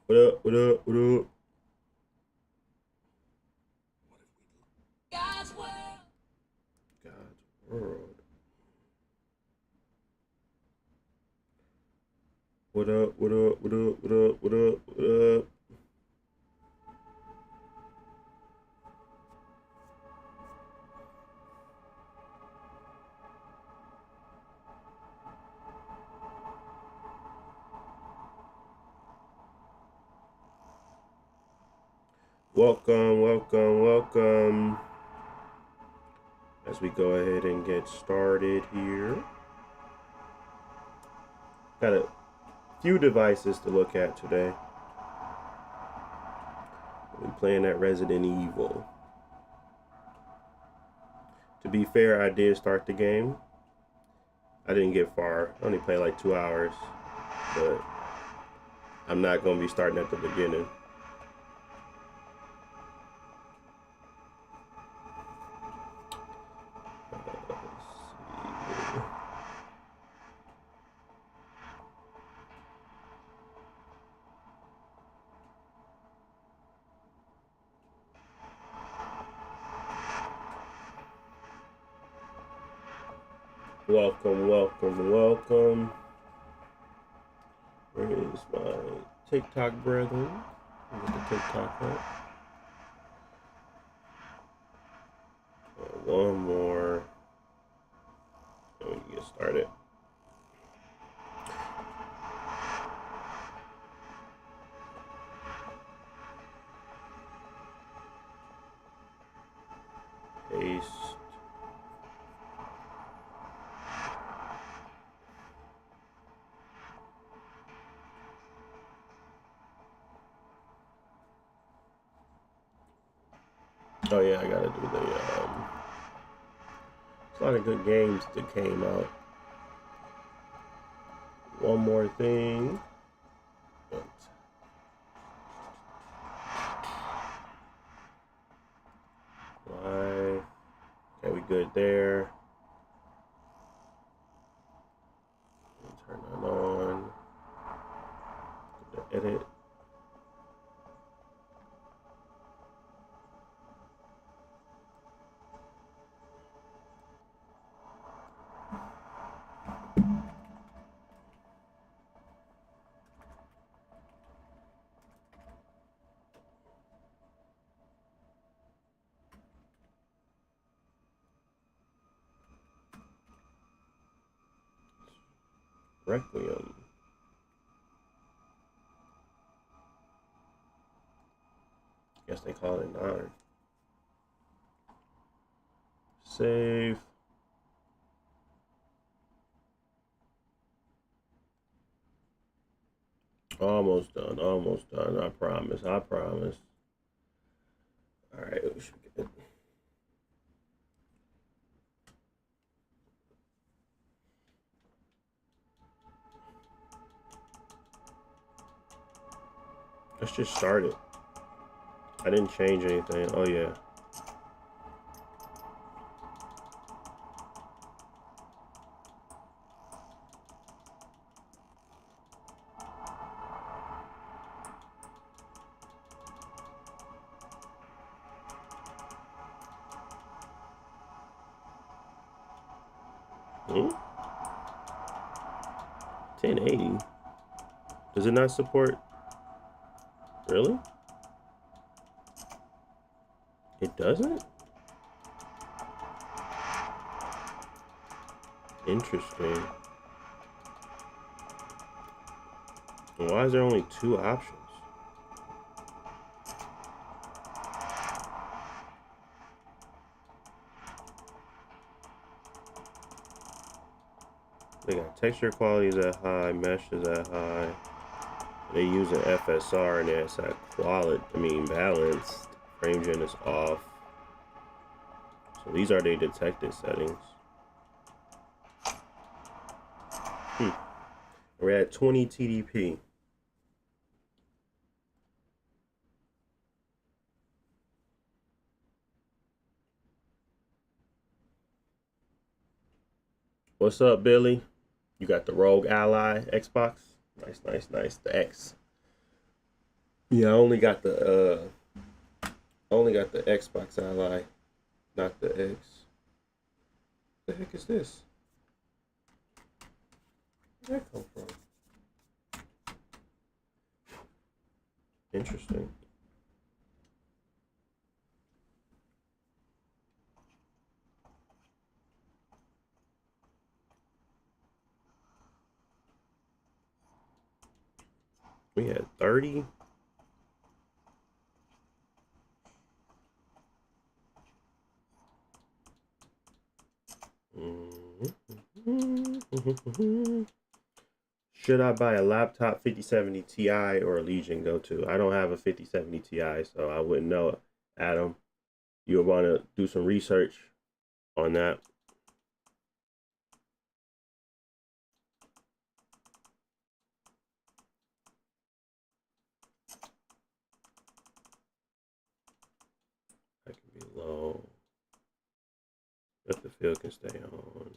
What up? What up? What up? God's world. What up? What up? What up? What up? What up? What up? Welcome, welcome, welcome. As we go ahead and get started here, got a few devices to look at today. We're playing that Resident Evil. To be fair, I did start the game. I didn't get far. I only played like 2 hours, but I'm not going to be starting at the beginning. Welcome, welcome, welcome. Where is my TikTok brethren? Get the TikTok up. One more. And we can get started. Paste. Oh yeah, I gotta do the there's a lot of good games that came out. One more thing. Live. Okay, we good there. Turn that on. Edit. Requiem. Guess they call it 9. Save. Almost done. Almost done. I promise. I promise. All right. We should get it. Let's just start it. I didn't change anything. Oh yeah. Hmm? 1080. Does it not support? Really? It doesn't? Interesting. Why is there only 2 options? They got texture quality is at high, mesh is at high. They use an FSR and it's at quality, balanced. Frame gen is off. So these are the detected settings. We're at 20 TDP. What's up, Billy? You got the Rogue Ally Xbox? Nice, nice, nice. The X. Yeah, I only got the Xbox Ally, not the X. The heck is this? Where'd that come from? Interesting. We had 30. Should I buy a laptop 5070 Ti or a Legion Go to? I don't have a 5070 Ti, so I wouldn't know. Adam, you would want to do some research on that. That can be low. If the field can stay on.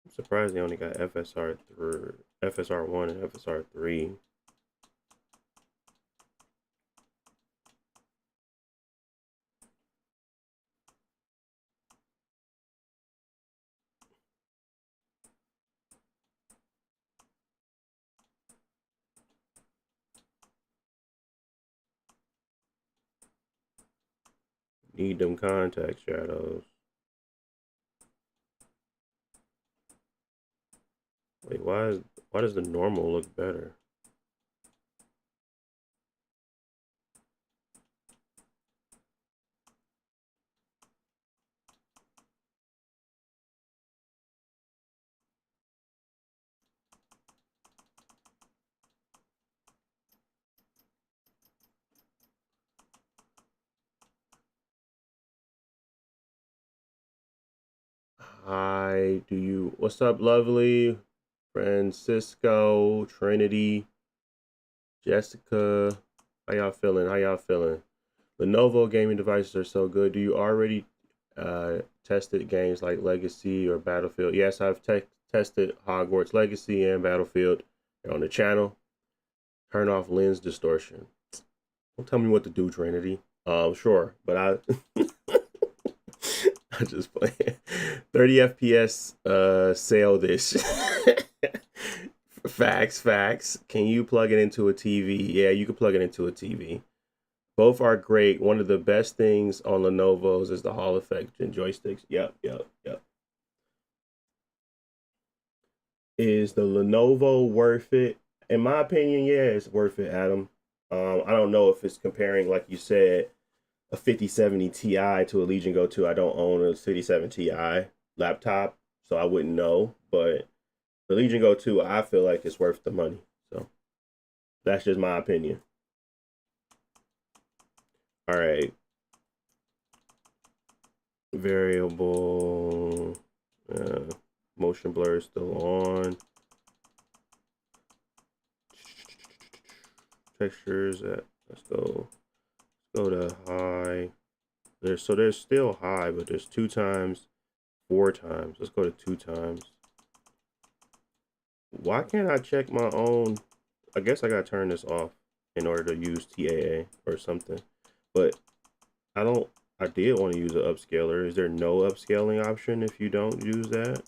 I'm surprised they only got FSR1 and FSR3. Need them contact shadows. Wait, why does the normal look better? Hi, what's up, lovely? Francisco, Trinity, Jessica. How y'all feeling? How y'all feeling? Lenovo gaming devices are so good. Do you already tested games like Legacy or Battlefield? Yes, I've tested Hogwarts Legacy and Battlefield. They're on the channel. Turn off lens distortion. Don't tell me what to do, Trinity. Sure, but I just play 30 FPS sale this. Facts. Can you plug it into a TV? Yeah, you can plug it into a TV. Both are great. One of the best things on Lenovo's is the Hall effect and joysticks. Yep. Is the Lenovo worth it? In my opinion, yeah, it's worth it, Adam. I don't know if it's comparing, like you said, a 5070 Ti to a Legion Go 2. I don't own a 5070 Ti laptop, so I wouldn't know. But the Legion Go 2, I feel like it's worth the money. So that's just my opinion. All right. Variable. Motion blur is still on. Textures. Let's go. Let's go to high. There's still high, but there's 2 times, 4 times. Let's go to 2 times. Why can't I check my own? I guess I gotta turn this off in order to use TAA or something. But I don't. I did want to use an upscaler. Is there no upscaling option if you don't use that?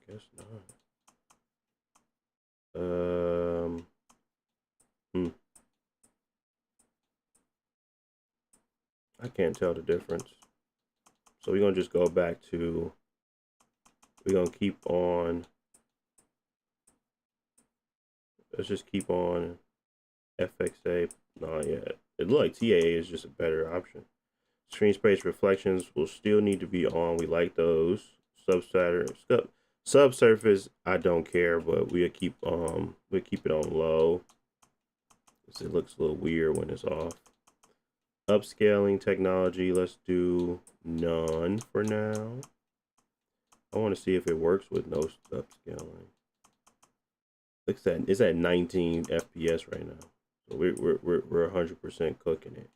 Guess not. Hmm. I can't tell the difference. So we're gonna just go back to. We're gonna keep on. Let's just keep on FXA. Not yet. It looks like TAA is just a better option. Screen space reflections will still need to be on. We like those. Subsurface, I don't care, but we'll keep it on low. It looks a little weird when it's off. Upscaling technology, let's do none for now. I want to see if it works with no upscaling. It's at 19 FPS right now. So we're 100% cooking it.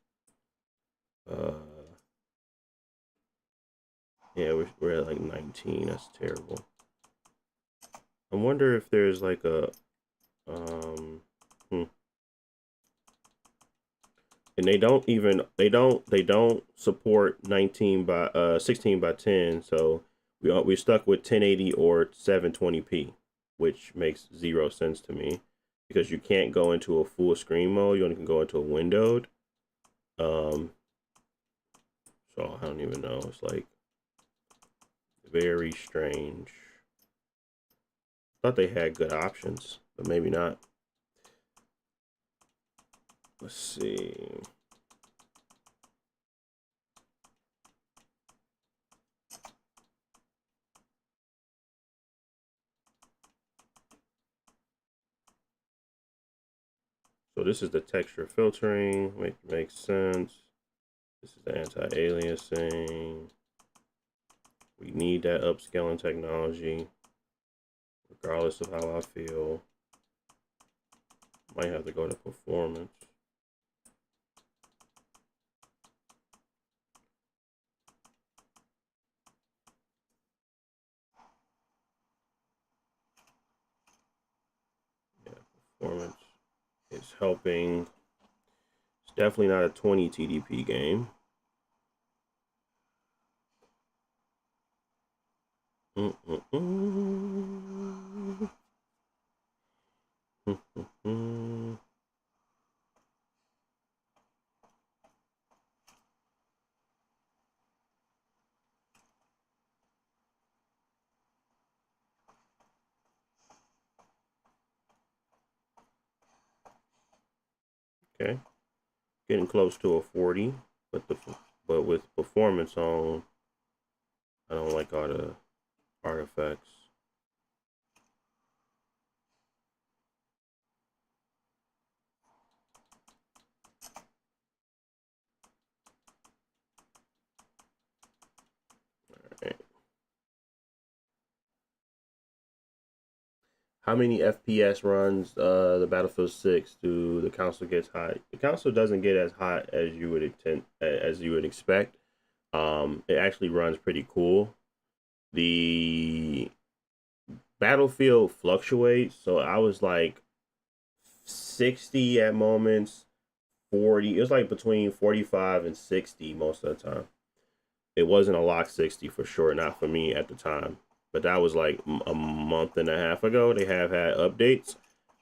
Yeah, we're at like 19. That's terrible. I wonder if there's like a hmm. And they don't support 16 by 10, so we're stuck with 1080 or 720p, which makes zero sense to me because you can't go into a full screen mode. You only can go into a windowed. Um, so I don't even know. It's like very strange. Thought they had good options, but maybe not. Let's see. So this is the texture filtering. Makes sense. This is the anti-aliasing. We need that upscaling technology, regardless of how I feel. Might have to go to performance. Yeah, performance is helping. It's definitely not a 20 TDP game. Okay, getting close to a 40, but with performance on, I don't like all the artifacts. How many FPS runs the Battlefield 6 do the console gets hot? The console doesn't get as hot as you would expect. It actually runs pretty cool. The Battlefield fluctuates, so I was like 60 at moments, 40. It was like between 45 and 60 most of the time. It wasn't a lock 60 for sure, not for me at the time. But that was like a month and a half ago. They have had updates.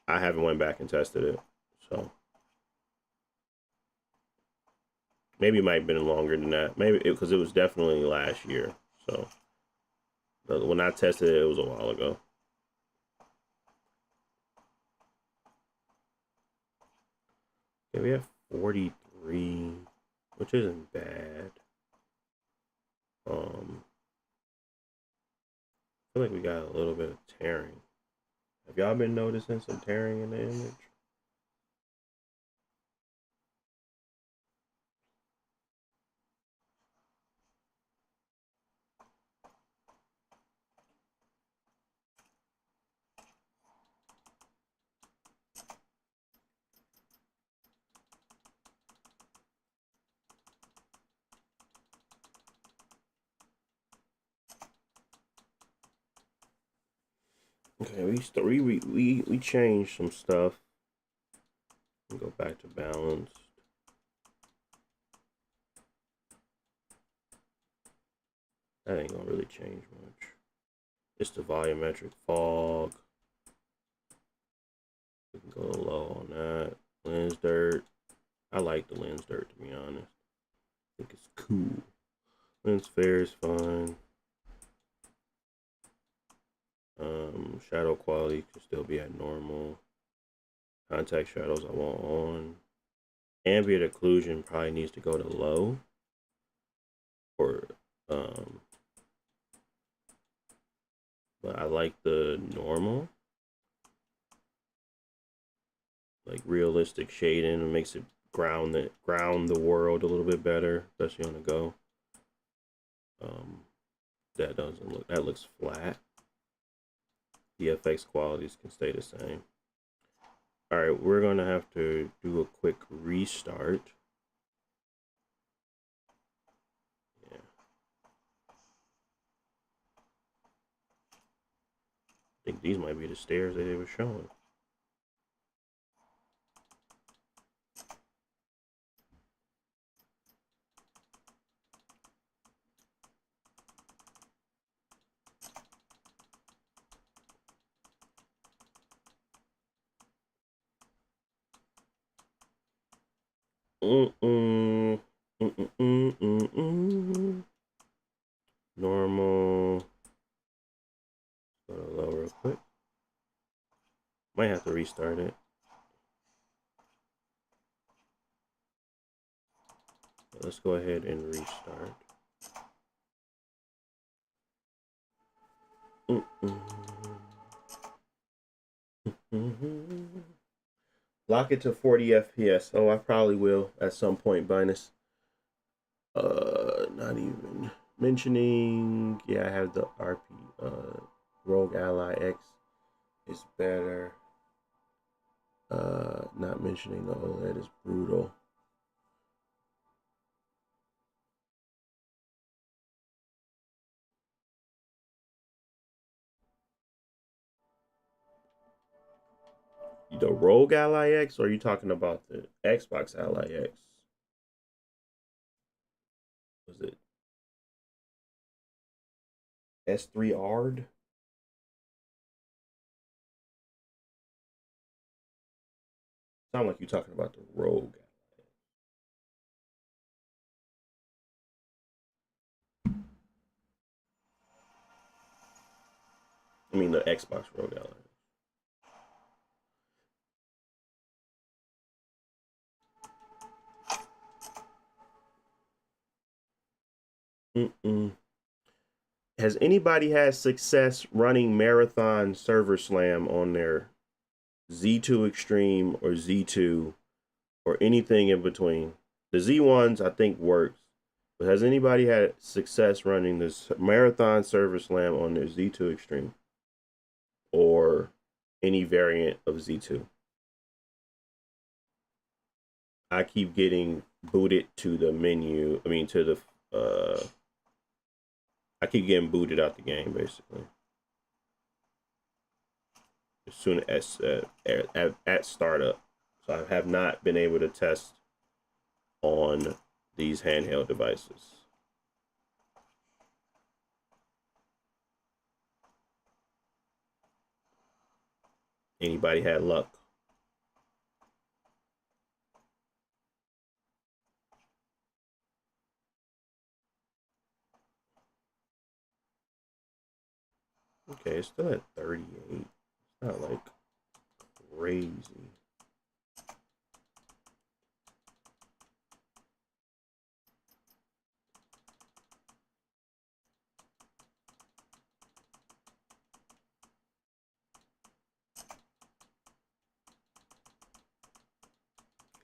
I haven't went back and tested it. So maybe it might have been longer than that. Maybe because it was definitely last year. So when I tested it, it was a while ago. Okay, we have 43, which isn't bad. I feel like we got a little bit of tearing. Have y'all been noticing some tearing in the image? Okay, we changed some stuff. Go back to balance. That ain't gonna really change much. It's the volumetric fog. We can go low on that. Lens dirt. I like the lens dirt, to be honest. I think it's cool. Lens flare is fine. Shadow quality can still be at normal. Contact shadows I want on. Ambient occlusion probably needs to go to low. Or but I like the normal. Like realistic shading. It makes it ground the world a little bit better, especially on the go. That doesn't look, that looks flat. The FX qualities can stay the same. All right, we're gonna have to do a quick restart. Yeah. think these might be the stairs that they were showing. Mm-mm. Mm-mm-mm-mm-mm. Normal. Go to low real quick. Might have to restart it. Let's go ahead and restart. Lock it to 40 FPS. Oh, I probably will at some point, Binus. Not even mentioning. Yeah, I have the RP. Rogue Ally X is better. Not mentioning the OLED is brutal. The Rogue Ally X, or are you talking about the Xbox Ally X? Was it S3R'd? Sound like you're talking about the Rogue. I mean the Xbox Rogue Ally. Mm-mm. Has anybody had success running Marathon Server Slam on their Z2 Extreme or Z2 or anything in between? The Z1s I think works, but has anybody had success running this Marathon Server Slam on their Z2 Extreme or any variant of Z2? I keep getting booted to the menu. I mean, to the I keep getting booted out the game basically as soon as at startup. So I have not been able to test on these handheld devices. Anybody had luck? Okay, it's still at 38. It's not like crazy.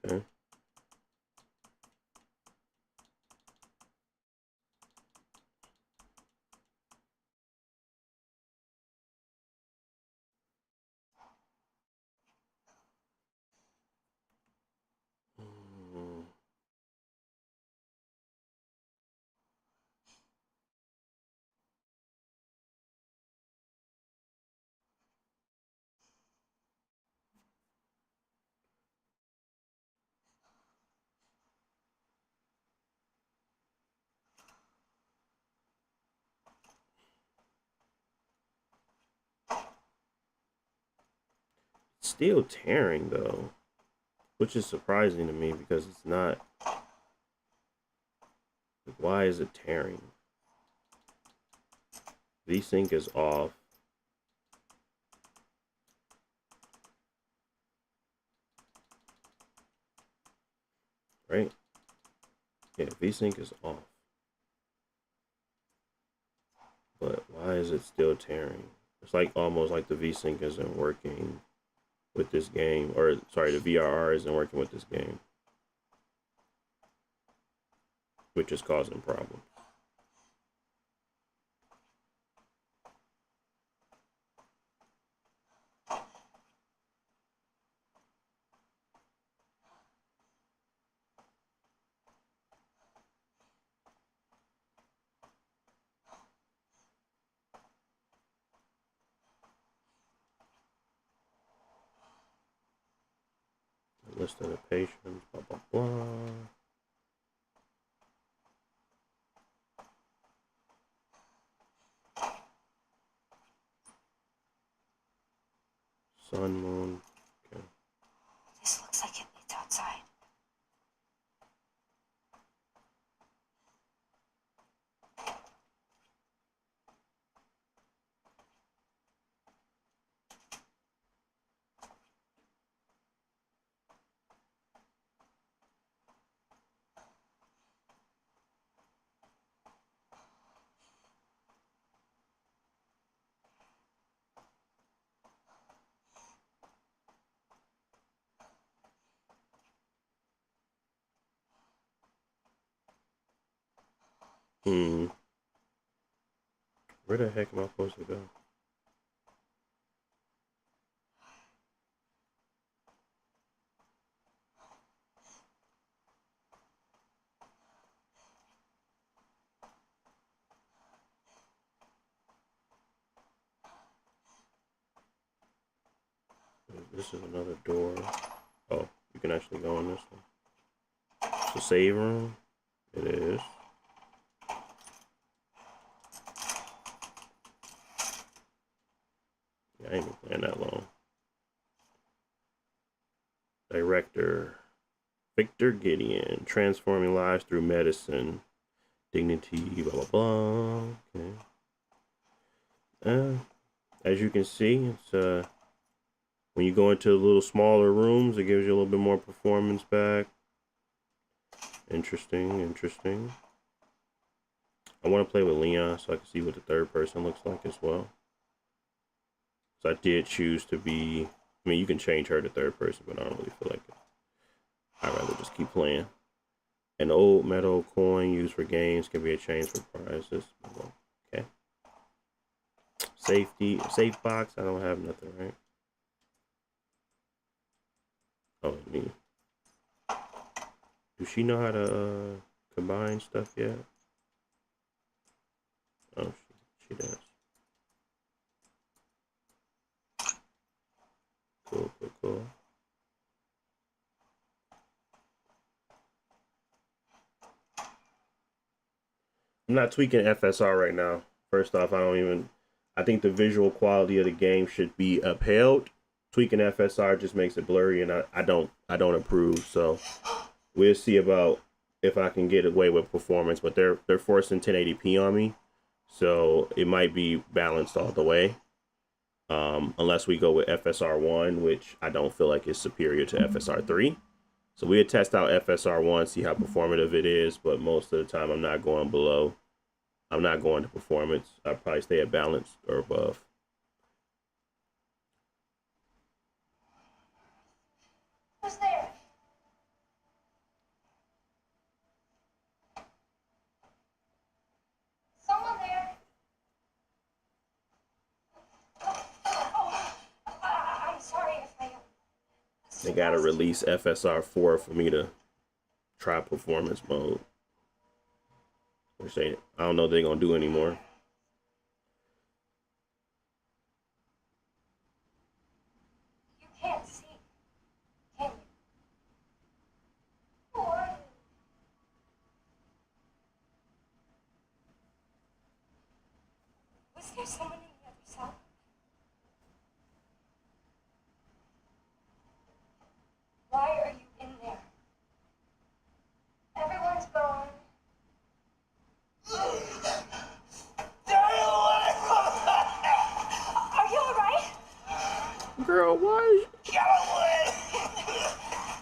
Okay. Still tearing though, which is surprising to me because it's not. Why is it tearing? VSync is off. Right? Yeah, VSync is off. But why is it still tearing? It's like almost like the VSync isn't working with this game, or sorry, the VRR isn't working with this game, which is causing problems. List of the patients, blah, blah, blah. Sun, moon. Okay. This looks like it leads outside. Where the heck am I supposed to go? This is another door. Oh, you can actually go in this one. It's a save room. It is. Yeah, I ain't been playing that long. Director Victor Gideon, transforming lives through medicine, dignity, blah blah blah. Okay. As you can see, it's when you go into little smaller rooms, it gives you a little bit more performance back. Interesting, interesting. I want to play with Leon so I can see what the third person looks like as well. So I did choose to be, I mean, you can change her to third person, but I don't really feel like it. I'd rather just keep playing. An old metal coin used for games can be exchanged for prizes. Okay. Safe box. I don't have nothing, right? Oh, me. Does she know how to combine stuff yet? Oh, she does. Cool, cool, cool. I'm not tweaking FSR right now. First off, I think the visual quality of the game should be upheld. Tweaking FSR just makes it blurry, and I don't approve. So we'll see about if I can get away with performance, but they're forcing 1080p on me, so it might be balanced all the way. Unless we go with FSR1, which I don't feel like is superior to FSR3. So we'll test out FSR1, see how performative it is, but most of the time I'm not going below. I'm not going to performance. I'll probably stay at balance or above. Who's there? Someone there? Oh, I'm sorry if I... They gotta release FSR4 for me to try performance mode. Which I don't know if they're gonna do anymore. You can't see, can you? Who are you? Was there someone in the other cell? Why are you in there? Everyone's gone. Are you alright? Girl, why? Get away!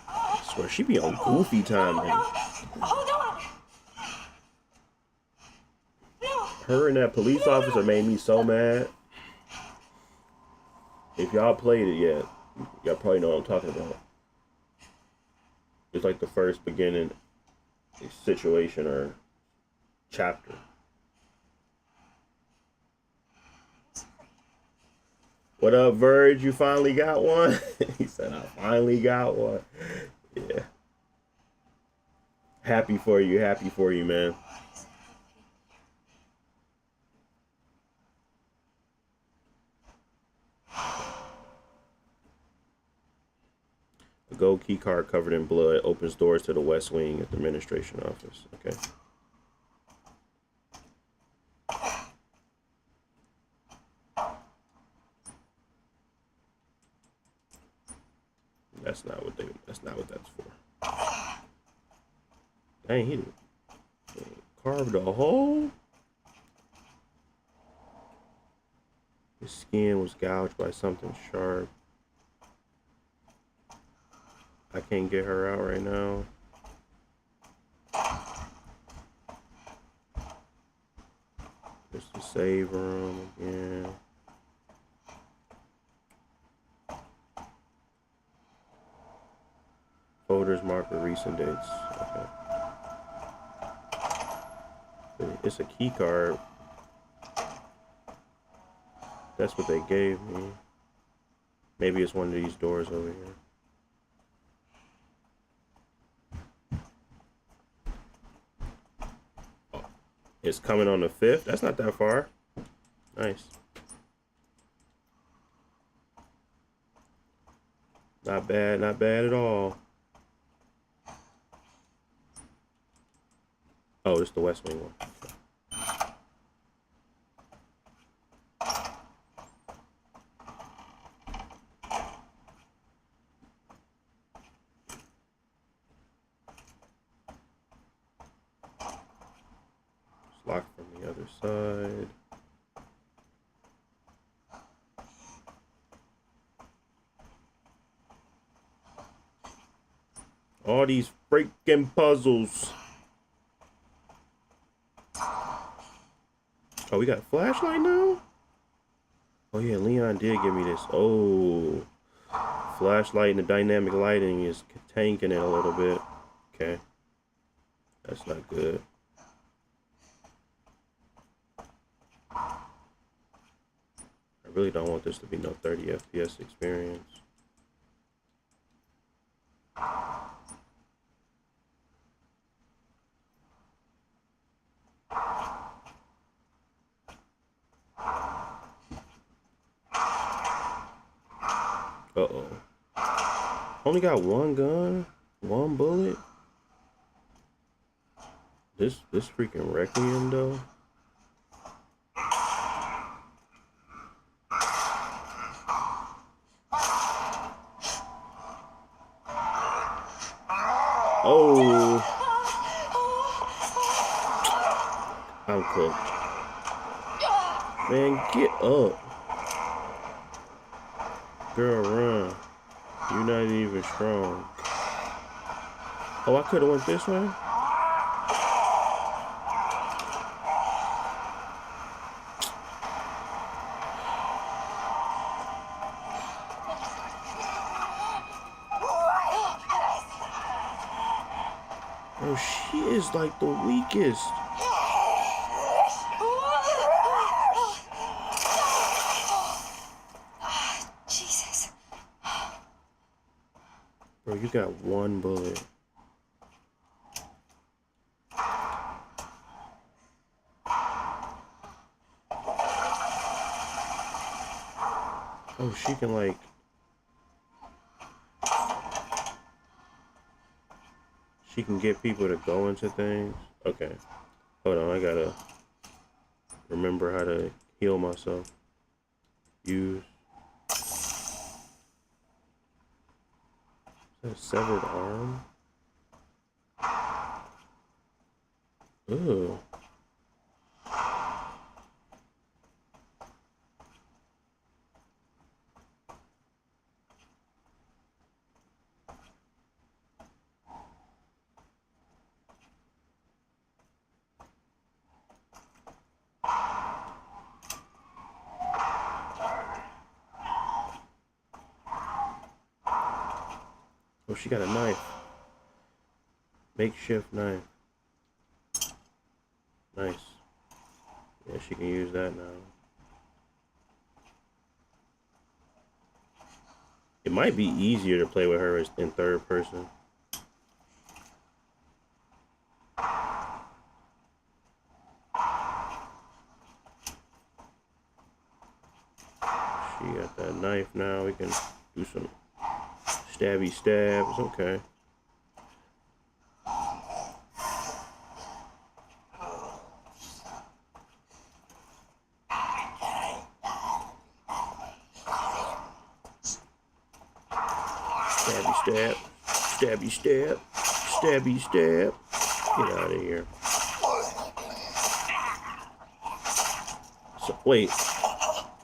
I swear she be on goofy time, man. No, hold on. No. Her and that police officer made me so mad. If y'all played it yet, y'all probably know what I'm talking about. It's like the first beginning situation or chapter. What up, Verge? You finally got one? He said, I finally got one. Yeah. Happy for you, man. gold key card covered in blood opens doors to the West Wing at the administration office. Okay. That's not what that's for. Dang, he carved a hole. His skin was gouged by something sharp. I can't get her out right now. Just the save room again. Folders marked with recent dates. Okay. It's a key card. That's what they gave me. Maybe it's one of these doors over here. Oh, it's coming on the 5th. That's not that far. Nice. Not bad, not bad at all. Oh, it's the West Wing one. It's locked from the other side. All these freaking puzzles. Oh, we got a flashlight now? Oh yeah, Leon did give me this. Oh, flashlight and the dynamic lighting is tanking it a little bit. Okay, that's not good. I really don't want this to be no 30 FPS experience. Uh-oh. Only got one gun? One bullet? This freaking Requiem, though? Oh! I'm cooked. Man, get up. Girl, run. You're not even strong. Oh, I could have went this way? Bro, she is like the weakest. Jesus. Bro, you got one bullet. Oh, she can like... She can get people to go into things. Okay. Hold on, I gotta remember how to heal myself. Use. Is that a severed arm? Ugh. Oh, she got a knife. Makeshift knife. Nice. Yeah, she can use that now. It might be easier to play with her in third person. She got that knife now. We can do some Stabby stabs, okay. Stabby stab. Stabby stab. Stabby stab. Get out of here. So, wait.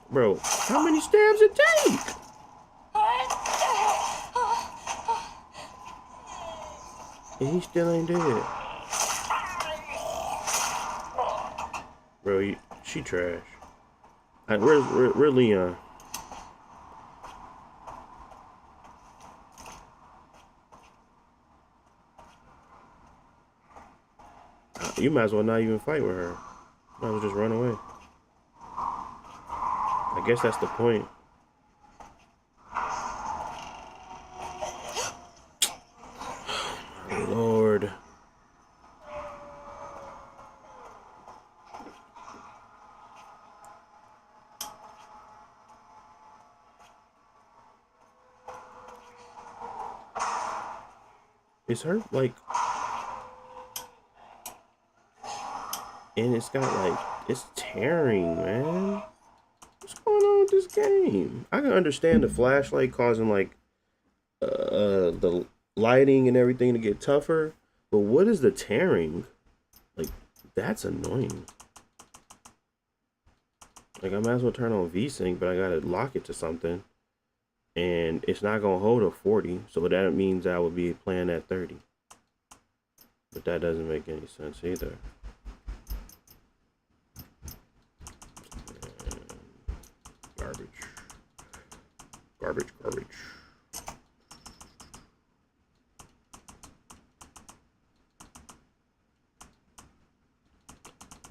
Bro, how many stabs it take? And he still ain't dead. Bro, she trash. Where's Leon? You might as well not even fight with her. You might as well just run away. I guess that's the point. Oh, Lord. Is her like... And it's got like... It's tearing, man. What's going on with this game? I can understand the flashlight causing like... the lighting and everything to get tougher. But what is the tearing? Like, that's annoying. Like, I might as well turn on VSync, but I gotta lock it to something. And it's not gonna hold a 40, so that means I would be playing at 30. But that doesn't make any sense either. And garbage. Garbage, garbage.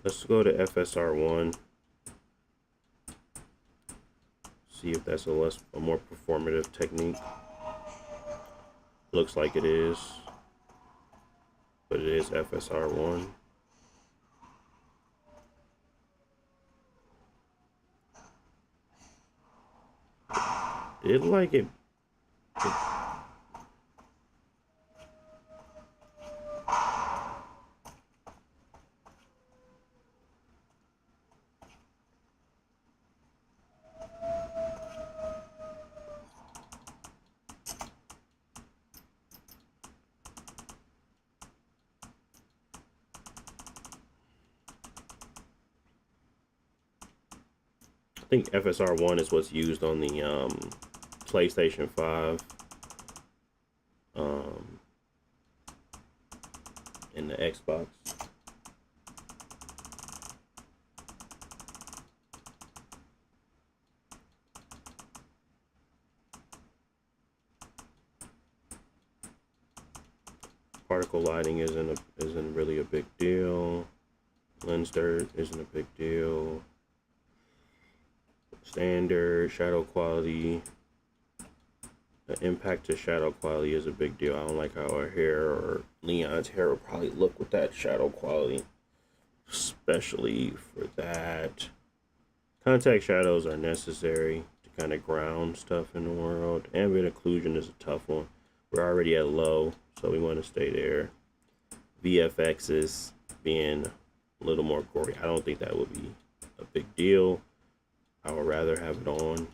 Let's go to FSR1. See if that's a more performative technique. Looks like it is, but it is FSR1. It like it. I think FSR1 is what's used on the PlayStation 5 and the Xbox. Particle lighting isn't really a big deal. Lens dirt isn't a big deal. Standard shadow quality. The impact to shadow quality is a big deal. I don't like how our hair or Leon's hair will probably look with that shadow quality, especially for that. Contact shadows are necessary to kind of ground stuff in the world. Ambient occlusion is a tough one. We're already at low, so we want to stay there. VFX is being a little more gory. I don't think that would be a big deal. I would rather have it on.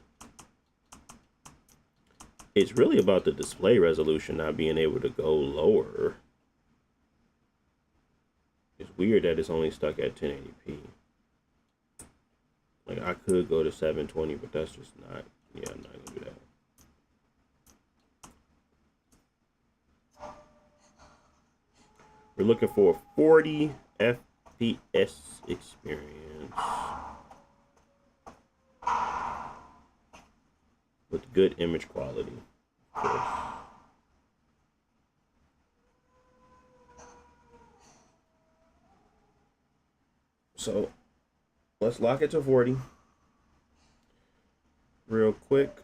It's really about the display resolution not being able to go lower. It's weird that it's only stuck at 1080p. Like, I could go to 720, but that's just not, yeah, I'm not gonna do that. We're looking for a 40 FPS experience with good image quality, of course. So let's lock it to 40 real quick.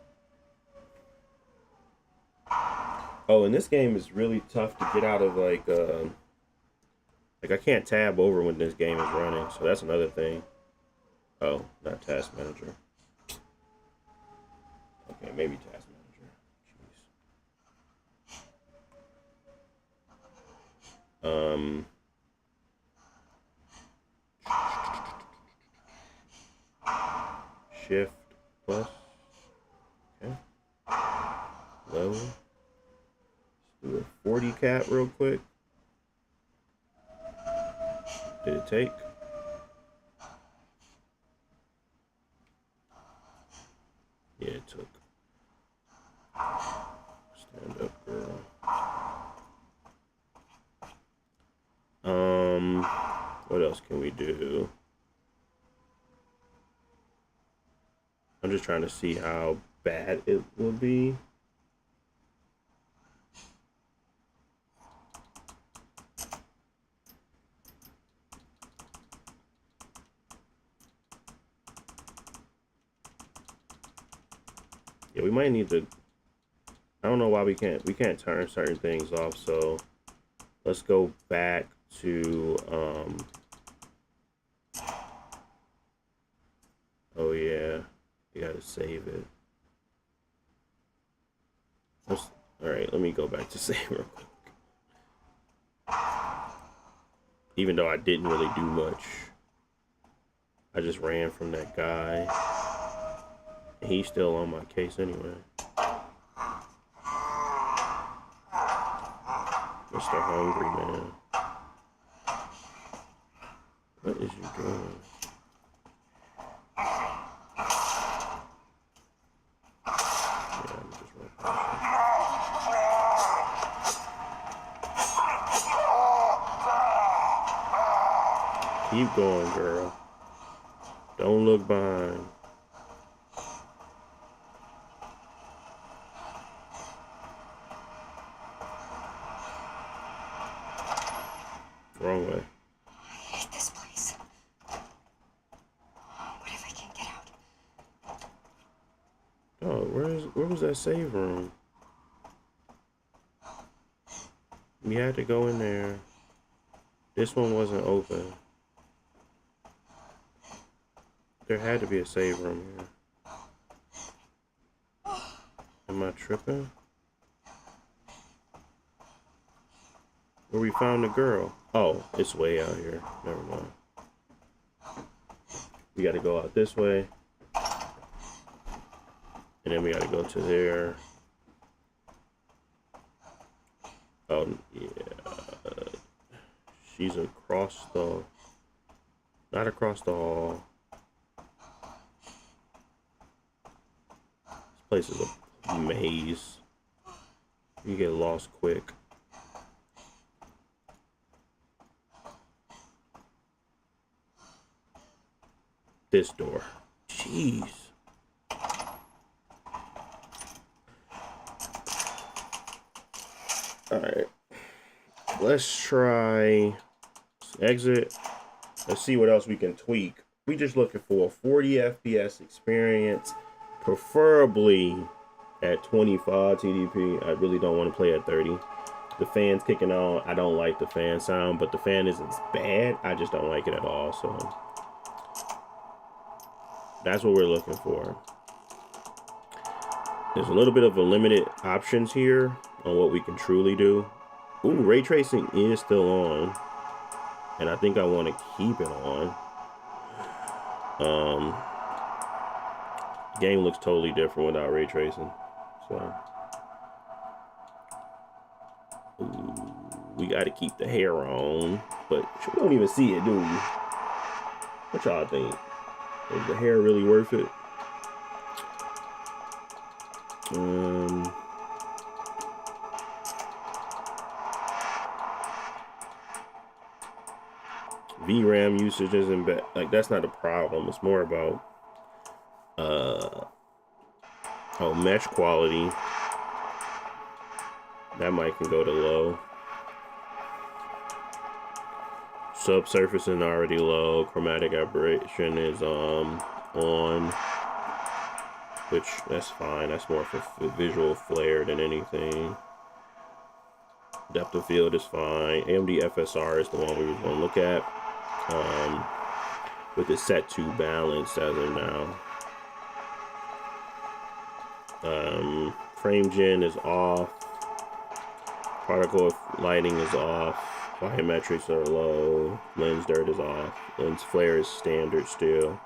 Oh, and this game is really tough to get out of, like I can't tab over when this game is running, so that's another thing. Oh, not task manager. Okay, maybe task manager. Jeez. Shift plus. Okay. Level. Let's do a 40 cap real quick. Did it take? Yeah, it took. Stand up, girl. What else can we do? I'm just trying to see how bad it will be. Yeah, we might need to. I don't know why we can't turn certain things off. So let's go back to oh yeah, you gotta save it. All right, let me go back to save real quick. Even though I didn't really do much, I just ran from that guy. And he's still on my case anyway. Mr. Hungry Man. What is you doing? Yeah, I'm just running. Keep going, girl. Don't look behind. Wrong way. I hate this place. What if I can't get out? Oh, where was that save room? We had to go in there. This one wasn't open. There had to be a save room here. Am I tripping? Where we found the girl? Oh, it's way out here. Never mind. We gotta go out this way. And then we gotta go to there. Oh, yeah. She's across the... Not across the hall. This place is a maze. You get lost quick. This door. Jeez. Alright. Let's try exit. Let's see what else we can tweak. We just looking for a 40 FPS experience, preferably at 25 TDP. I really don't want to play at 30. The fan's kicking on. I don't like the fan sound, but the fan isn't bad. I just don't like it at all. So that's what we're looking for. There's a little bit of a limited options here on what we can truly do. Ooh, ray tracing is still on, and I think I want to keep it on. Game looks totally different without ray tracing. So ooh, we got to keep the hair on, but we don't even see it, do we? What y'all think? Is the hair really worth it? VRAM usage isn't bad. Like, that's not a problem. It's more about mesh quality. That mic can go to low. Subsurfacing already low. Chromatic aberration is on, which that's fine. That's more for visual flare than anything. Depth of field is fine. AMD FSR is the one we were going to look at. With it set to balanced as of now. Frame gen is off. Particle lighting is off. Volumetrics are low. Lens dirt is off. Lens flare is standard still.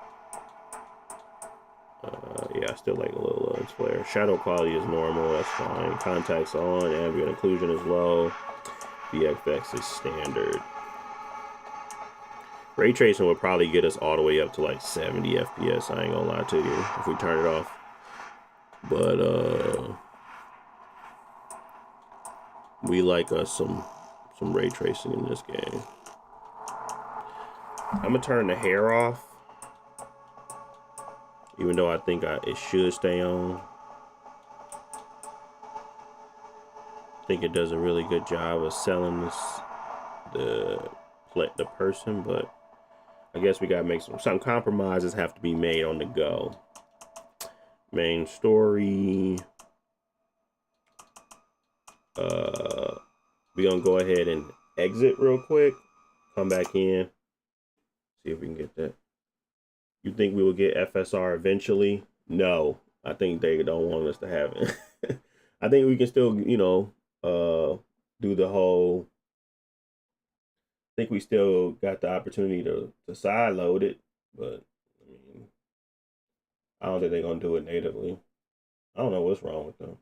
Yeah, I still like a little lens flare. Shadow quality is normal. That's fine. Contacts on. Ambient occlusion is low. VFX is standard. Ray tracing would probably get us all the way up to like 70 FPS. I ain't gonna lie to you if we turn it off. But we like us some ray tracing in this game. I'm gonna turn the hair off, even though I think it should stay on. I think it does a really good job of selling the person, but I guess we gotta make some compromises have to be made on the go. Main story. We're gonna go ahead and exit real quick. Come back in. See if we can get that. You think we will get FSR eventually? No, I think they don't want us to have it. I think we can still, do the whole. I think we still got the opportunity to side load it, but I mean, I don't think they're gonna do it natively. I don't know what's wrong with them.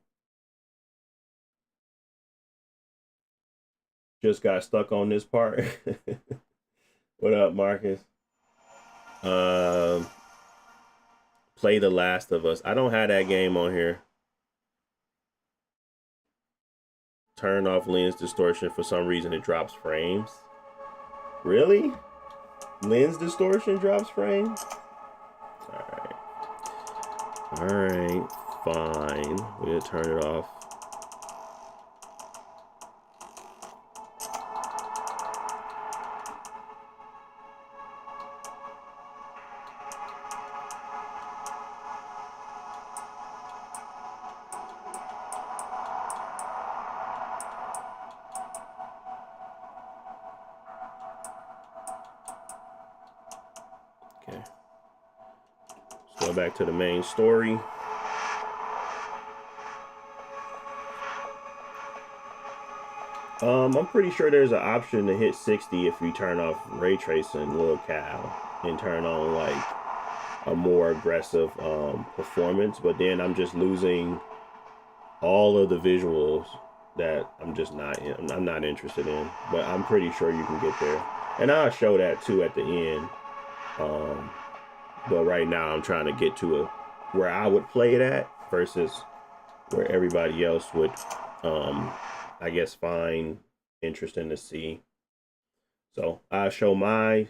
Just got stuck on this part. What up, Marcus? Play The Last of Us. I don't have that game on here. Turn off lens distortion. For some reason, it drops frames. Really? Lens distortion drops frames? Alright. Alright. Fine. We'll turn it off. Okay. Let's go back to the main story. I'm pretty sure there's an option to hit 60 if you turn off ray tracing, Lil Cal, and turn on like a more aggressive performance. But then I'm just losing all of the visuals that I'm not interested in. But I'm pretty sure you can get there, and I'll show that too at the end. But right now I'm trying to get to where I would play it at versus where everybody else would, I guess, find interesting to see. So I show my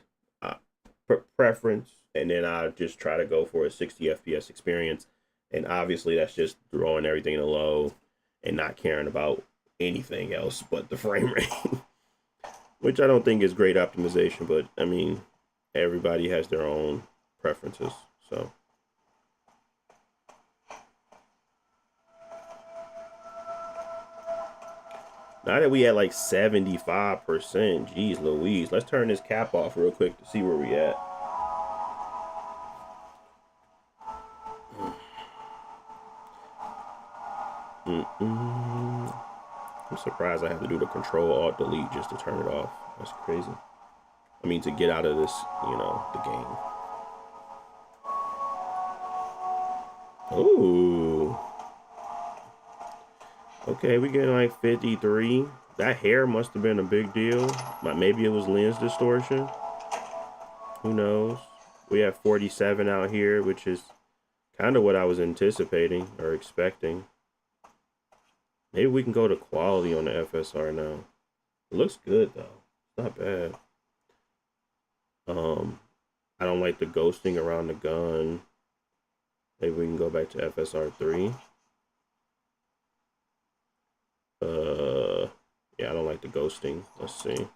preference, and then I just try to go for a 60 FPS experience. And obviously, that's just throwing everything in low and not caring about anything else but the frame rate, which I don't think is great optimization. But I mean, everybody has their own preferences. So. Now that we at like 75%, geez Louise. Let's turn this cap off real quick to see where we at. I'm surprised I have to do the Control-Alt-Delete just to turn it off. That's crazy. I mean, to get out of this, the game. Ooh. Okay, we getting like 53. That hair must have been a big deal. Maybe it was lens distortion. Who knows? We have 47 out here, which is kind of what I was anticipating or expecting. Maybe we can go to quality on the FSR now. It looks good though. Not bad. I don't like the ghosting around the gun. Maybe we can go back to FSR 3. Yeah, I don't like the ghosting. Let's see.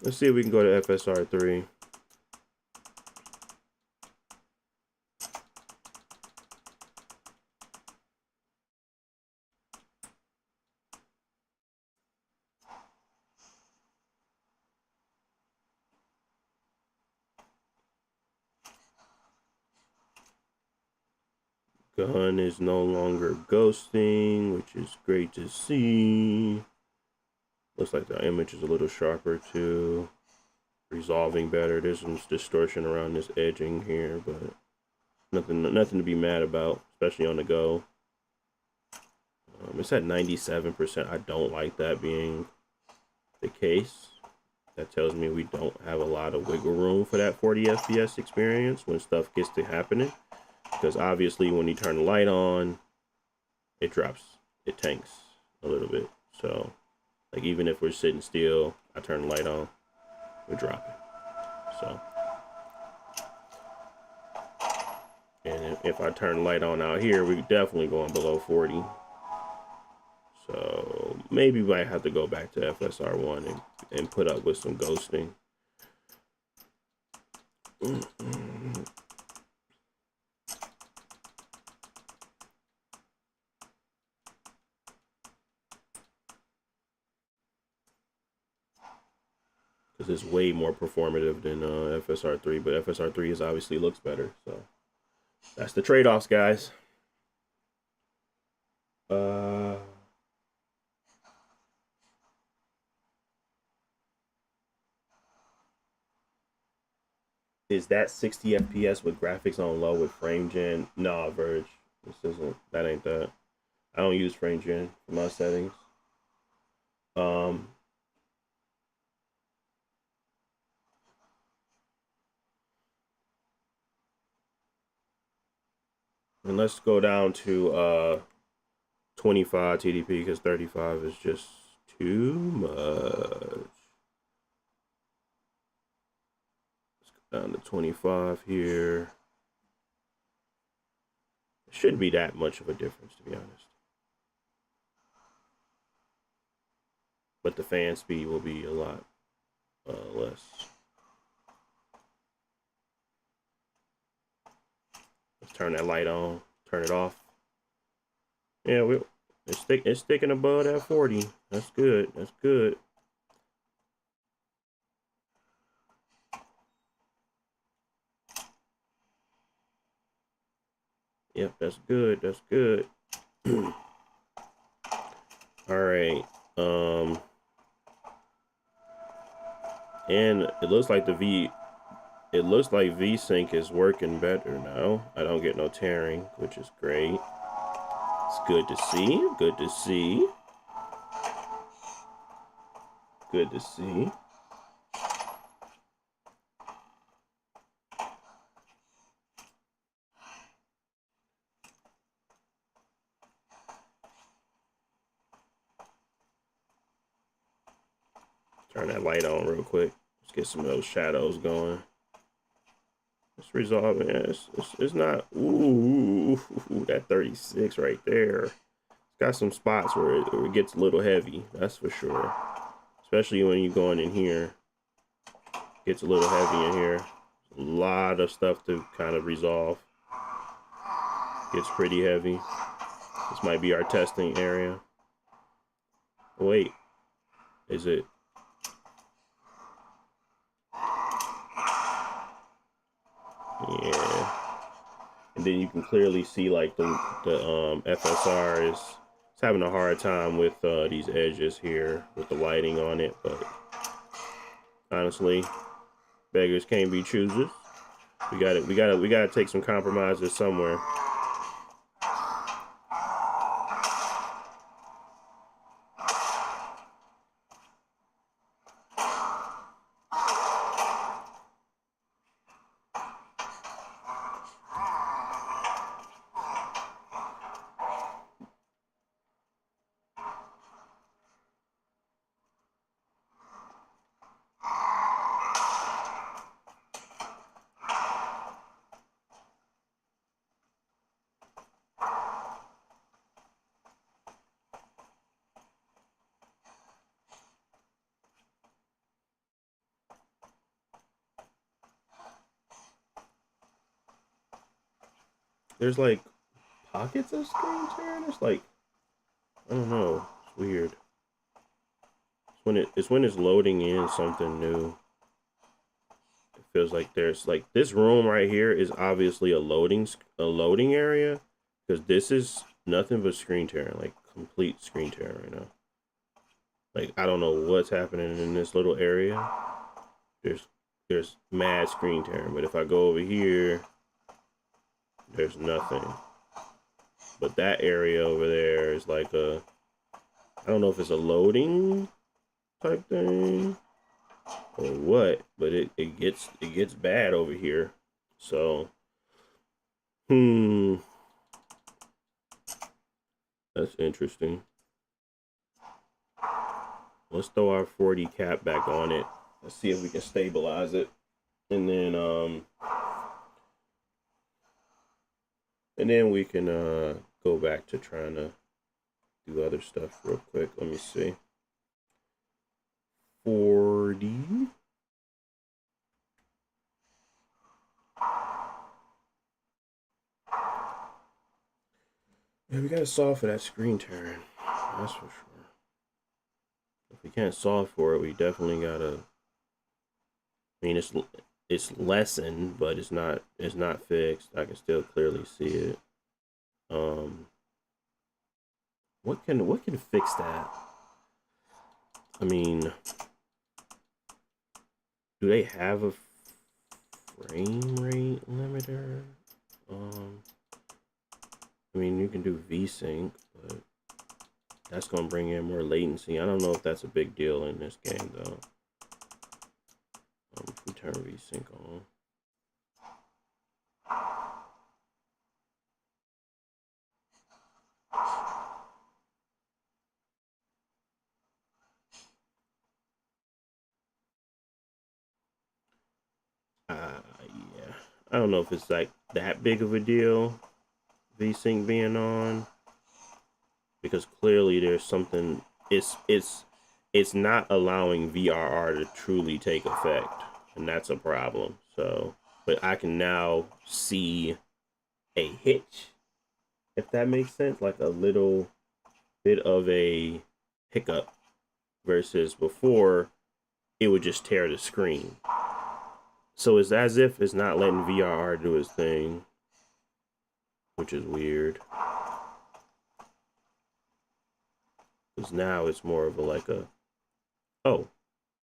Let's see if we can go to FSR 3. Gun is no longer ghosting, which is great to see. Looks like the image is a little sharper too. Resolving better. There's some distortion around this edging here, but nothing to be mad about, especially on the go. It's at 97%. I don't like that being the case. That tells me we don't have a lot of wiggle room for that 40 FPS experience when stuff gets to happening. Because obviously when you turn the light on, it drops, it tanks a little bit. So like even if we're sitting still, I turn the light on, we're dropping. So, and if I turn the light on out here, we're definitely going below 40. So maybe we might have to go back to FSR1 and put up with some ghosting. Because it's way more performative than FSR3, but FSR3 is obviously looks better. So that's the trade-offs, guys. Is that 60 FPS with graphics on low with frame gen? Nah, Verge. This isn't. That ain't that. I don't use frame gen for my settings. And let's go down to 25 TDP because 35 is just too much. Let's go down to 25 here. It shouldn't be that much of a difference, to be honest. But the fan speed will be a lot less. Let's turn that light on, turn it off. Yeah, it's sticking above that 40. That's good. That's good. Yep, that's good. That's good. All right. And it looks like VSync is working better now. I don't get no tearing, which is great. It's good to see. Good to see. Good to see. Turn that light on real quick. Let's get some of those shadows going. It's resolving. It's not. Ooh, that 36 right there. It's got some spots where it gets a little heavy. That's for sure. Especially when you're going in here. It gets a little heavy in here. A lot of stuff to kind of resolve. Gets pretty heavy. This might be our testing area. Wait. Is it? Yeah. And then you can clearly see like the FSR is having a hard time with these edges here with the lighting on it, but honestly, beggars can't be choosers. We gotta take some compromises somewhere. There's like pockets of screen tearing. It's like, I don't know. It's weird. It's when it's loading in something new. It feels like there's like this room right here is obviously a loading area because this is nothing but screen tearing, like complete screen tearing right now. Like, I don't know what's happening in this little area. There's mad screen tearing, but if I go over here, there's nothing. But that area over there is like a, I don't know if it's a loading type thing or what, but it gets bad over here. So, that's interesting. Let's throw our 40 cap back on it. Let's see if we can stabilize it. And then we can go back to trying to do other stuff real quick. Let me see. 40. Yeah, we gotta solve for that screen tearing. That's for sure. If we can't solve for it, we definitely gotta. I mean, it's lessened, but it's not fixed. I can still clearly see it. What can fix that? I mean, do they have a frame rate limiter? I mean, you can do VSync, but that's gonna bring in more latency. I don't know if that's a big deal in this game though. If we turn VSync on. Yeah. I don't know if it's like that big of a deal, VSync being on, because clearly there's something. It's not allowing VRR to truly take effect, and that's a problem. So, but I can now see a hitch, if that makes sense, like a little bit of a hiccup versus before it would just tear the screen. So it's as if it's not letting VRR do its thing, which is weird. Because now it's more of a like a, oh,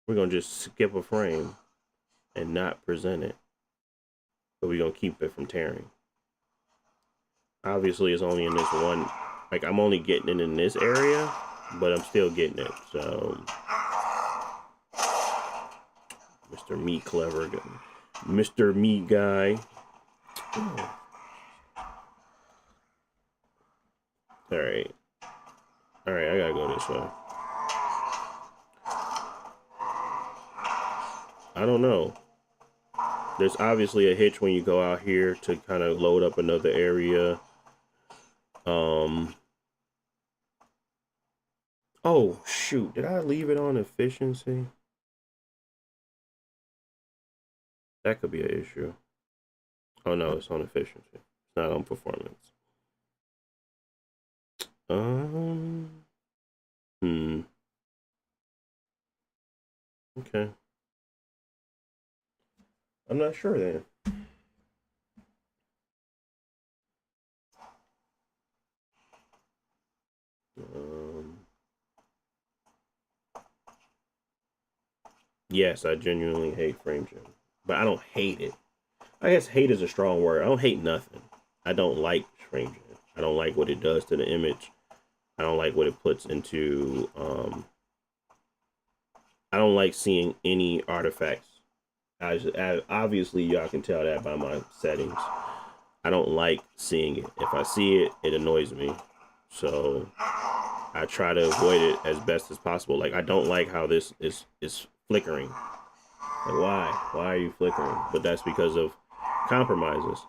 we're gonna just skip a frame and not present it, but we're gonna keep it from tearing. Obviously, it's only in this one. Like, I'm only getting it in this area, but I'm still getting it. So, Mr. Meat Clever, Mr. Meat Guy. All right. All right, I gotta go this way. I don't know. There's obviously a hitch when you go out here to kind of load up another area. Oh, shoot. Did I leave it on efficiency? That could be an issue. Oh, no, it's on efficiency. It's not on performance. Hmm. Okay. I'm not sure then. Yes, I genuinely hate frame gen, but I don't hate it. I guess hate is a strong word. I don't hate nothing. I don't like frame gen. I don't like what it does to the image. I don't like what it puts into. I don't like seeing any artifacts. Obviously, y'all can tell that by my settings. I don't like seeing it. If I see it, it annoys me. So I try to avoid it as best as possible. Like, I don't like how this is flickering. Like, why? Why are you flickering? But that's because of compromises.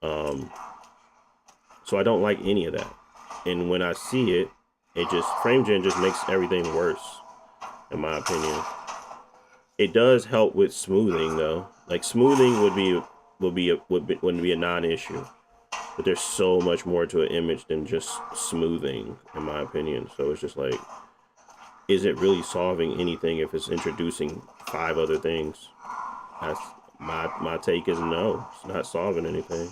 So I don't like any of that. And when I see it, it just frame gen just makes everything worse, in my opinion. It does help with smoothing though. Like, smoothing wouldn't be a non-issue. But there's so much more to an image than just smoothing, in my opinion. So it's just like, is it really solving anything if it's introducing 5 other things? That's my take is no. It's not solving anything.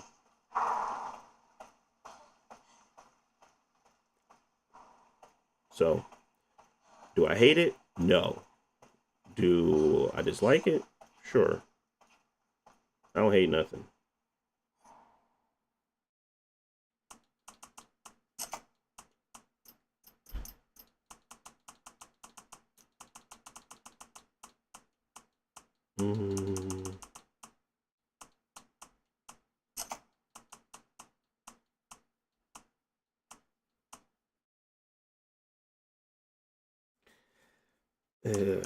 So Do I hate it? No. Do I dislike it? Sure. I don't hate nothing. Yeah,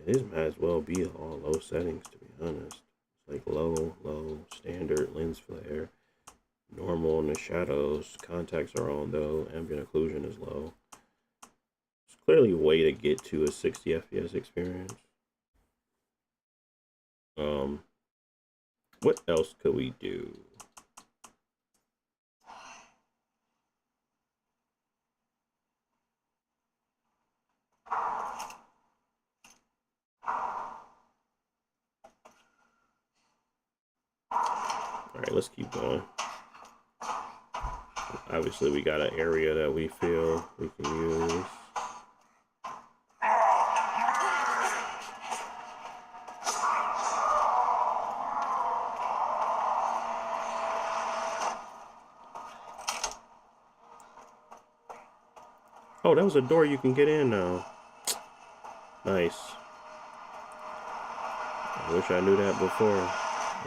this might as well be all low settings, to be honest. It's like low, standard, lens flare, normal in the shadows. Contacts are on though. Ambient occlusion is low. It's clearly a way to get to a 60 FPS experience. What else could we do? All right, let's keep going. Obviously, we got an area that we feel we can use. Oh, that was a door you can get in now. Nice. I wish I knew that before.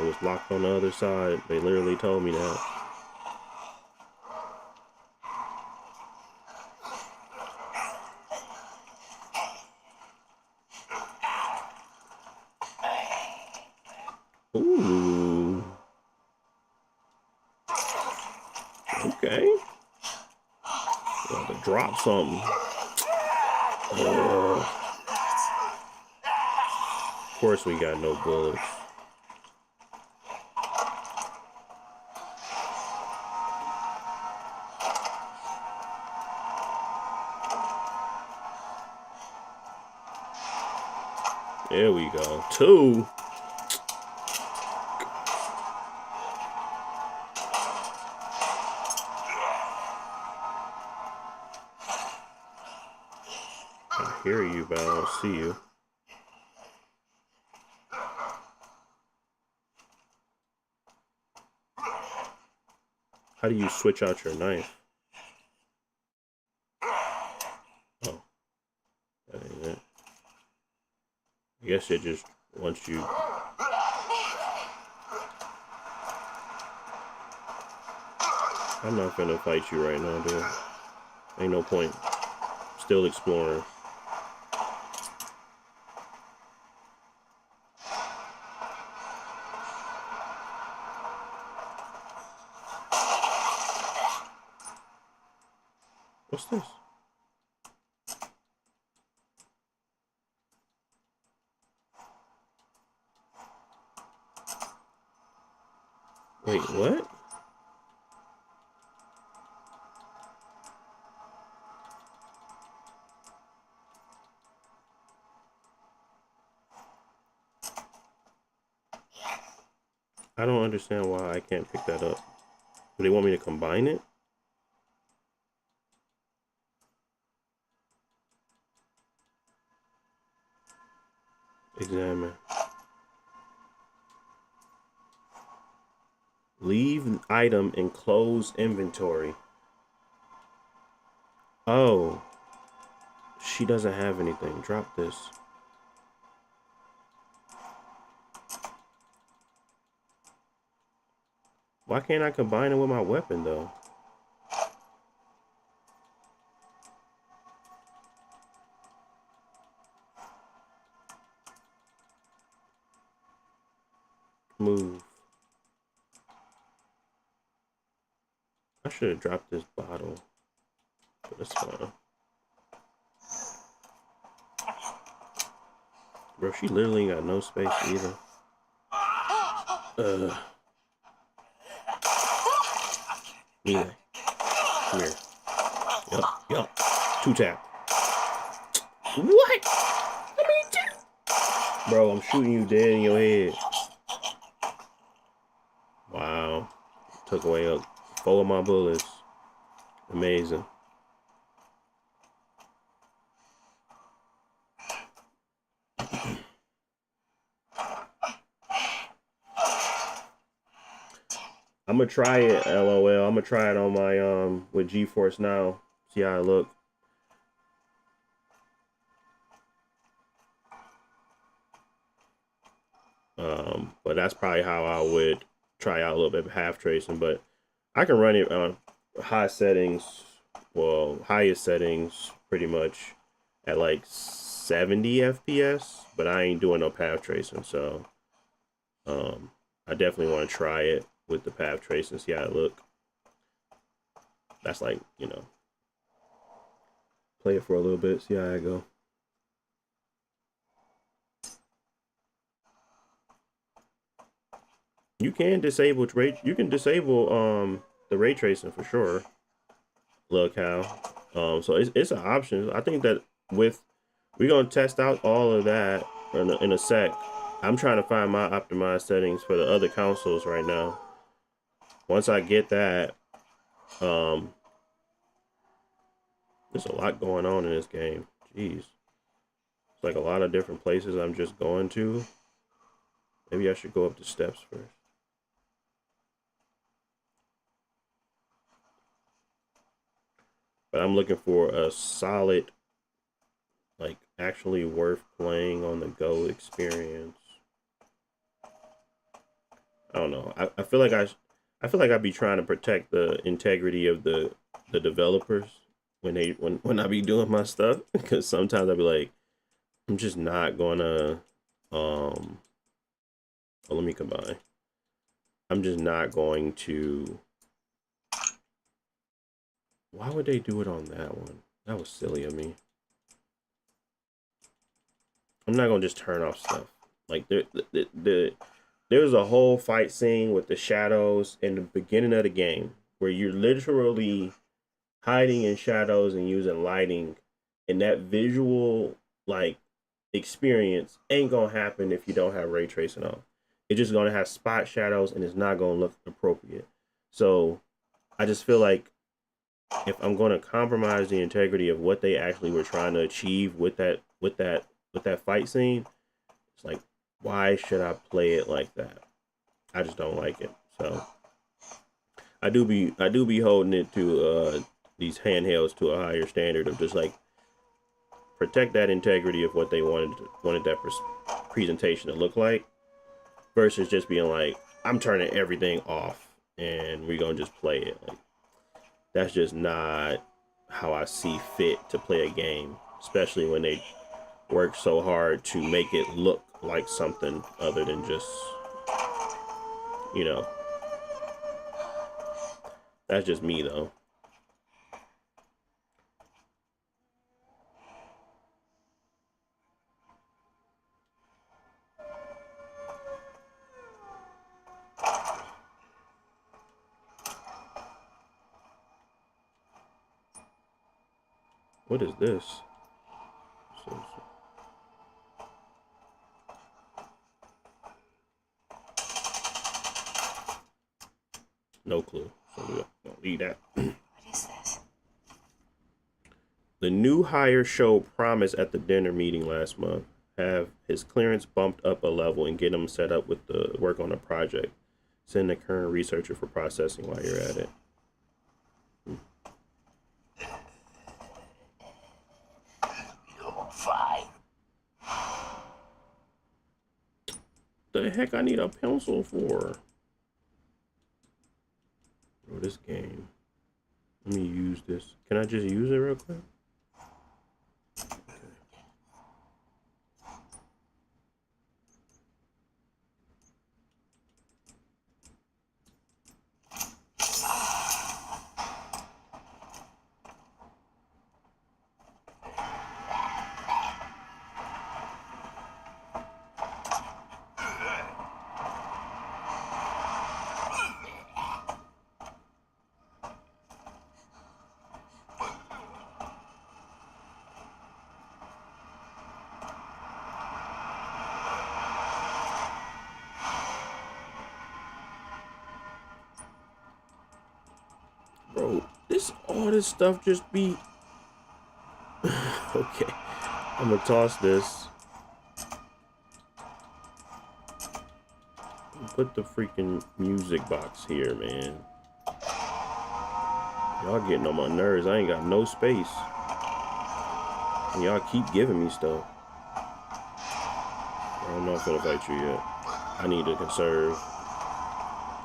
It was locked on the other side. They literally told me that. Ooh. Okay. Got to drop something. Of course we got no bullets. There we go. 2. I hear you, but I don't see you. How do you switch out your knife? Oh, that ain't it. I guess it just wants you. I'm not gonna fight you right now, dude. Ain't no point. Still exploring. What's this? Wait, what? I don't understand why I can't pick that up. Do they want me to combine it? Examine. Leave item in closed inventory. Oh. She doesn't have anything. Drop this. Why can't I combine it with my weapon, though? Move. I should have dropped this bottle. But it's fine. Bro, she literally ain't got no space either. Anyway. Come here. Yup. 2 tap. What? I mean, bro, I'm shooting you dead in your head. Wow. Took away 4 of my bullets. Amazing. I'm gonna try it. LOL. I'm gonna try it on my with GeForce Now. See how it look. But that's probably how I would try out a little bit of half tracing. But I can run it on high settings, well, highest settings, pretty much at like 70 FPS. But I ain't doing no path tracing, so I definitely want to try it with the path tracing, see how it look. That's like, you know, play it for a little bit, see how I go. You can disable the ray tracing for sure. Look how. So it's an option. I think that we're gonna test out all of that in a sec. I'm trying to find my optimized settings for the other consoles right now. Once I get that, there's a lot going on in this game. Jeez. It's like a lot of different places I'm just going to. Maybe I should go up the steps first. But I'm looking for a solid, like, actually worth playing on the go experience. I don't know. I feel like I'd be trying to protect the integrity of the developers when I be doing my stuff, because sometimes I'd be like, I'm just not gonna well, let me combine. I'm just not going to. Why would they do it on that one? That was silly of me. I'm not gonna just turn off stuff. Like there was a whole fight scene with the shadows in the beginning of the game where you're literally hiding in shadows and using lighting, and that visual like experience ain't gonna happen if you don't have ray tracing on. It's just gonna have spot shadows and it's not gonna look appropriate. So I just feel like if I'm gonna compromise the integrity of what they actually were trying to achieve with that fight scene, it's like, why should I play it like that? I just don't like it. So I do be holding it to these handhelds to a higher standard of just like protect that integrity of what they wanted that presentation to look like, versus just being like, I'm turning everything off and we're gonna just play it. Like, that's just not how I see fit to play a game, especially when they work so hard to make it look like something other than just, you know. That's just me though. What is this? No clue. So we don't need that. What is this? The new hire showed promise at the dinner meeting last month. Have his clearance bumped up a level and get him set up with the work on a project. Send the current researcher for processing while you're at it. You're fine. The heck I need a pencil for? Bro, this game. Let me use this. Can I just use it real quick? Bro, all this stuff just be okay. I'm gonna toss this. put the freaking music box here, man? Y'all getting on my nerves. I ain't got no space. And y'all keep giving me stuff. I don't know if I'm gonna fight you yet. I need to conserve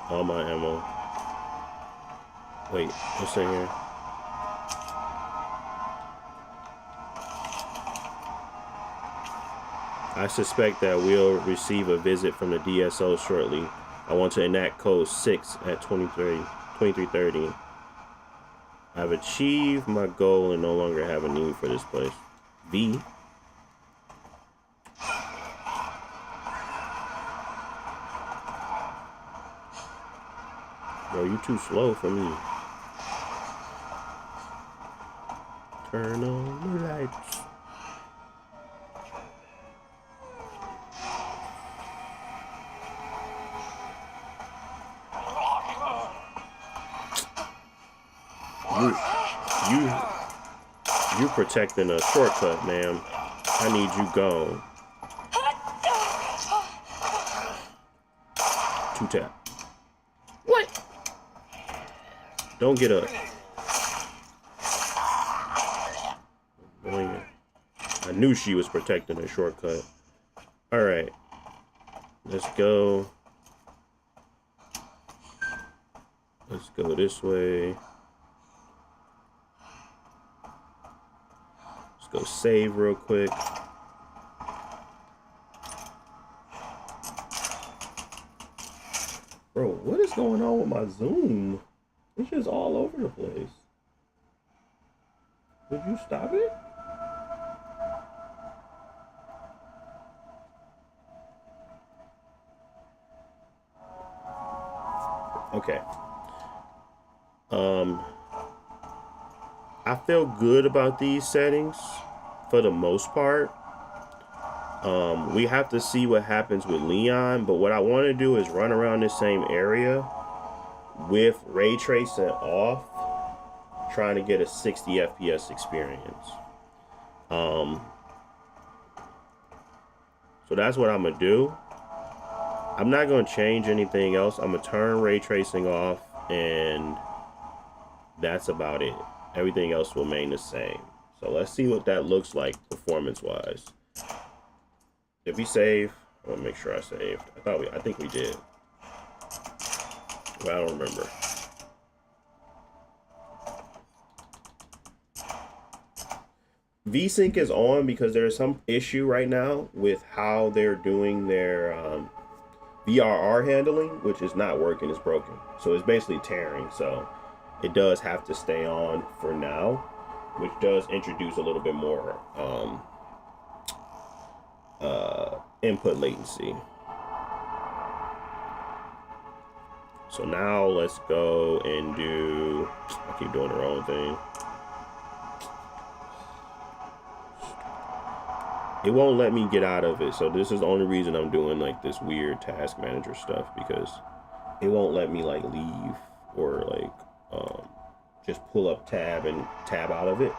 all my ammo. Wait, what's in here? I suspect that we'll receive a visit from the DSO shortly. I want to enact code 6 at 2330. I've achieved my goal and no longer have a need for this place. V. Bro, you too slow for me. Turn on the lights. You protecting a shortcut, ma'am. I need you gone. 2-tap. What? Don't get up. I knew she was protecting a shortcut. Alright. Let's go. Let's go this way. Let's go save real quick. Bro, what is going on with my zoom? It's just all over the place. Would you stop it? Okay. I feel good about these settings for the most part. We have to see what happens with Leon, but what I want to do is run around this same area with ray tracing off, trying to get a 60 FPS experience. So that's what I'm gonna do. I'm not gonna change anything else. I'm gonna turn ray tracing off, and that's about it. Everything else will remain the same. So let's see what that looks like performance-wise. Did we save? I want to make sure I saved. I think we did. Well, I don't remember. VSync is on because there's some issue right now with how they're doing their VRR handling, which is not working. It's broken. So it's basically tearing. So it does have to stay on for now, which does introduce a little bit more input latency. So now let's go and do, I keep doing the wrong thing. It won't let me get out of it. So this is the only reason I'm doing like this weird task manager stuff, because it won't let me like leave or like just pull up tab and tab out of it.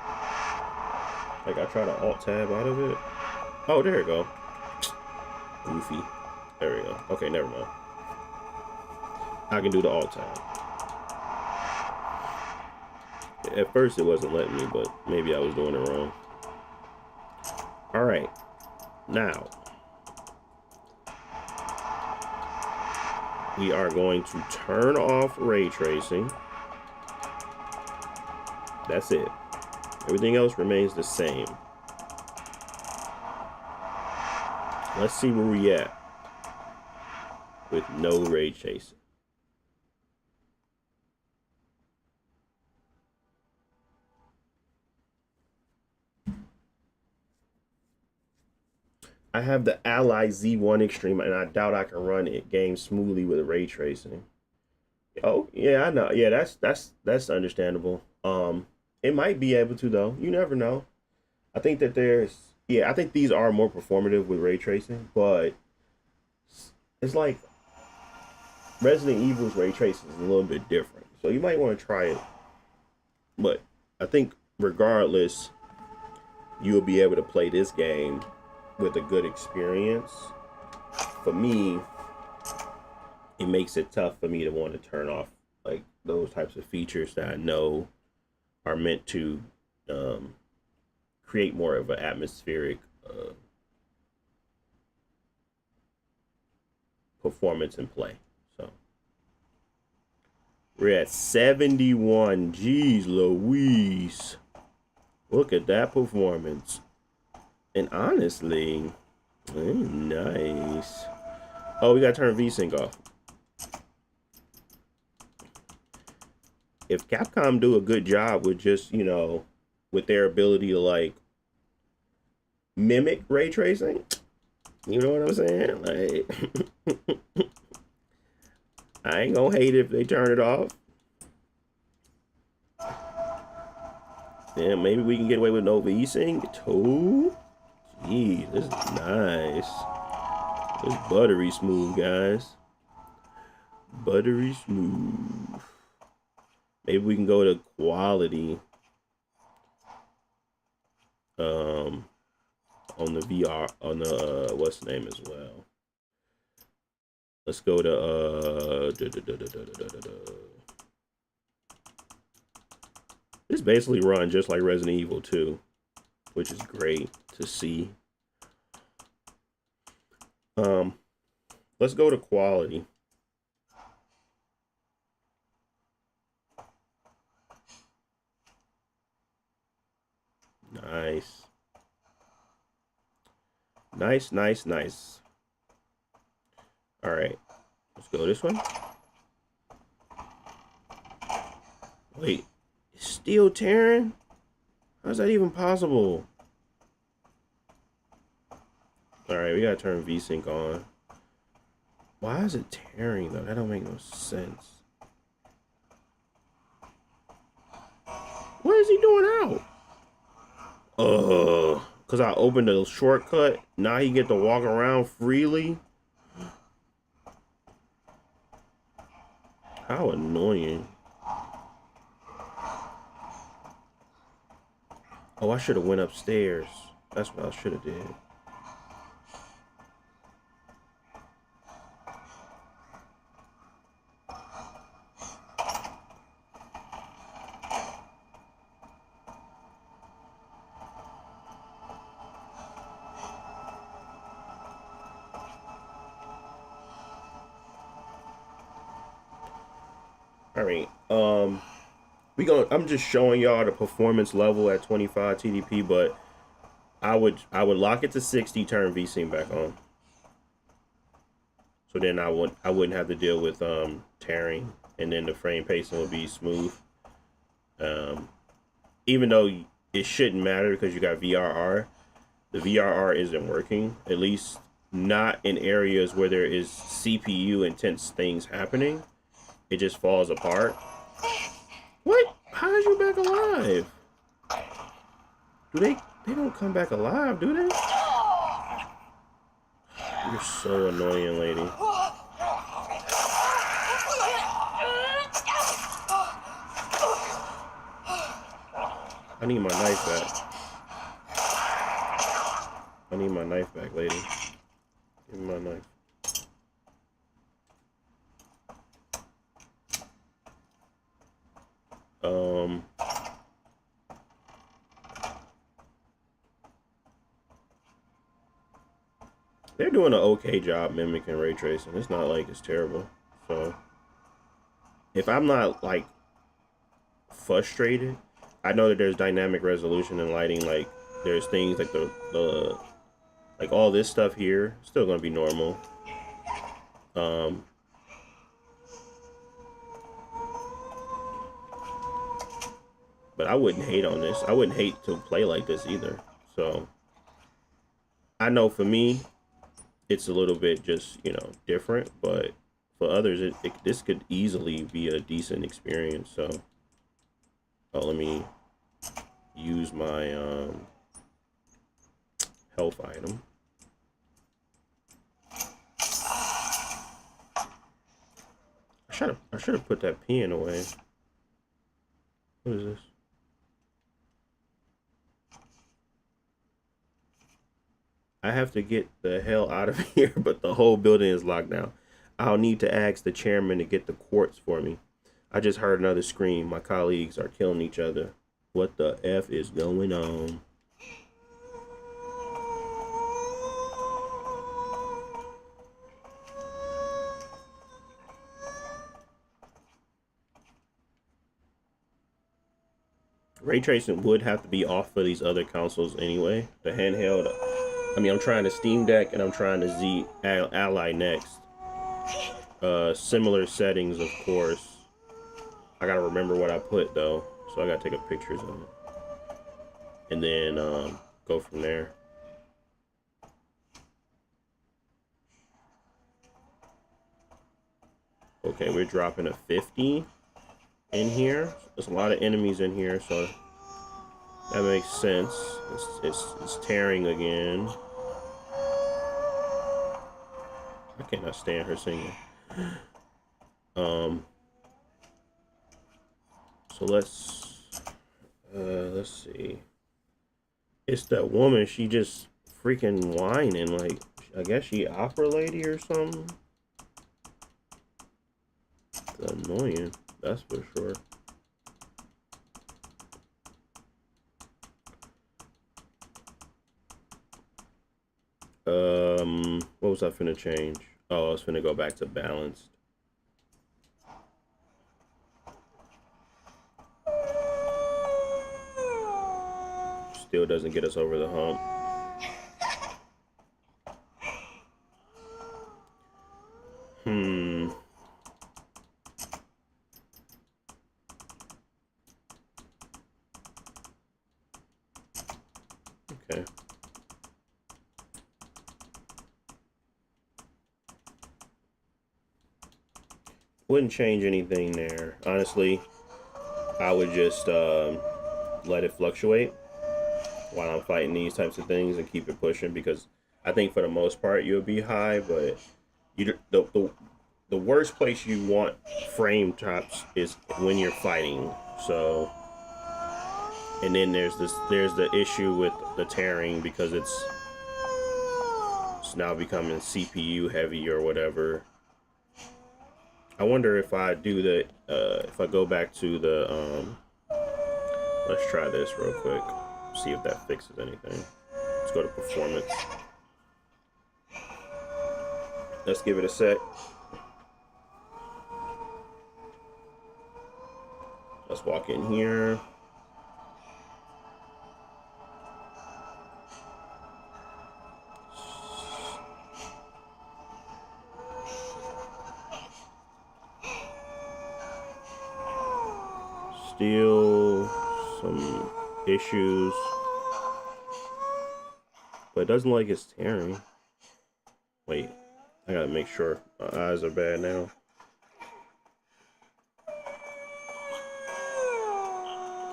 Like I try to alt tab out of it. Oh, there we go. Goofy. There we go. Okay, never mind. I can do the alt tab. At first it wasn't letting me, but maybe I was doing it wrong. All right. Now we are going to turn off ray tracing. That's it. Everything else remains the same. Let's see where we at with no ray tracing. I have the Ally Z1 Extreme, and I doubt I can run it game smoothly with ray tracing. Oh yeah, I know. Yeah, that's understandable. It might be able to though. You never know. I think that I think these are more performative with ray tracing, but it's like Resident Evil's ray tracing is a little bit different. So you might want to try it. But I think regardless, you'll be able to play this game with a good experience. For me, it makes it tough for me to want to turn off like those types of features that I know are meant to um, create more of an atmospheric performance and play. So we're at 71. Jeez Louise. Look at that performance. And honestly, nice. Oh, we gotta turn VSync off. If Capcom do a good job with just, you know, with their ability to like mimic ray tracing, you know what I'm saying? Like, I ain't gonna hate if they turn it off. Yeah, maybe we can get away with no VSync too. Jeez, this is nice. It's buttery smooth, guys. Buttery smooth. Maybe we can go to quality. On the VR, on the what's the name as well. Let's go to this basically run just like Resident Evil 2, which is great to see. Let's go to quality. Nice. Nice, nice, nice. All right, let's go this one. Wait, it's still tearing? How's that even possible? All right, we gotta turn VSync on. Why is it tearing though? That don't make no sense. What is he doing out? Cause I opened a shortcut. Now he get to walk around freely. How annoying. Oh, I should have went upstairs. That's what I should have did. All right. I'm just showing y'all the performance level at 25 TDP, but I would lock it to 60, turn VSync back on. So then I wouldn't have to deal with tearing, and then the frame pacing would be smooth. Even though it shouldn't matter because you got VRR, the VRR isn't working, at least not in areas where there is CPU intense things happening. It just falls apart. What? How is you back alive? Do they don't come back alive, do they? You're so annoying, lady. I need my knife back. I need my knife back, lady. Give me my knife. They're doing an okay job mimicking ray tracing. It's not like it's terrible. So if I'm not like frustrated, I know that there's dynamic resolution and lighting. Like there's things like the like all this stuff here still gonna be normal. But I wouldn't hate on this. I wouldn't hate to play like this either. So I know for me, it's a little bit just, you know, different, but for others, this could easily be a decent experience. So let me use my health item. I should have put that pen away. What is this? I have to get the hell out of here, but the whole building is locked down. I'll need to ask the chairman to get the quartz for me. I just heard another scream. My colleagues are killing each other. What the F is going on? Ray tracing would have to be off for these other consoles anyway. The handheld. I mean, I'm trying to Steam Deck and I'm trying to Z Ally next. Similar settings, of course. I gotta remember what I put though, so I gotta take a pictures of it, and then go from there. Okay, we're dropping a 50 in here. There's a lot of enemies in here, so that makes sense. It's tearing again. I cannot stand her singing. So let's see. It's that woman. She just freaking whining like, I guess she opera lady or something. It's annoying, that's for sure. What was I finna change? Oh, I was finna go back to balanced. Still doesn't get us over the hump. Okay. Wouldn't change anything there. Honestly, I would just let it fluctuate while I'm fighting these types of things and keep it pushing, because I think for the most part you'll be high, but the worst place you want frame drops is when you're fighting. So, and then there's the issue with the tearing, because it's now becoming CPU heavy or whatever. I wonder if I do the if I go back to the let's try this real quick, see if that fixes anything. Let's go to performance. Let's give it a sec. Let's walk in here. Still some issues, but it doesn't like it's tearing. Wait, I gotta make sure my eyes are bad now.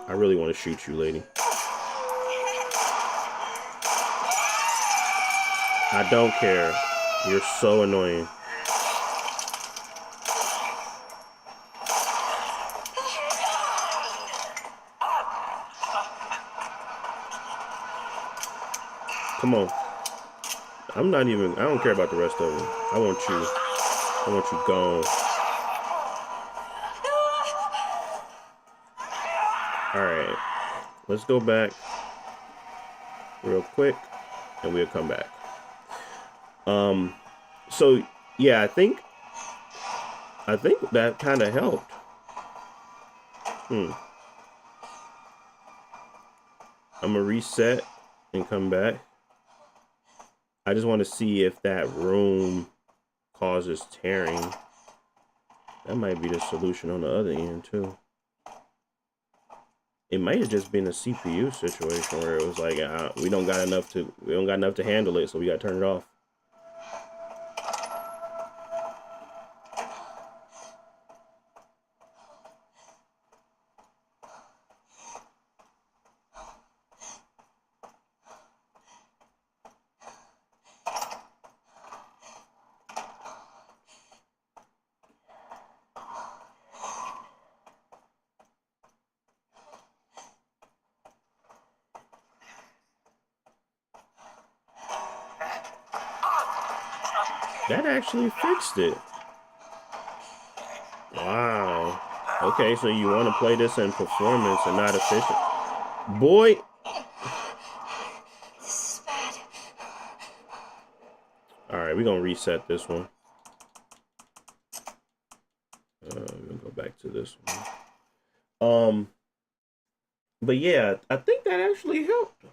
I really want to shoot you, lady. I don't care. You're so annoying. Come on. I'm not even, I don't care about the rest of them. I want you gone. Alright. Let's go back real quick and we'll come back. So yeah, I think that kind of helped. I'm gonna reset and come back. I just want to see if that room causes tearing. That might be the solution on the other end too. It might have just been a CPU situation where it was like we don't got enough to handle it, so we got to turn it off. That actually fixed it. Okay, so you want to play this in performance and not efficient. Boy. This is bad. Alright, we're going to reset this one. We're going to go back to this one. But yeah, I think that actually helped.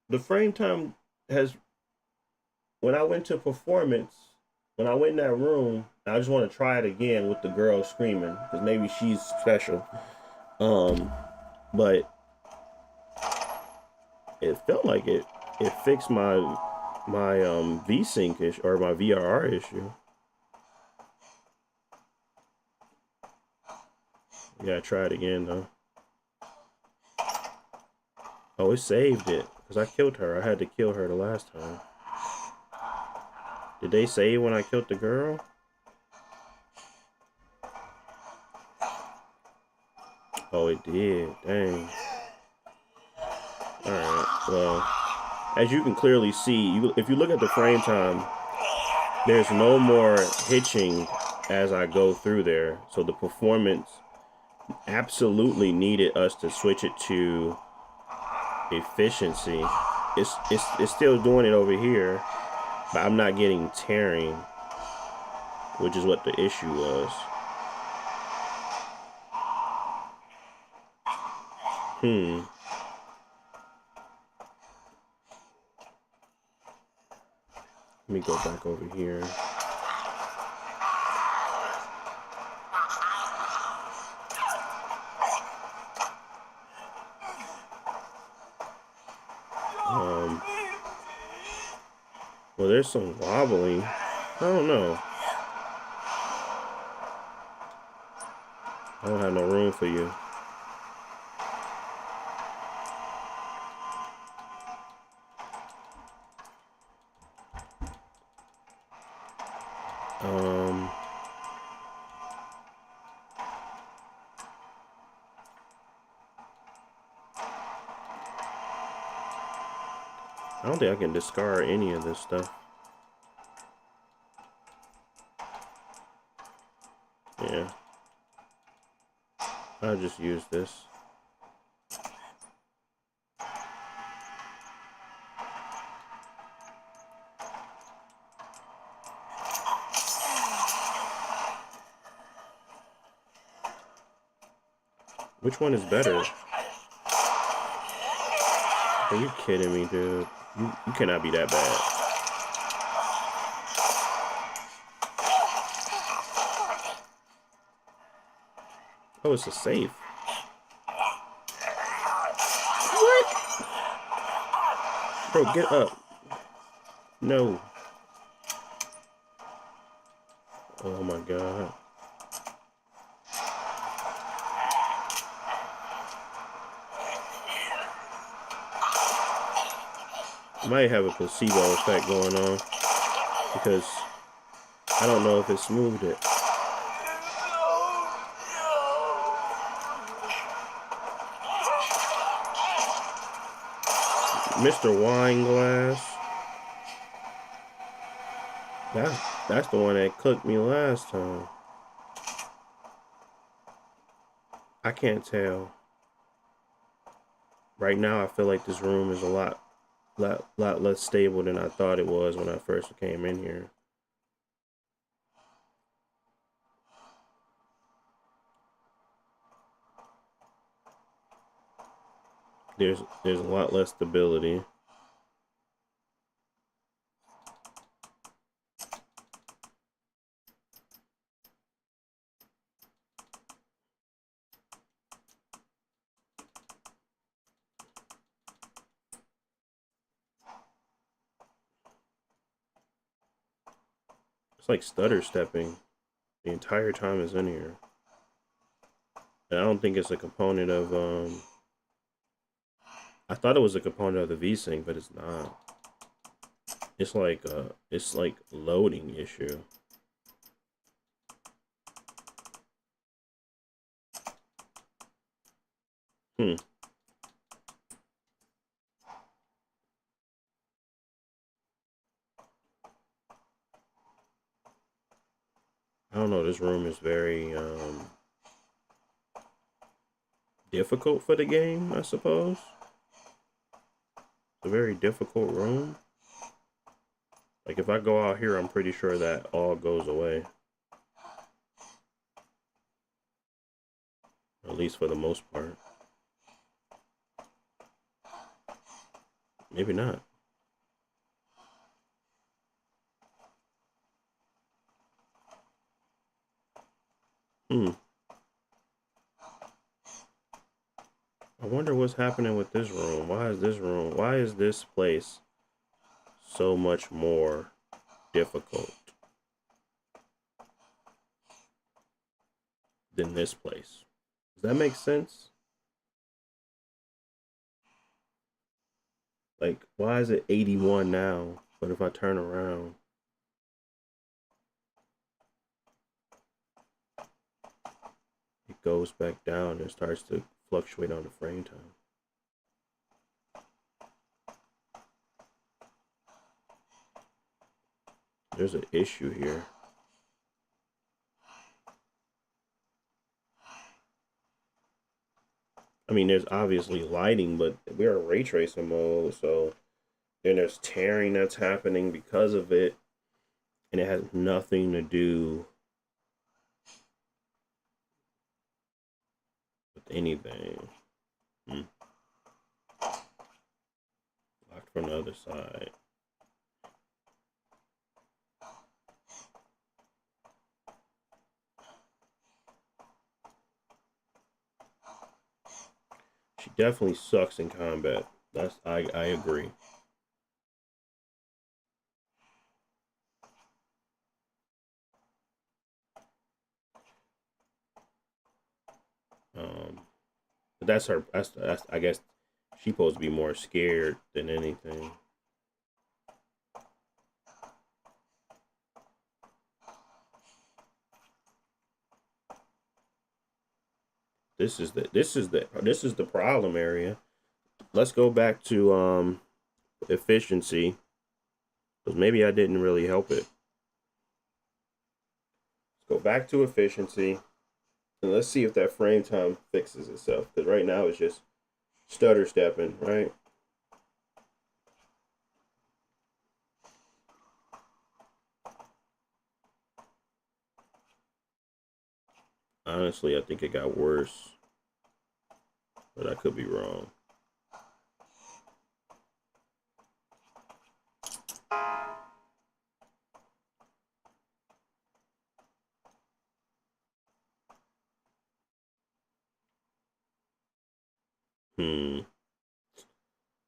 The frame time has, when I went to performance, when I went in that room, I just want to try it again with the girl screaming because maybe she's special. But it felt like it fixed my VSync issue or my VRR issue. Yeah, try it again though. Oh, it saved it because I killed her. I had to kill her the last time. Did they save when I killed the girl? Oh, it did. Dang. Alright, well, as you can clearly see, if you look at the frame time, there's no more hitching as I go through there. So the performance absolutely needed us to switch it to efficiency. It's still doing it over here, but I'm not getting tearing, which is what the issue was. Let me go back over here. Well, there's some wobbling. I don't know. I don't have no room for you. I don't think I can discard any of this stuff. Yeah. I'll just use this. Which one is better? Are you kidding me, dude? You cannot be that bad. Oh, it's a safe. What? Bro, get up. No. Oh my god. Might have a placebo effect going on because I don't know if it smoothed it. Mr. Wineglass. That's the one that cooked me last time. I can't tell. Right now, I feel like this room is a lot less stable than I thought it was when I first came in here. There's a lot less stability. It's like stutter stepping the entire time it's in here. And I don't think it's a component of I thought it was a component of the VSync, but it's not. It's like loading issue. I don't know. this room is very difficult for the game, I suppose. It's a very difficult room. Like if I go out here, I'm pretty sure that all goes away. At least for the most part. Maybe not. I wonder what's happening with this room. Why is this place so much more difficult than this place? Does that make sense? Like, why is it 81 now? But if I turn around, it goes back down and starts to fluctuate on the frame time. There's an issue here. I mean, there's obviously lighting, but we're in ray tracing mode, so then there's tearing that's happening because of it, and it has nothing to do with anything. Locked from the other side. She definitely sucks in combat. I agree. But that's her. That's I guess she's supposed to be more scared than anything. This is the problem area. Let's go back to efficiency, because maybe I didn't really help it. Let's go back to efficiency, and let's see if that frame time fixes itself. Because right now it's just stutter stepping, right? Honestly, I think it got worse, but I could be wrong.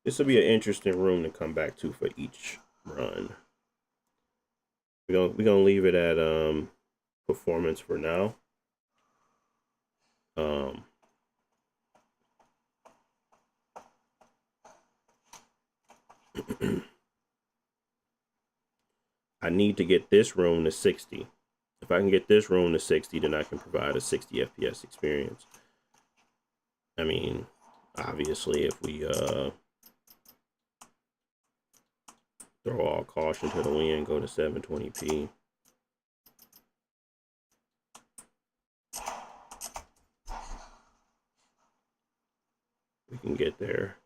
This will be an interesting room to come back to for each run. We're gonna leave it at performance for now. I need to get this room to 60. If I can get this room to 60, then I can provide a 60 FPS experience. I mean, obviously, if we throw all caution to the wind, go to 720p. We can get there.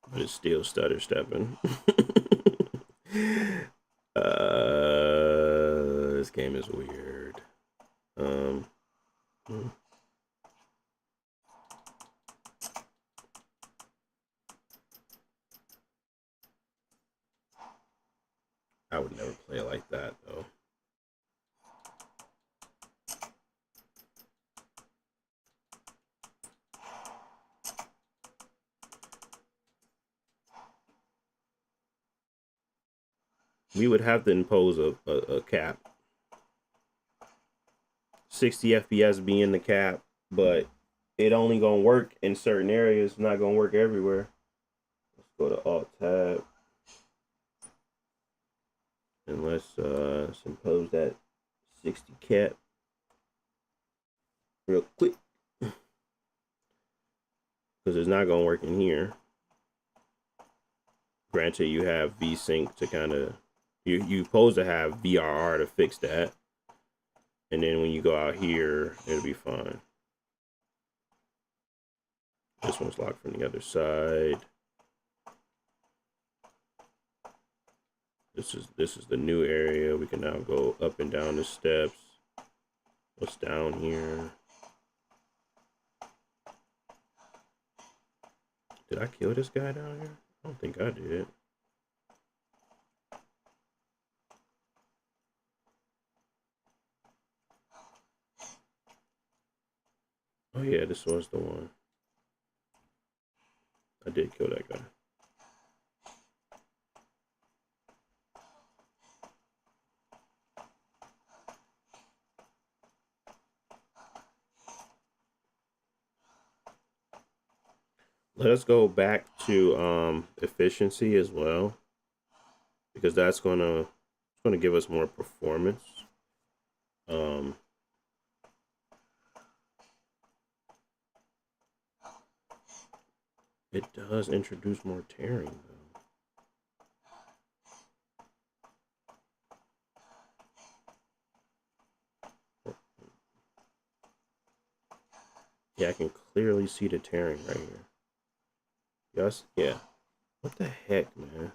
But it's still stutter stepping. This game is weird. I would never play like that though. We would have to impose a cap. 60 FPS being the cap, but it only gonna work in certain areas, not gonna work everywhere. Let's go to Alt Tab. And let's impose that 60 cap. real quick because it's not going to work in here. Granted, you have VSync to kind of, you're supposed to have VRR to fix that. And then when you go out here, it'll be fine. This one's locked from the other side. This is the new area. We can now go up and down the steps. What's down here? Did I kill this guy down here? I don't think I did. Oh yeah, this was the one. I did kill that guy. Let us go back to efficiency as well, because that's gonna give us more performance. It does introduce more tearing though. Yeah, I can clearly see the tearing right here. Yes, yeah. What the heck, man?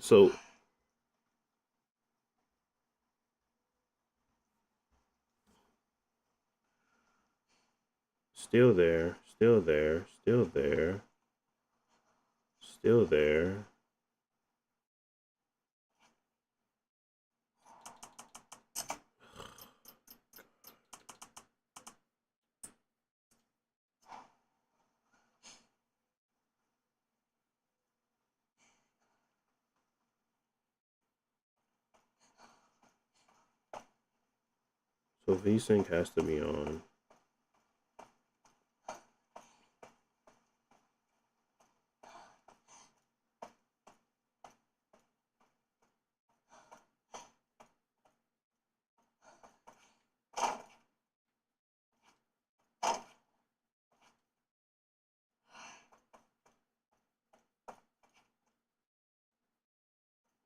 So still there, still there, still there, still there. So VSync has to be on.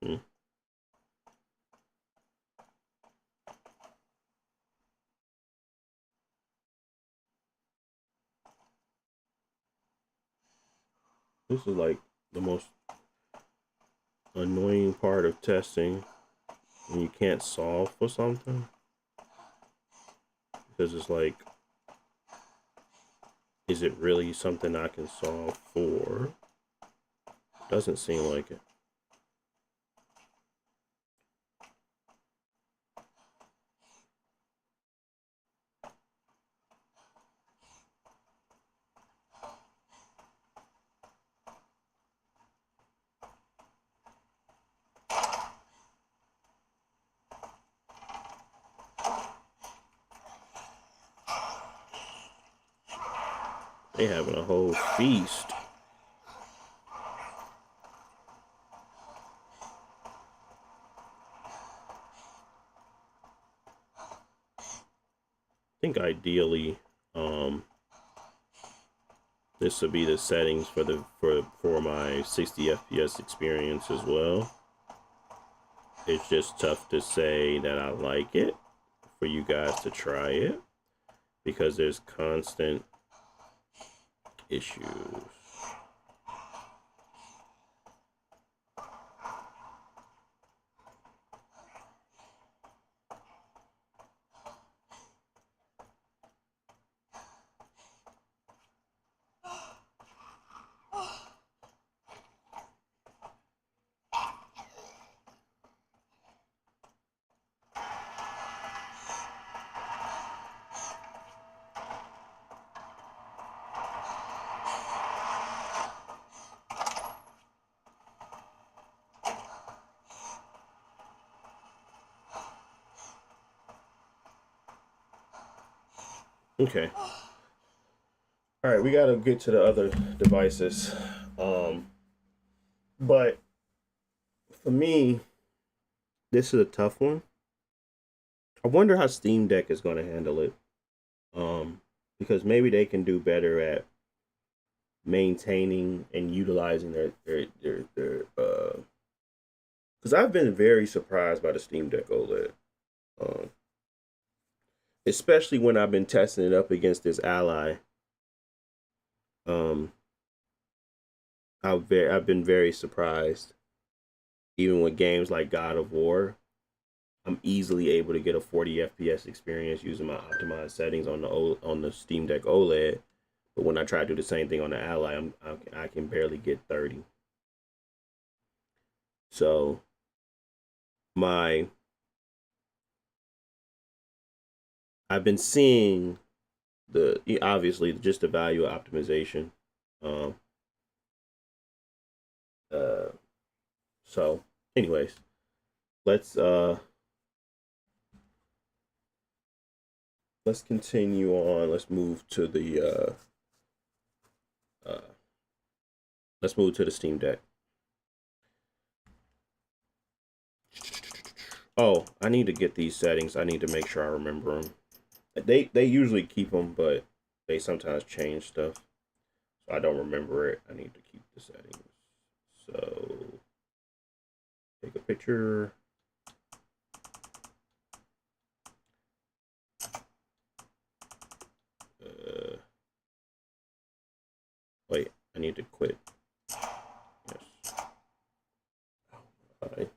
Hmm. This is like the most annoying part of testing when you can't solve for something, because it's like, is it really something I can solve for? Doesn't seem like it. They having a whole feast. I think ideally, this would be the settings for my 60 FPS experience as well. It's just tough to say that I like it for you guys to try it, because there's constant issues. Okay. All right, we gotta get to the other devices. But for me, this is a tough one. I wonder how Steam Deck is gonna handle it. because maybe they can do better at maintaining and utilizing their because I've been very surprised by the Steam Deck OLED. Um, Especially when I've been testing it up against this Ally. Um, I've been very surprised. Even with games like God of War, I'm easily able to get a 40 FPS experience using my optimized settings on the Steam Deck OLED. But when I try to do the same thing on the Ally, I can barely get 30. So my I've been seeing the obviously just the value of optimization. Um, uh, so, anyways, let's let's continue on. Uh let's move to the Steam Deck. Oh, I need to get these settings. I need to make sure I remember them. They usually keep them, but they sometimes change stuff. So I don't remember it. I need to keep the settings. So take a picture. Wait, I need to quit. Yes. All right.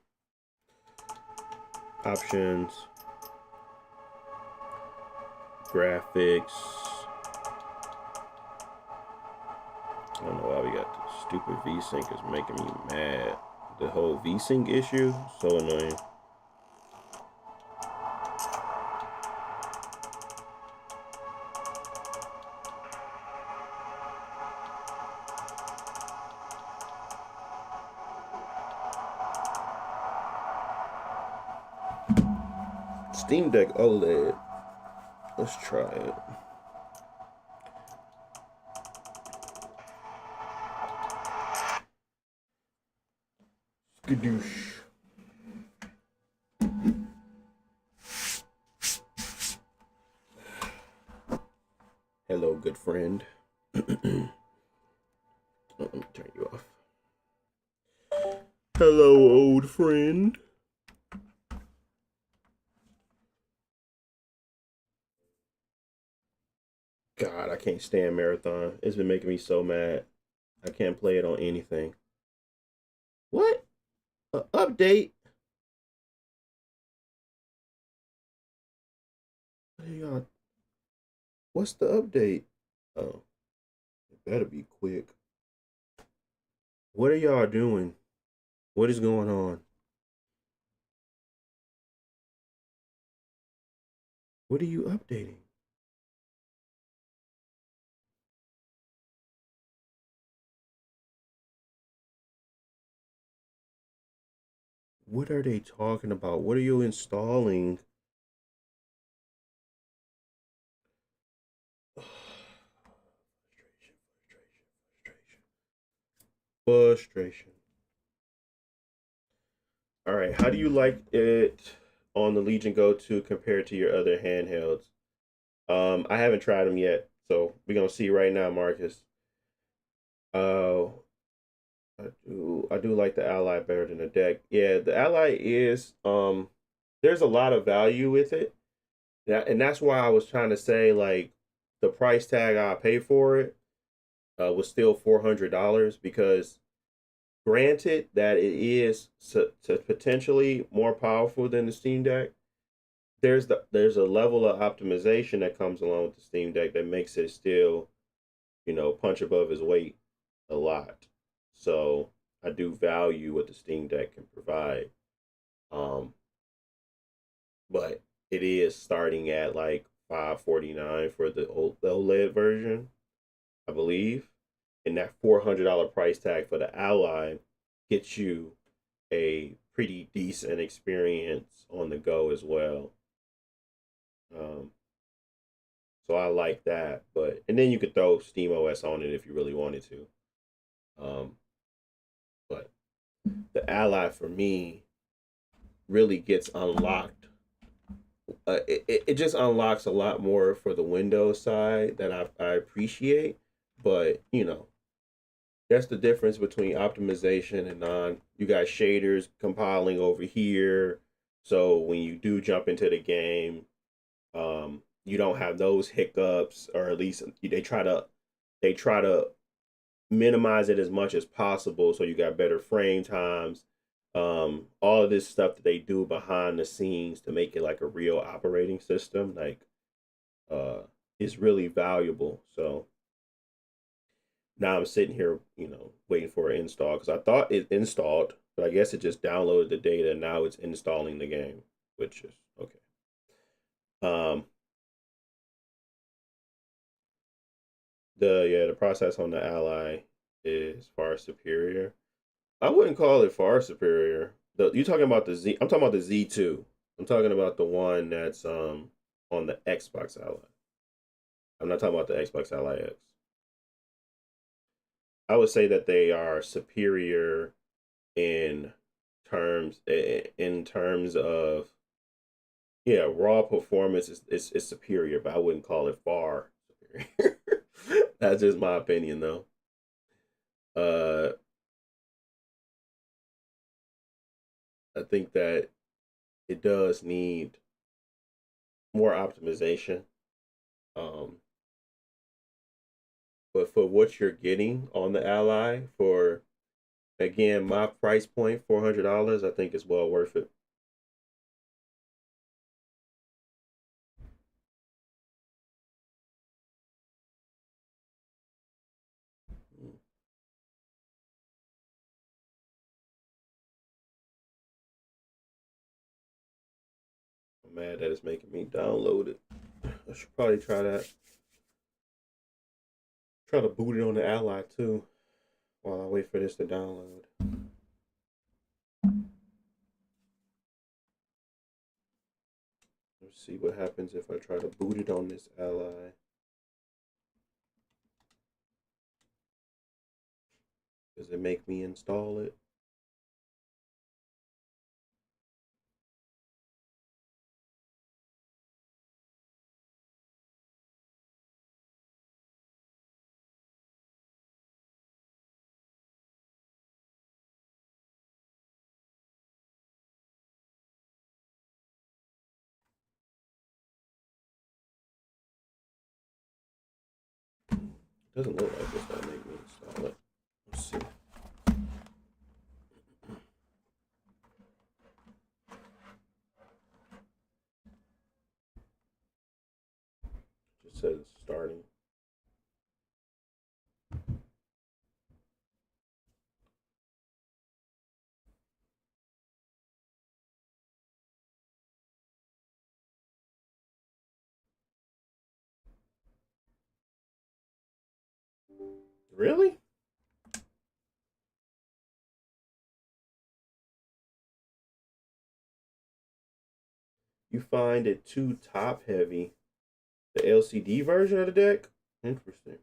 Options. Graphics. I don't know why we got this stupid VSync is making me mad. The whole VSync issue, so annoying. Steam Deck OLED. Let's try it. Skadoosh. Hello, good friend. Let me turn you off. Hello, old friend. God, I can't stand Marathon. It's been making me so mad. I can't play it on anything. What? Update? What are y'all? What's the update? Oh, it better be quick. What are y'all doing? What is going on? What are you updating? What are they talking about? What are you installing? Frustration. All right. How do you like it on the Legion Go 2 compared to your other handhelds? I haven't tried them yet, so we're gonna see right now, Marcus. Uh, I do like the Ally better than the deck. Yeah, the Ally is there's a lot of value with it. Yeah, and that's why I was trying to say like the price tag I pay for it was still $400 because granted that it is potentially more powerful than the Steam Deck, there's a level of optimization that comes along with the Steam Deck that makes it still, punch above its weight a lot. So I do value what the Steam Deck can provide. Um, but it is starting at like 549 for the OLED version, I believe. And that $400 price tag for the Ally gets you a pretty decent experience on the go as well. Um, so I like that, and then you could throw Steam OS on it if you really wanted to. Um, but the Ally for me really gets unlocked it just unlocks a lot more for the Windows side that I appreciate. But that's the difference between optimization and non. You got shaders compiling over here, so when you do jump into the game, you don't have those hiccups, or at least they try to minimize it as much as possible, so you got better frame times. All of this stuff that they do behind the scenes to make it like a real operating system, like uh, is really valuable. So now I'm sitting here, waiting for it install because I thought it installed, but I guess it just downloaded the data and now it's installing the game, which is okay. Um, the process on the Ally is far superior. I wouldn't call it far superior. You talking about the Z? I'm talking about the Z2. I'm talking about the one that's on the Xbox Ally. I'm not talking about the Xbox Ally X. I would say that they are superior in terms of, yeah, raw performance is superior, but I wouldn't call it far superior. That's just my opinion, though. Uh, I think that it does need more optimization. Um, but for what you're getting on the Ally, for again my price point, $400, I think it's well worth it. I'm mad that it's making me download it. I should probably try that. Try to boot it on the Ally too while I wait for this to download. Let's see what happens if I try to boot it on this Ally. Does it make me install it? It doesn't look like it's gonna make me install it. Let's see. It just says it's starting. Really? You find it too top heavy. The LCD version of the deck? Interesting.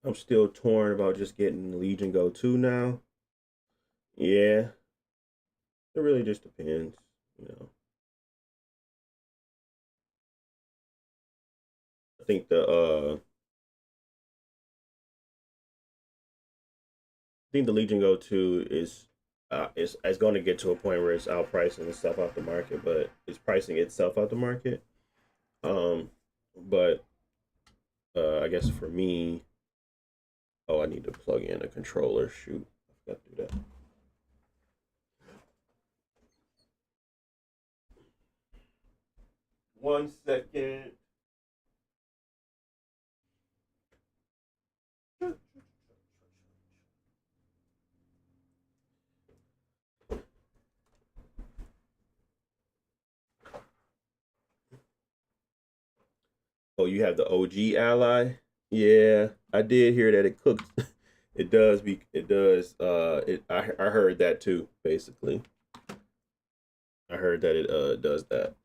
I'm still torn about just getting Legion Go 2 now. Yeah, it really just depends, you know. I think the Legion Go 2 is going to get to a point where it's outpricing itself out the market, but it's pricing itself out the market. Um, but I guess for me, oh, I need to plug in a controller. Shoot, I forgot to do that. 1 second. Oh, you have the OG Ally? Yeah, I did hear that it cooks. It does be. It does. I heard that too. Basically, I heard that it does that.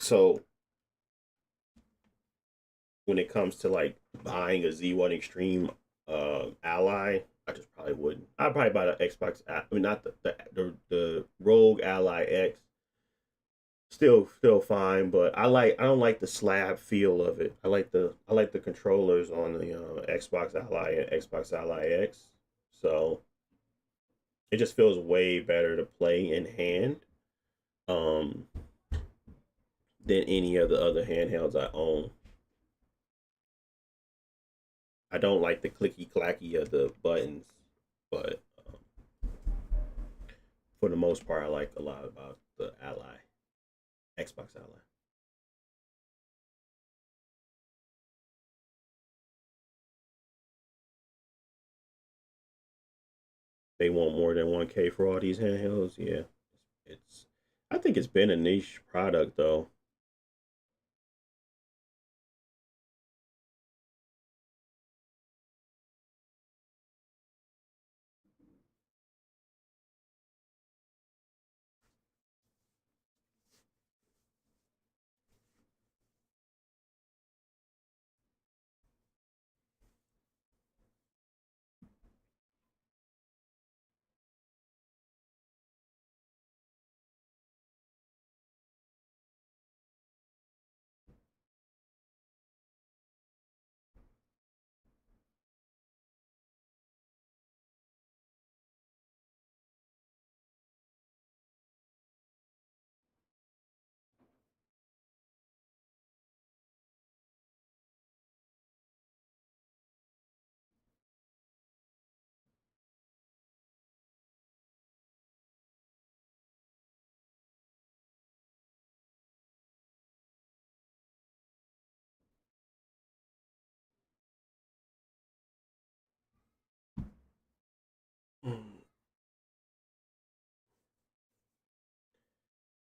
So when it comes to like buying a Z1 Extreme Ally, I just probably wouldn't. I'd probably buy the Xbox. I mean, not the Rogue Ally X. Still fine, but I don't like the slab feel of it. I like the controllers on the Xbox Ally and Xbox Ally X. So it just feels way better to play in hand um, than any of the other handhelds I own. I don't like the clicky clacky of the buttons, but for the most part, I like a lot about the Ally, Xbox Ally. They want more than 1K for all these handhelds. Yeah, it's. I think it's been a niche product though.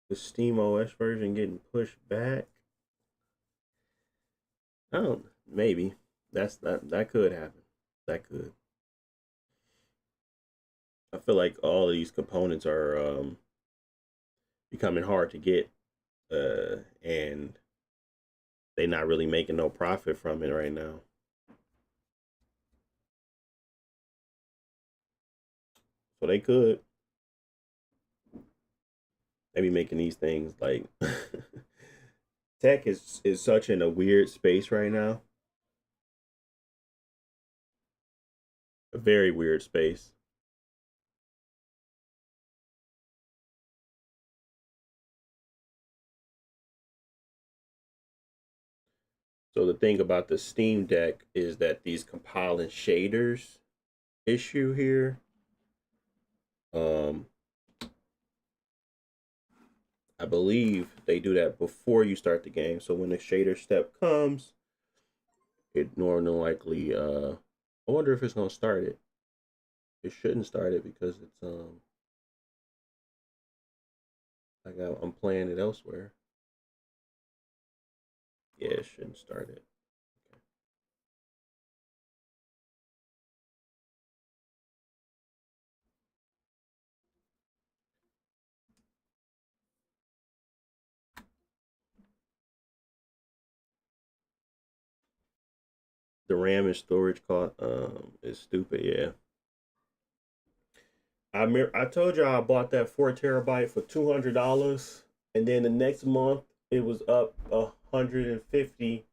The Steam OS version getting pushed back. I don't. Maybe that could happen. That could. I feel like all of these components are becoming hard to get, and they're not really making no profit from it right now. So they could. They be making these things like tech is such in a weird space right now. A very weird space. So the thing about the Steam Deck is that these compiling shaders issue here. Um, I believe they do that before you start the game. So when the shader step comes, it more than likely. I wonder if it's gonna start it. It shouldn't start it because it's like I'm playing it elsewhere. Yeah, it shouldn't start it. The RAM and storage cost is stupid. Yeah, I told you I bought that 4 terabyte for $200, and then the next month it was up 150,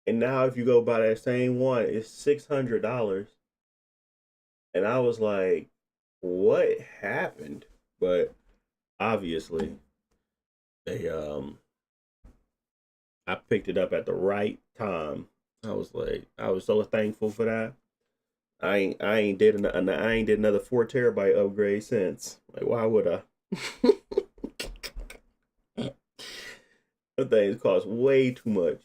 and now if you go buy that same one, it's $600, and I was like, what happened? But obviously they I picked it up at the right time. I was so thankful for that. I ain't did another 4 terabyte upgrade since. Like why would I? The things cost way too much.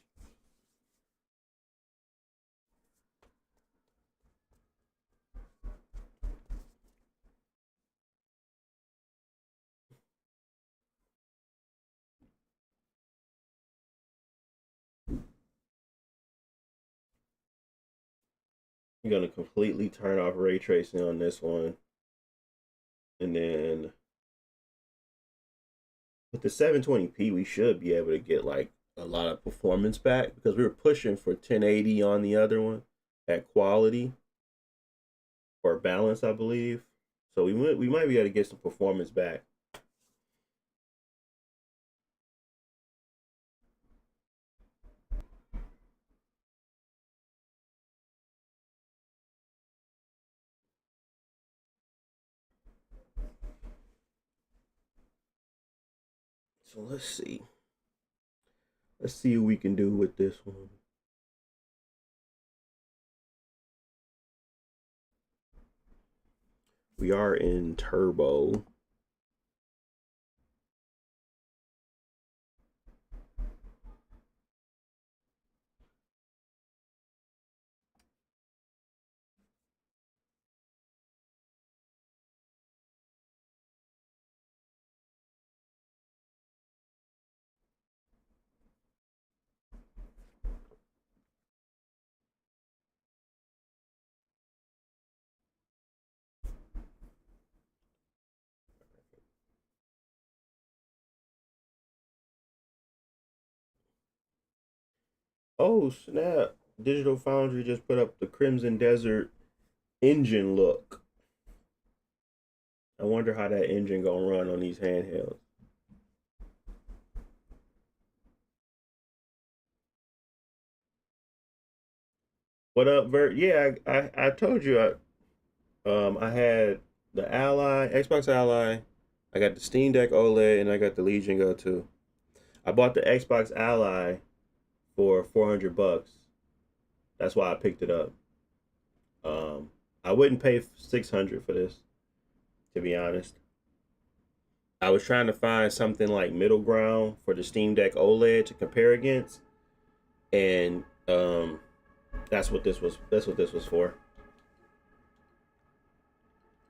I'm gonna completely turn off ray tracing on this one, and then With the 720p, we should be able to get like a lot of performance back because we were pushing for 1080 on the other one at quality or balance, I believe. So we might be able to get some performance back. So let's see. Let's see what we can do with this one. We are in turbo. Oh snap! Digital Foundry just put up the Crimson Desert engine look. I wonder how that engine gonna run on these handhelds. What up, Vert? Yeah, I told you I had the Ally, Xbox Ally, I got the Steam Deck OLED, and I got the Legion Go 2. I bought the Xbox Ally for 400 bucks. That's why I picked it up. Um, I wouldn't pay 600 for this, to be honest. I was trying to find something like middle ground for the Steam Deck OLED to compare against, and that's what this was. That's what this was for.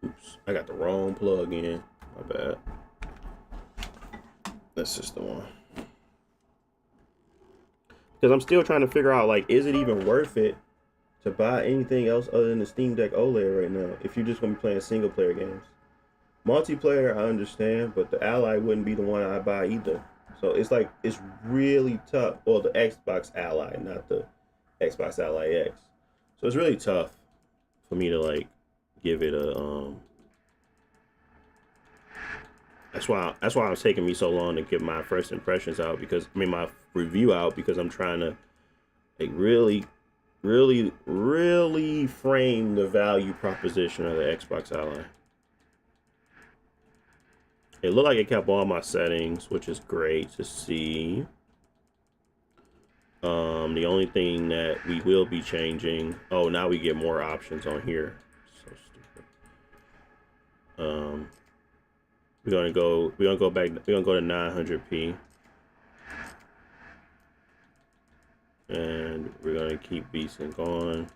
Oops, I got the wrong plug in. My bad. That's just the one. Because I'm still trying to figure out, like, is it even worth it to buy anything else other than the Steam Deck OLED right now if you're just gonna be playing single player games? Multiplayer, I understand, but the Ally wouldn't be the one I buy either. So it's like it's really tough. Well, the Xbox Ally, not the Xbox Ally X. So it's really tough for me to like give it a that's why it's taking me so long to get my first impressions out, because I mean my review out, because I'm trying to like really frame the value proposition of the Xbox Ally. It looked like it kept all my settings, which is great to see. The only thing that we will be changing, oh, now we get more options on here. So stupid. We're gonna go to 900p. And we're gonna keep VSync on.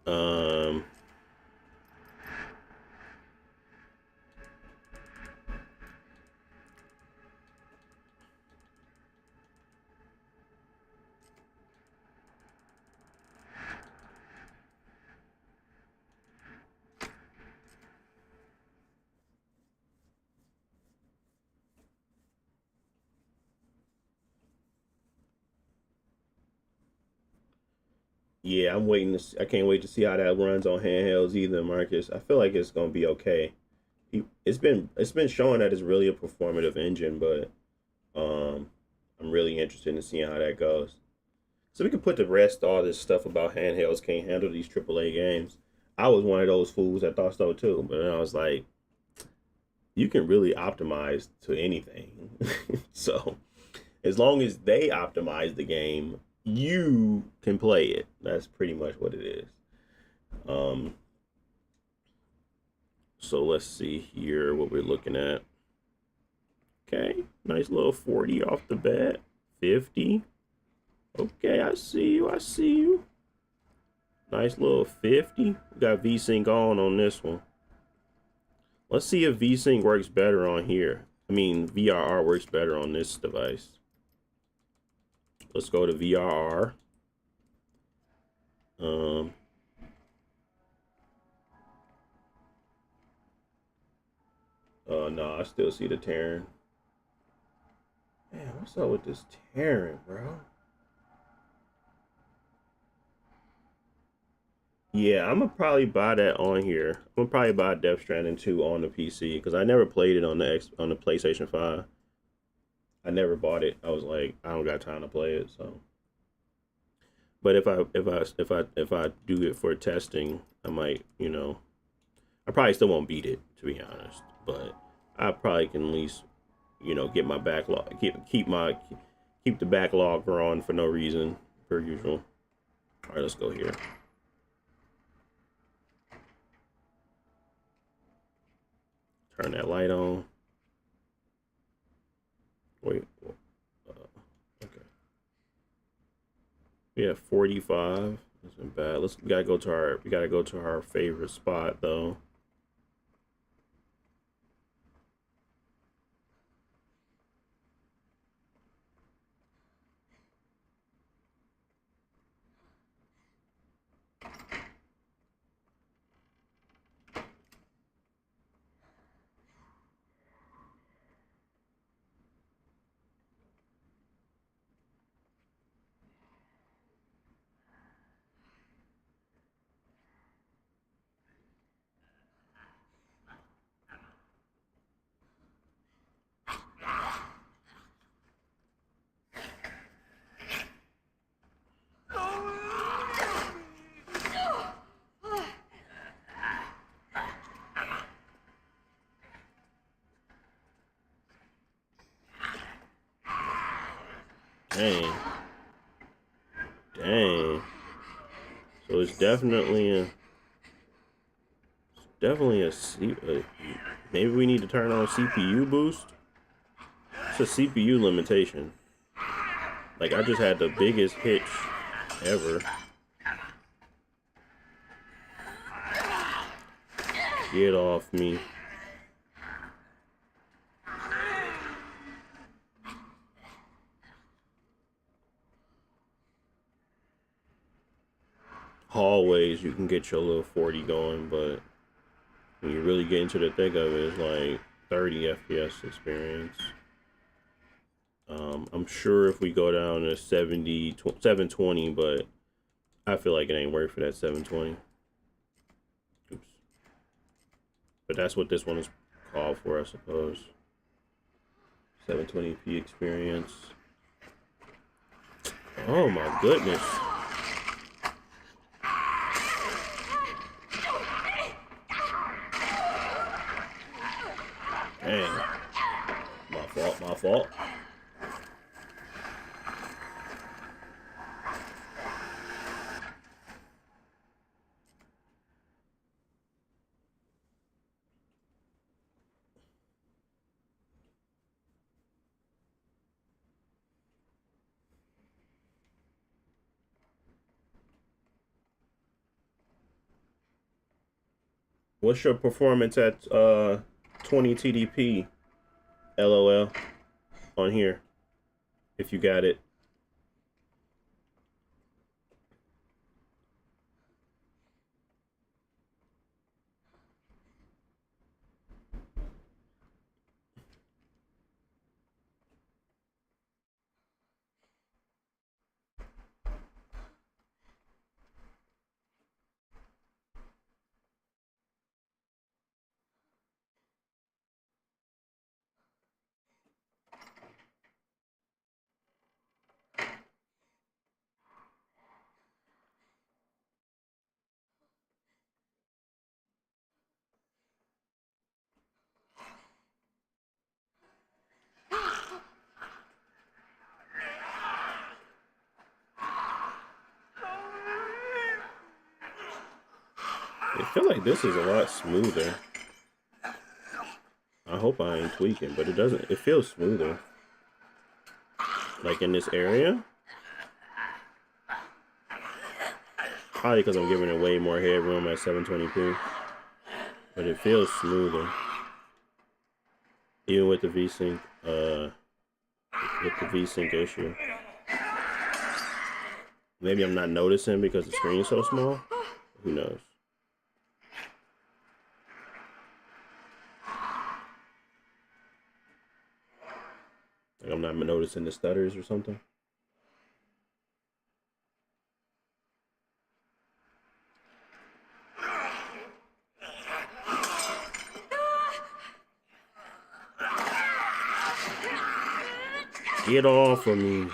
Um, yeah, I'm waiting to see, I can't wait to see how that runs on handhelds either, Marcus. I feel like it's gonna be okay. It's been showing that it's really a performative engine, but um, I'm really interested in seeing how that goes. So we can put the rest all this stuff about handhelds can't handle these AAA games. I was one of those fools that thought so too, but then I was like, you can really optimize to anything. So as long as they optimize the game, you can play it. That's pretty much what it is. Um, so let's see here what we're looking at. Okay, nice little 40 off the bat. 50. Okay, I see you. I see you. Nice little 50. We got VSync on this one. Let's see if VSync works better on here. I mean, VRR works better on this device. Let's go to VRR. Um, Oh no, I still see the tearing. Man, what's up with this tearing, bro? Yeah, I'm gonna probably buy that on here. I'm gonna probably buy Death Stranding 2 on the PC because I never played it on the PlayStation 5. I never bought it. I was like, I don't got time to play it. So, but if I do it for testing, I might, I probably still won't beat it to be honest. But I probably can at least, get my backlog, keep the backlog growing for no reason per usual. All right, let's go here. Turn that light on. Wait. Okay. We have 45. Isn't bad. We gotta go to our favorite spot though. Dang. Dang. So it's definitely maybe we need to turn on CPU boost. It's a CPU limitation. Like I just had the biggest hitch ever. Get off me. Hallways, you can get your little 40 going, but when you really get into the thick of it, it's like 30 FPS experience. I'm sure if we go down to 720, but I feel like it ain't worth for that 720. Oops. But that's what this one is called for, I suppose. 720p experience. Oh my goodness. Dang. My fault. What's your performance at 20 TDP? LOL on here if you got it. I feel like this is a lot smoother. I hope I ain't tweaking, but it feels smoother. Like in this area. Probably because I'm giving it way more headroom at 720p. But it feels smoother. Even with the VSync, issue. Maybe I'm not noticing because the screen is so small. Who knows? Like I'm not noticing the stutters or something. Get off of me.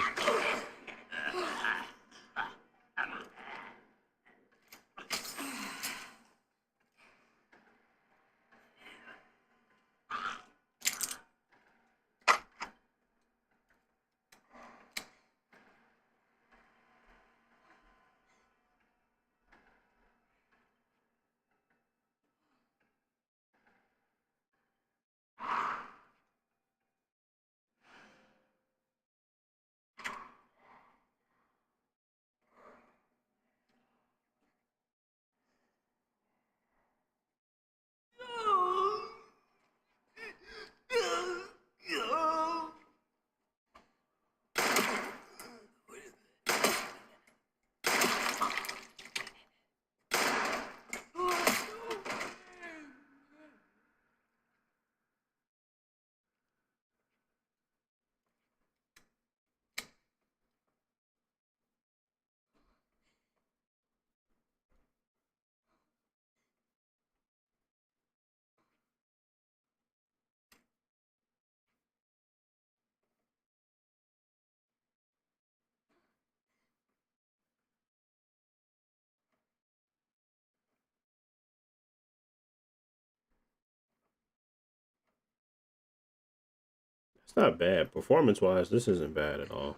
It's not bad. Performance wise, this isn't bad at all.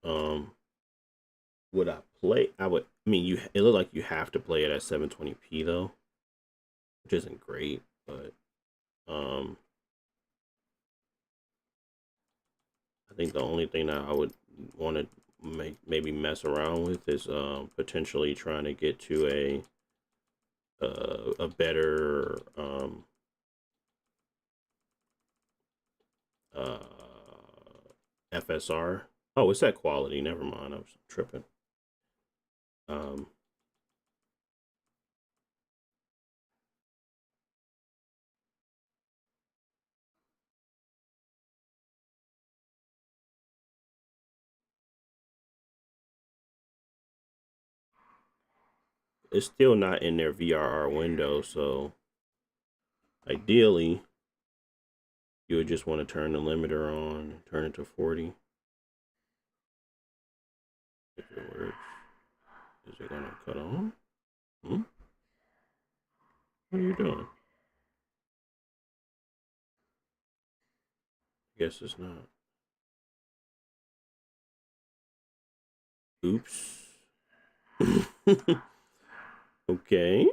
Um, would I play? I would. I mean, it looked like you have to play it at 720p though, which isn't great. But um, I think the only thing that I would want to maybe mess around with is potentially trying to get to a better uh FSR. Oh, it's that quality. Never mind. I was tripping. Um, it's still not in their VRR window, so ideally you would just want to turn the limiter on, turn it to 40. If it works. Is it gonna cut on? Hmm? What are you doing? Guess it's not. Oops. Okay.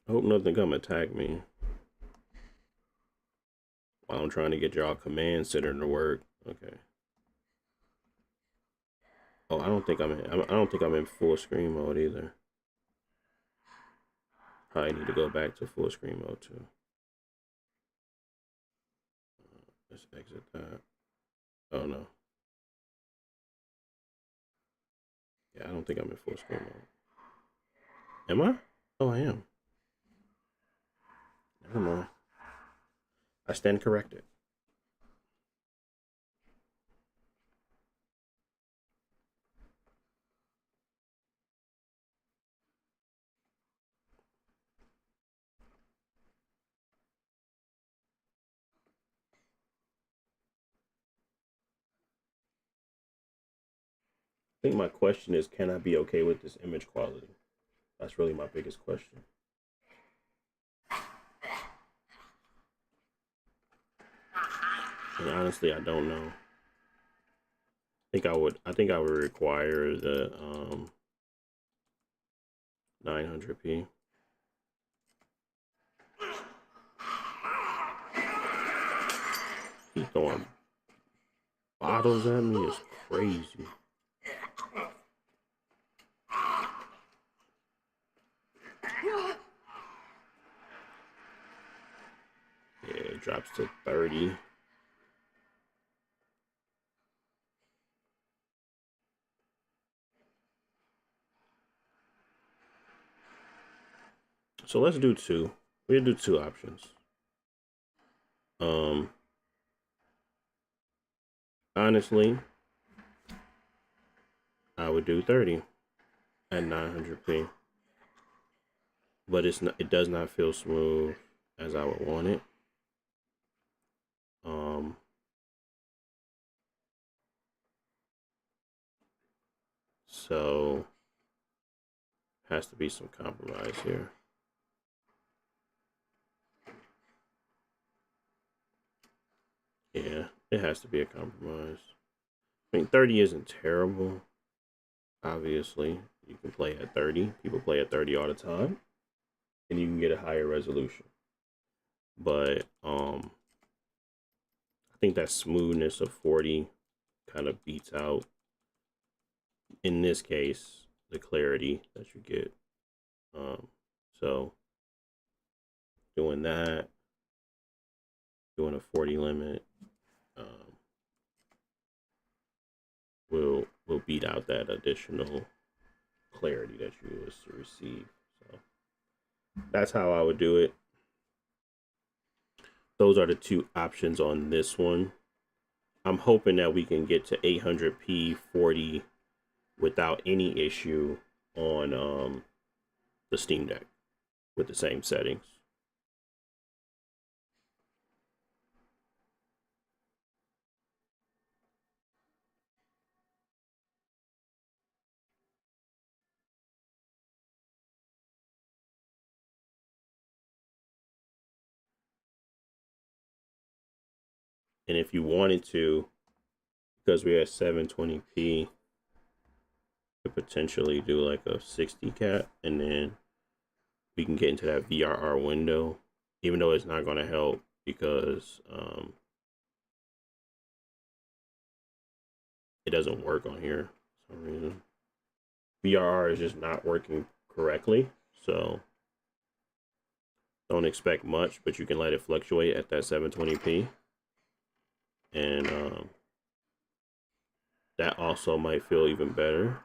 I hope nothing come attack me while I'm trying to get y'all command center to work. Okay. Oh, I don't think I'm in full screen mode either. I need to go back to full screen mode too. Let's exit that. Oh no. Yeah, I don't think I'm in full screen mode. Am I? Oh, I am. Never mind. I stand corrected. I think my question is, can I be okay with this image quality? That's really my biggest question. And honestly, I don't know. I think I would require the 900p. He's throwing bottles at me. It's crazy. it drops to 30. So let's do two. We'll do two options. Honestly, I would do 30 at 900p, but it does not feel smooth as I would want it. So has to be some compromise here. Yeah, it has to be a compromise. I mean, 30 isn't terrible. Obviously, you can play at 30. People play at 30 all the time, and you can get a higher resolution. But I think that smoothness of 40 kind of beats out, in this case, the clarity that you get. So doing that, doing a 40 limit, will beat out that additional clarity that you was to receive. So that's how I would do it. Those are the two options on this one. I'm hoping that we can get to 800p 40 without any issue on the Steam Deck with the same settings. And if you wanted to, because we're at 720p, could potentially do like a 60 cap, and then we can get into that VRR window, even though it's not going to help because it doesn't work on here for some reason. VRR is just not working correctly, so don't expect much, but you can let it fluctuate at that 720p. And that also might feel even better.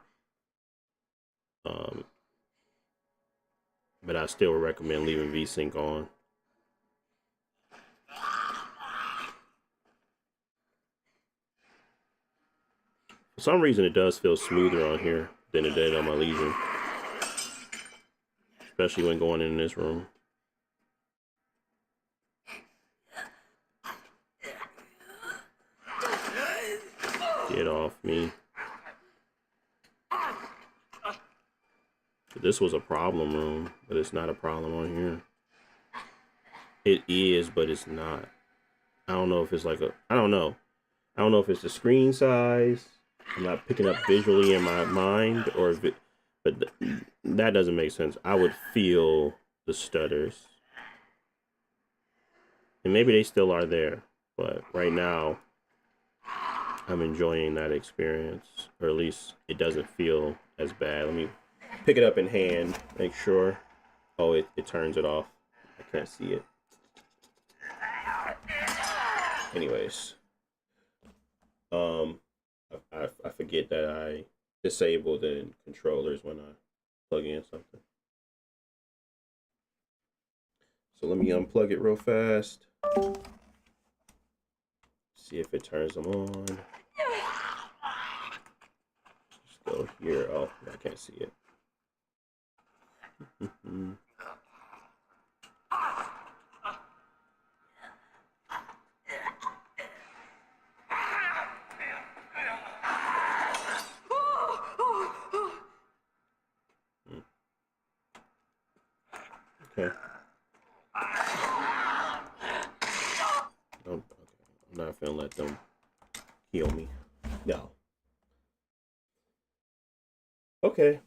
But I still recommend leaving VSync on. For some reason, it does feel smoother on here than it did on my Legion, especially when going in this room. Get off me. This was a problem room, but it's not a problem on here. It is, but it's not. I don't know if it's like I don't know. I don't know if it's the screen size. I'm not picking up visually in my mind, or if it, but that doesn't make sense. I would feel the stutters. And maybe they still are there, but right now I'm enjoying that experience, or at least it doesn't feel as bad. Let me pick it up in hand, make sure. Oh, it turns it off. I can't see it. Anyways, I forget that I disabled the controllers when I plug in something. So let me unplug it real fast. See if it turns them on. Just go here. Oh, I can't see it. Okay. Oh, okay. I'm not gonna let them heal me. No. Okay.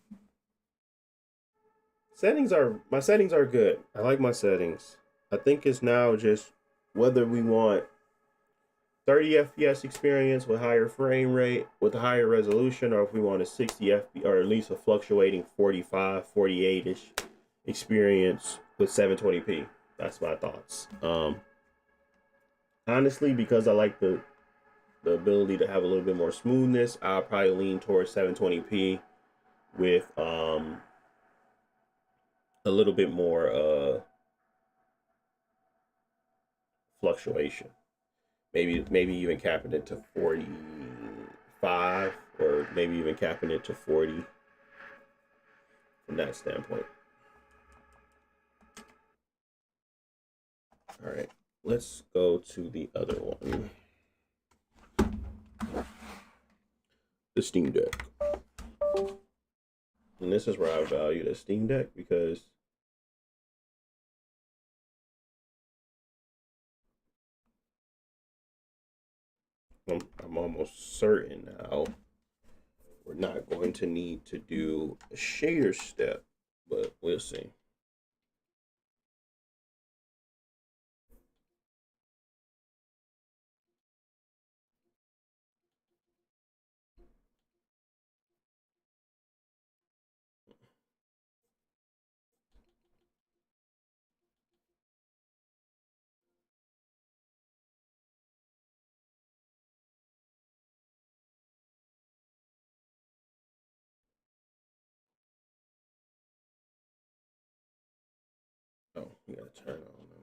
My settings are good. I like my settings. I think it's now just whether we want 30 FPS experience with higher frame rate, with a higher resolution, or if we want a 60 FPS, or at least a fluctuating 45, 48-ish experience with 720p. That's my thoughts. Honestly, because I like the ability to have a little bit more smoothness, I'll probably lean towards 720p with a little bit more fluctuation. Maybe even capping it to 45, or maybe even capping it to 40 from that standpoint. All right, let's go to the other one, the Steam Deck. And this is where I value the Steam Deck because I'm almost certain now we're not going to need to do a shader step, but we'll see. Oh, we gotta turn on now.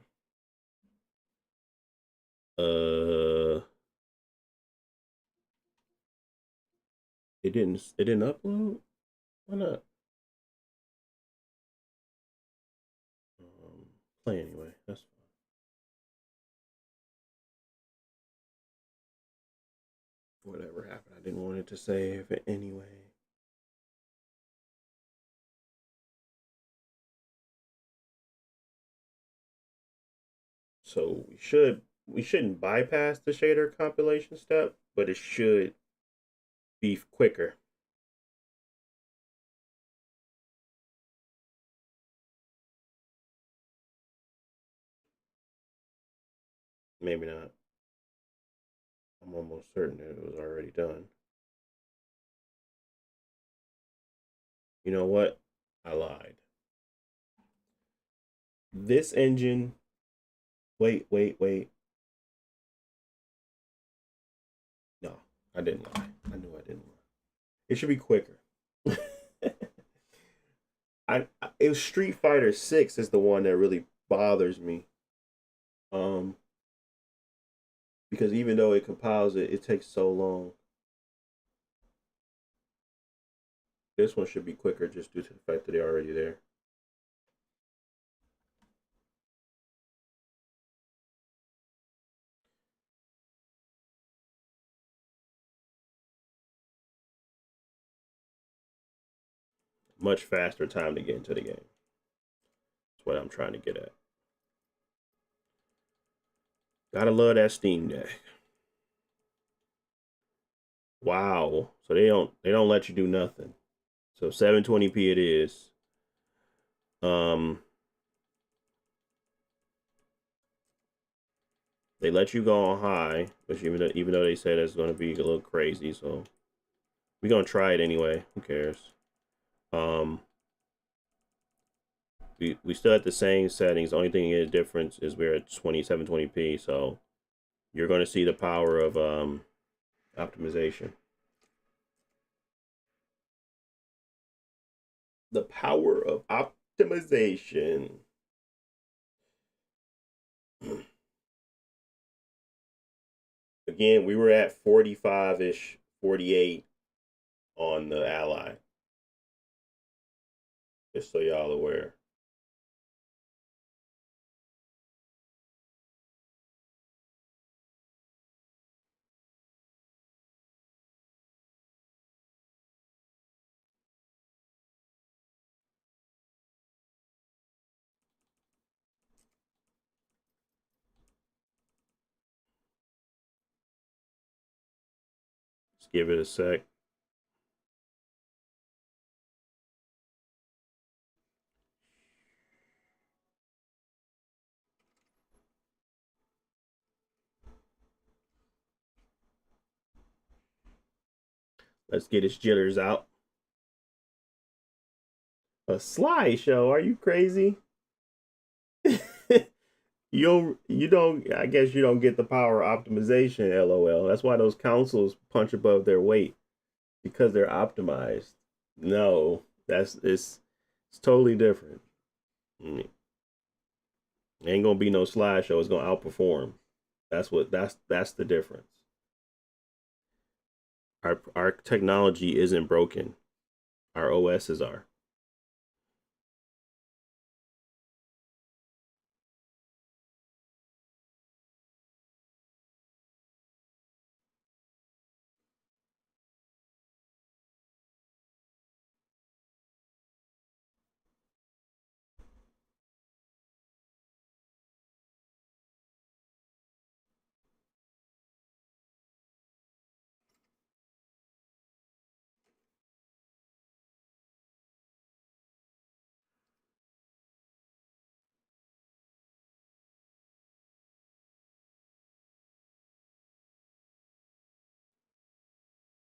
It didn't upload. Why not? Play anyway. That's fine. Whatever happened. I didn't want it to save it anyway. So we shouldn't bypass the shader compilation step, but it should be quicker. Maybe not. I'm almost certain that it was already done. You know what? I lied. This engine. Wait. No, I didn't lie. I knew I didn't lie. It should be quicker. It was Street Fighter 6 is the one that really bothers me. Um, because even though it compiles it, it takes so long. This one should be quicker just due to the fact that they're already there. Much faster time to get into the game. That's what I'm trying to get at. Gotta love that Steam Deck. Wow. So they don't let you do nothing. So 720p it is. Um they let you go on high, which even though they said it's gonna be a little crazy, so we're gonna try it anyway. Who cares? Um we still at the same settings. The only thing is difference is we're at 2720p, so you're gonna see the power of optimization. The power of optimization. Again, we were at 45-ish, 48 on the Ally. Just so y'all aware. Let's give it a sec. Let's get his jitters out. A slideshow? Are you crazy? you don't I guess you don't get the power optimization, LOL. That's why those consoles punch above their weight because they're optimized. No, it's totally different. Mm. Ain't gonna be no slideshow. It's gonna outperform. That's the difference. Our technology isn't broken. Our OSs are.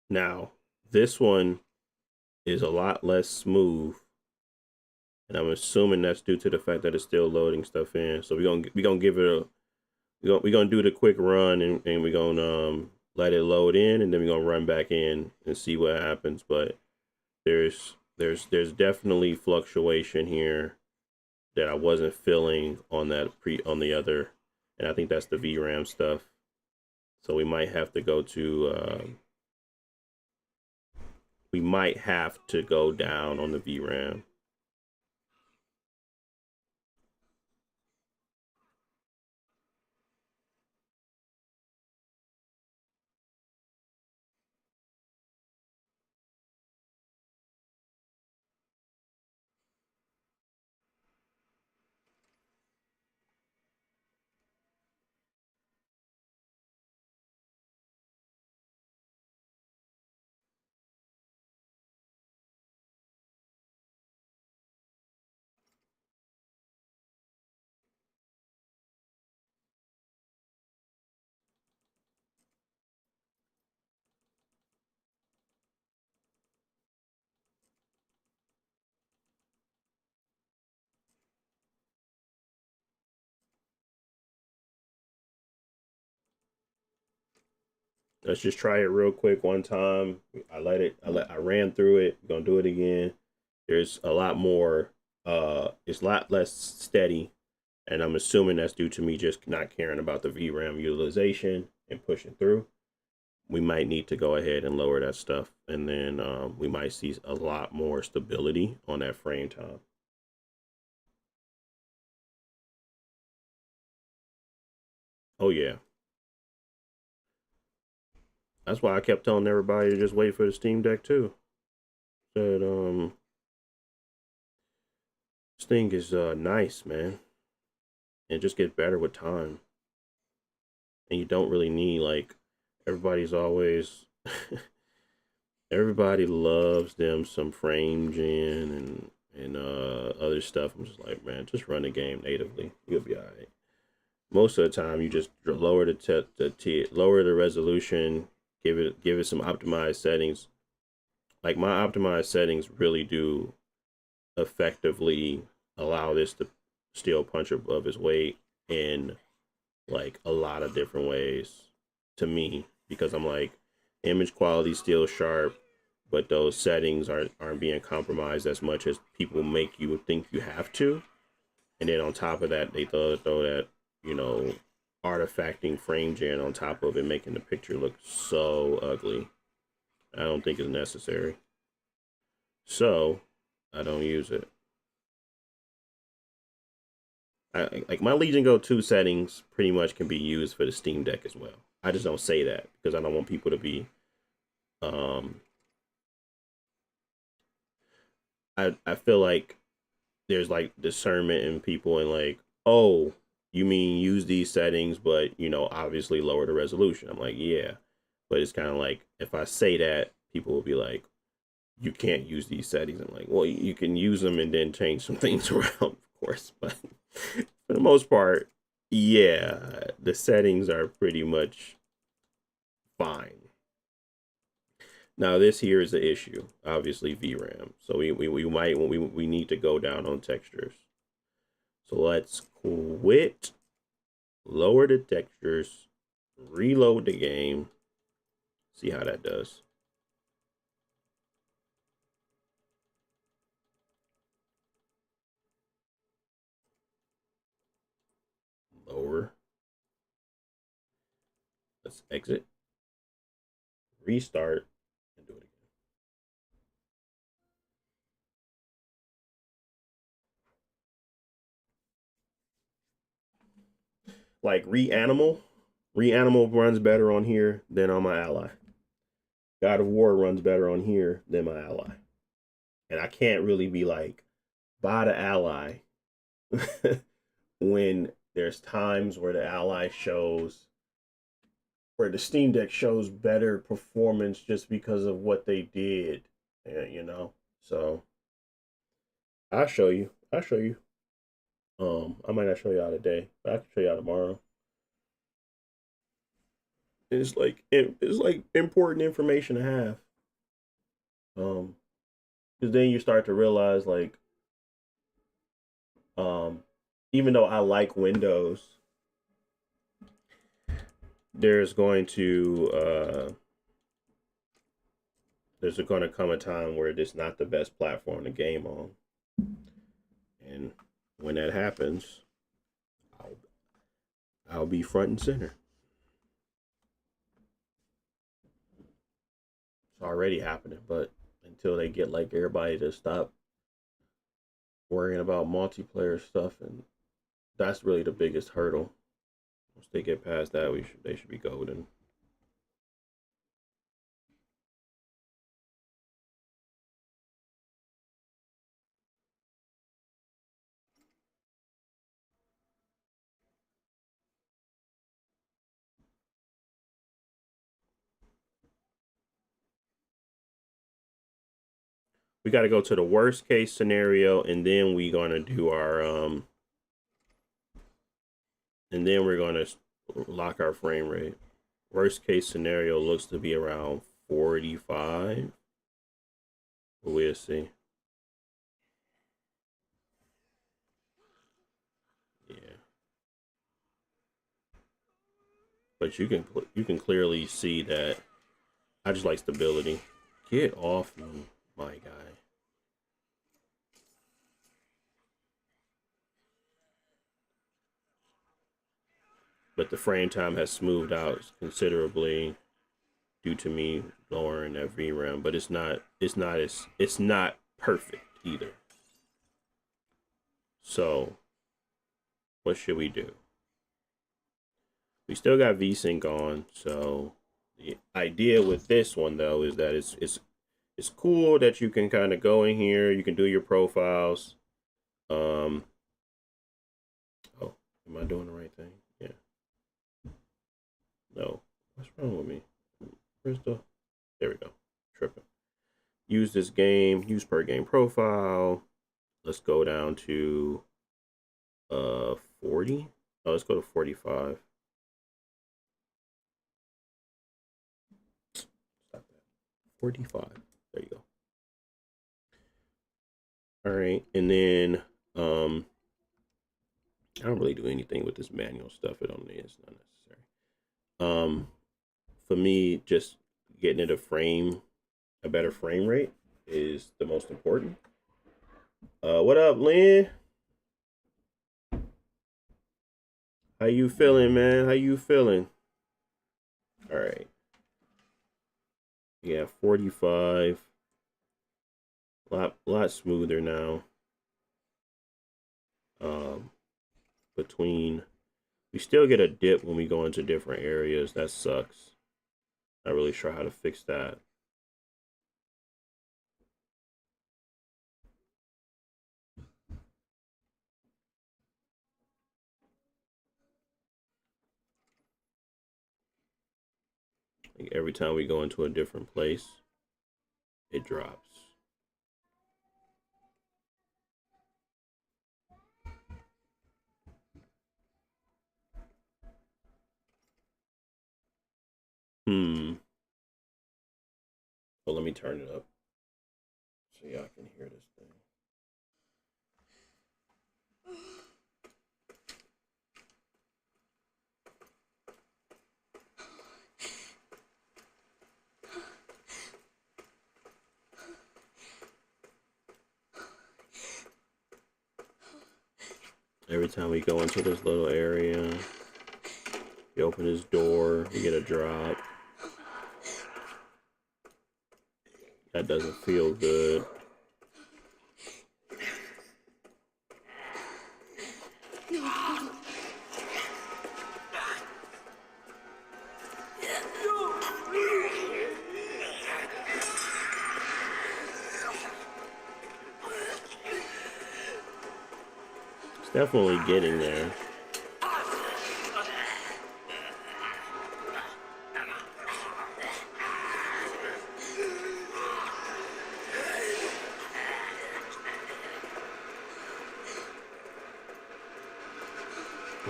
Now, this one is a lot less smooth, and I'm assuming that's due to the fact that it's still loading stuff in. So we gonna give it a we gonna do the quick run, and we're gonna let it load in, and then we're gonna run back in and see what happens. But there's definitely fluctuation here that I wasn't feeling on the other, and I think that's the VRAM stuff. So we might have to go down on the VRAM. Let's just try it real quick one time. I ran through it. We're gonna do it again. There's a lot more. It's a lot less steady, and I'm assuming that's due to me just not caring about the VRAM utilization and pushing through. We might need to go ahead and lower that stuff, and then we might see a lot more stability on that frame time. Oh yeah, that's why I kept telling everybody to just wait for the Steam Deck too. Said this thing is nice, man. And it just gets better with time. And you don't really need like everybody's always everybody loves them some frame gen and other stuff. I'm just like, man, just run the game natively. You'll be alright. Most of the time, you just lower lower the resolution, give it some optimized settings. Like my optimized settings really do effectively allow this to still punch above its weight in like a lot of different ways to me, because I'm like, image quality still sharp, but those settings aren't being compromised as much as people make you think you have to. And then on top of that, they throw that, you know, artifacting frame gen on top of it, making the picture look so ugly. I don't think it's necessary. So I don't use it. Like my Legion Go 2 settings pretty much can be used for the Steam Deck as well. I just don't say that because I don't want people to be um I feel like there's like discernment in people and like, oh, you mean use these settings, but you know, obviously lower the resolution. I'm like, yeah. But it's kind of like if I say that, people will be like, you can't use these settings. I'm like, well, you can use them and then change some things around, of course. But for the most part, yeah, the settings are pretty much fine. Now this here is the issue, obviously VRAM. So we need to go down on textures. So let's quit lower the textures, reload the game, see how that does. Lower. Let's exit, restart, and do it again. Like Reanimal runs better on here than on my Ally. God of War runs better on here than my Ally. And I can't really be like, buy the Ally when there's times where the Ally shows, where the Steam Deck shows better performance just because of what they did, you know? So I'll show you. I might not show y'all today, but I can show y'all tomorrow. It's like important information to have. Because then you start to realize like, even though I like Windows, there's going to come a time where it's not the best platform to game on, and when that happens, I'll be front and center. It's already happening, but until they get like everybody to stop worrying about multiplayer stuff, and that's really the biggest hurdle. Once they get past that, they should be golden. We got to go to the worst case scenario, and then we're gonna do our and then we're gonna lock our frame rate. Worst case scenario looks to be around 45. We'll see. Yeah, but you can clearly see that I just like stability. Get off me, my guy. But the frame time has smoothed out considerably due to me lowering that VRAM. But it's not perfect either. So what should we do? We still got VSync on, so the idea with this one though is that it's cool that you can kind of go in here, you can do your profiles. Oh, am I doing the right thing? Yeah. No. What's wrong with me? Where's the there we go. Tripping. Use this game, use per game profile. Let's go down to 40. Oh, let's go to 45. Stop that. 45. There you go. All right, and then I don't really do anything with this manual stuff. It's not necessary. For me, just getting it a better frame rate is the most important. What up, Lynn? How you feeling, man? How you feeling? All right. Yeah, 45. Lot smoother now. Between we still get a dip when we go into different areas. That sucks. Not really sure how to fix that. Like every time we go into a different place, it drops. Well, let me turn it up so y'all can hear this thing. Every time we go into this little area, you open this door, you get a drop. That doesn't feel good. It's definitely getting there.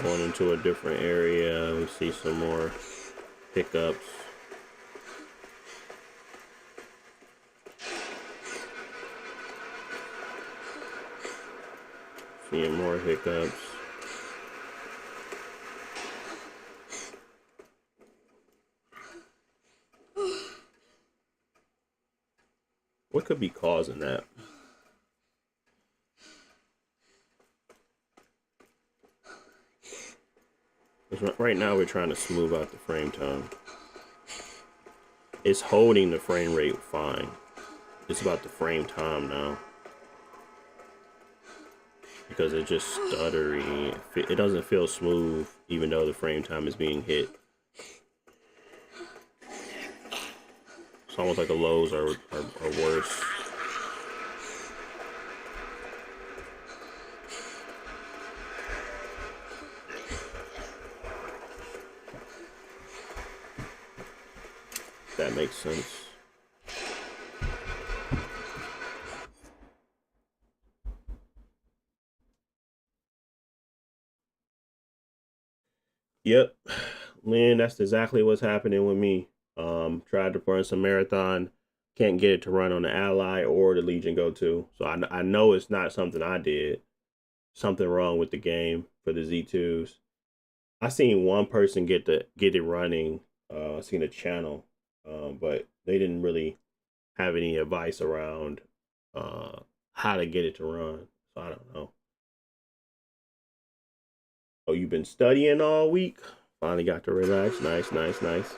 Going into a different area, we see some more pickups. Seeing more hiccups. What could be causing that? Right now we're trying to smooth out the frame time. It's holding the frame rate fine. It's about the frame time now. Because it's just stuttery. It doesn't feel smooth even though the frame time is being hit. It's almost like the lows are worse. That makes sense. Yep, man, that's exactly what's happening with me. Tried to run some marathon, can't get it to run on the Ally or the Legion Go 2. So I know it's not something I did. Something wrong with the game for the Z2s. I seen one person get it running. I seen a channel, but they didn't really have any advice around how to get it to run. So I don't know. Oh, you've been studying all week? Finally got to relax. Nice, nice, nice.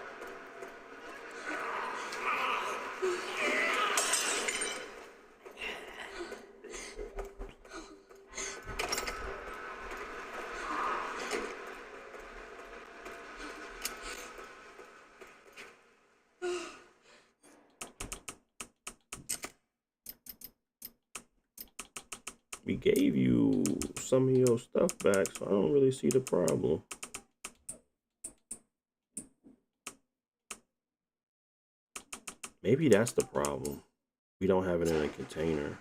We gave you some of your stuff back, so I don't really see the problem. Maybe that's the problem. We don't have it in a container.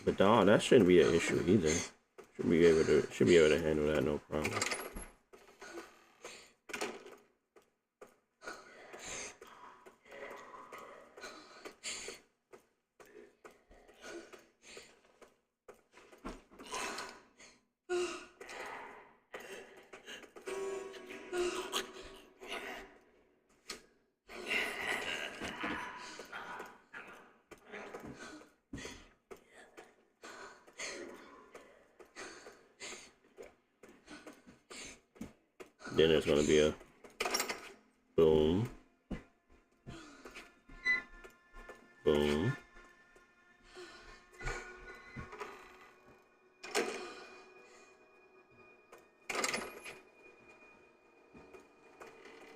But dog, that shouldn't be an issue either. Should be able to handle that, no problem. Then there's gonna be a boom, boom.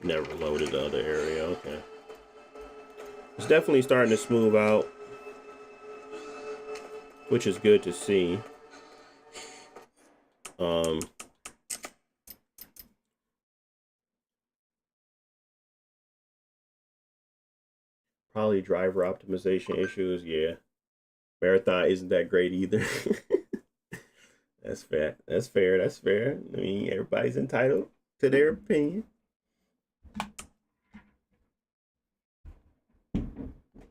Never loaded the other area. Okay, it's definitely starting to smooth out, which is good to see. Probably driver optimization issues. Yeah, Marathon isn't that great either. That's fair. That's fair. That's fair. I mean, everybody's entitled to their opinion.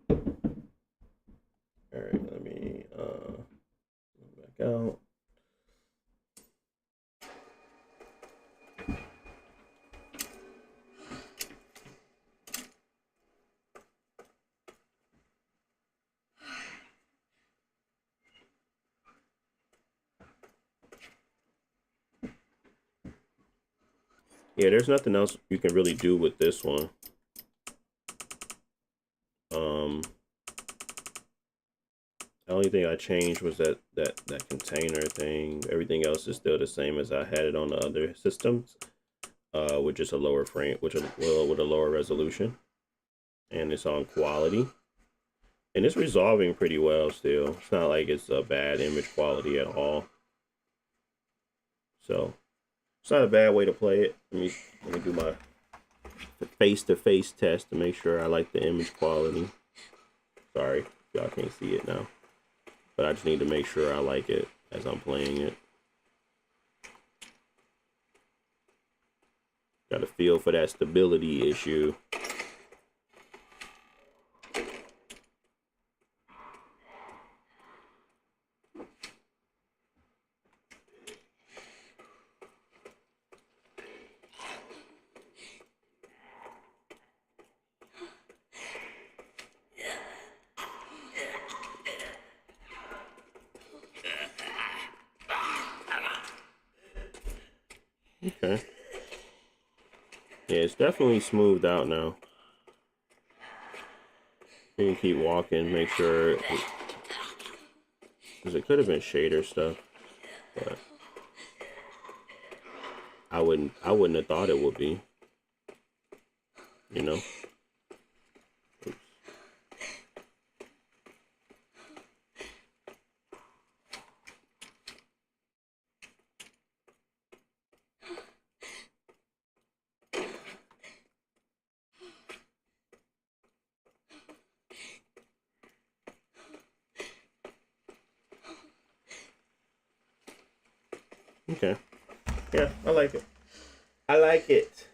All right, let me back out. Yeah, there's nothing else you can really do with this one. The only thing I changed was that container thing. Everything else is still the same as I had it on the other systems, with just a lower frame, with a lower resolution, and it's on quality, and it's resolving pretty well still. It's not like it's a bad image quality at all. So it's not a bad way to play it. Let me do my face-to-face test to make sure I like the image quality. Sorry, y'all can't see it now, but I just need to make sure I like it as I'm playing it. Got a feel for that stability issue. Okay. Yeah, it's definitely smoothed out now. You can keep walking, make sure, because it could have been shader stuff, but I wouldn't have thought it would be, you know. Oops. Okay. Yeah, I like it. I like it.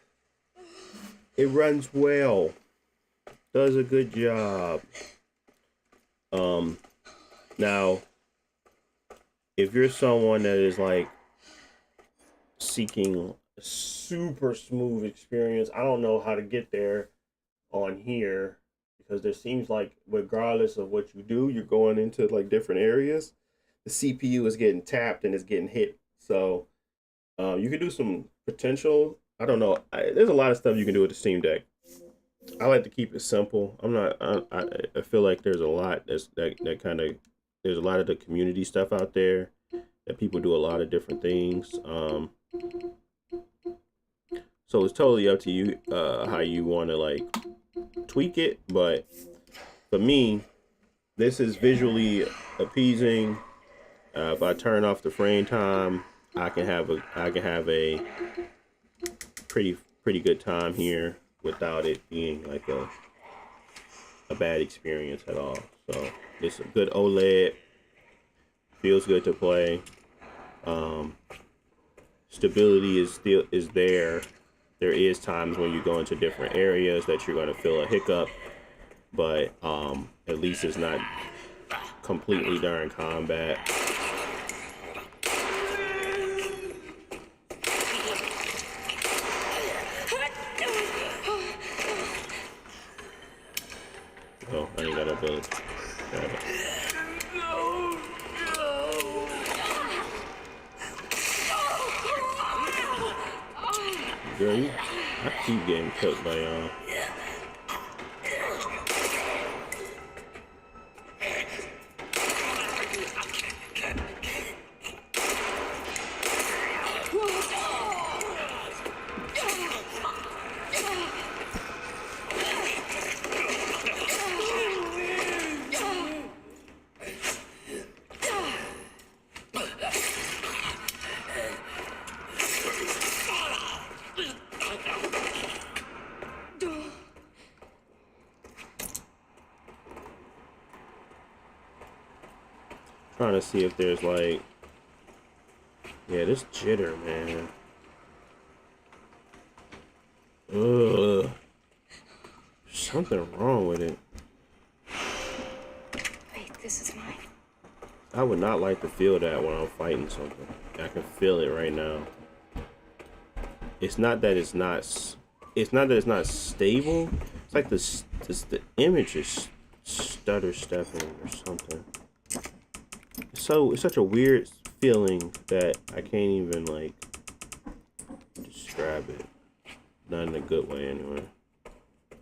It runs well. Does a good job. Now, if you're someone that is like seeking a super smooth experience, I don't know how to get there on here, because there seems like regardless of what you do, you're going into like different areas. The CPU is getting tapped and it's getting hit. So you can do some potential. I don't know. There's a lot of stuff you can do with the Steam Deck. I like to keep it simple. I'm not. I feel like there's a lot that kind of, there's a lot of the community stuff out there that people do a lot of different things. So it's totally up to you how you want to like tweak it. But for me, this is visually appeasing. If I turn off the frame time, I can have a pretty good time here without it being like a bad experience at all. So it's a good OLED, feels good to play. Stability is there. There is times when you go into different areas that you're going to feel a hiccup, but at least it's not completely during combat. Oh, I ain't got a ability. Girl, I keep getting cooked by y'all. Trying to see if there's like, yeah, this jitter, man. Ugh. There's something wrong with it. Wait, this is mine. I would not like to feel that when I'm fighting something. I can feel it right now. It's not that it's not. It's not that it's not stable. It's like the image is stutter stepping or something. So it's such a weird feeling that I can't even like describe it. not in a good way anyway.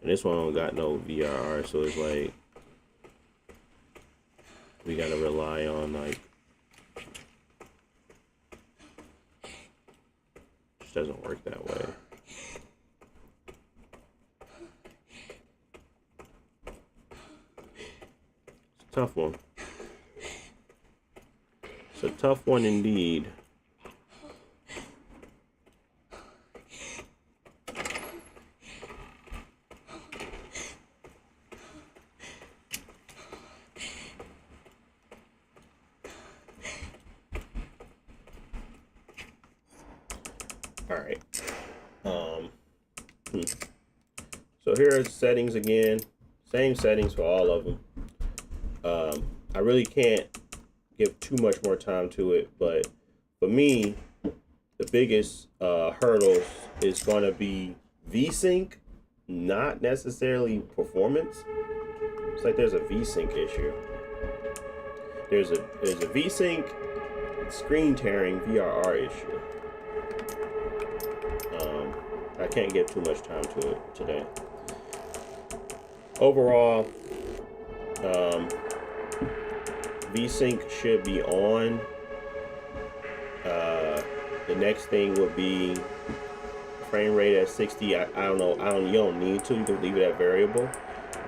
And this one don't got no VRR, so it's like we gotta rely on like just doesn't work that way. It's a tough one. It's a tough one indeed. All right. So here are settings again. Same settings for all of them. I really can't give too much more time to it, but for me, the biggest hurdles is going to be VSync, not necessarily performance. It's like there's a VSync issue. There's a VSync screen tearing VRR issue. I can't give too much time to it today. Overall, VSync should be on. The next thing would be frame rate at 60. I don't know. You don't need to. You can leave it at variable,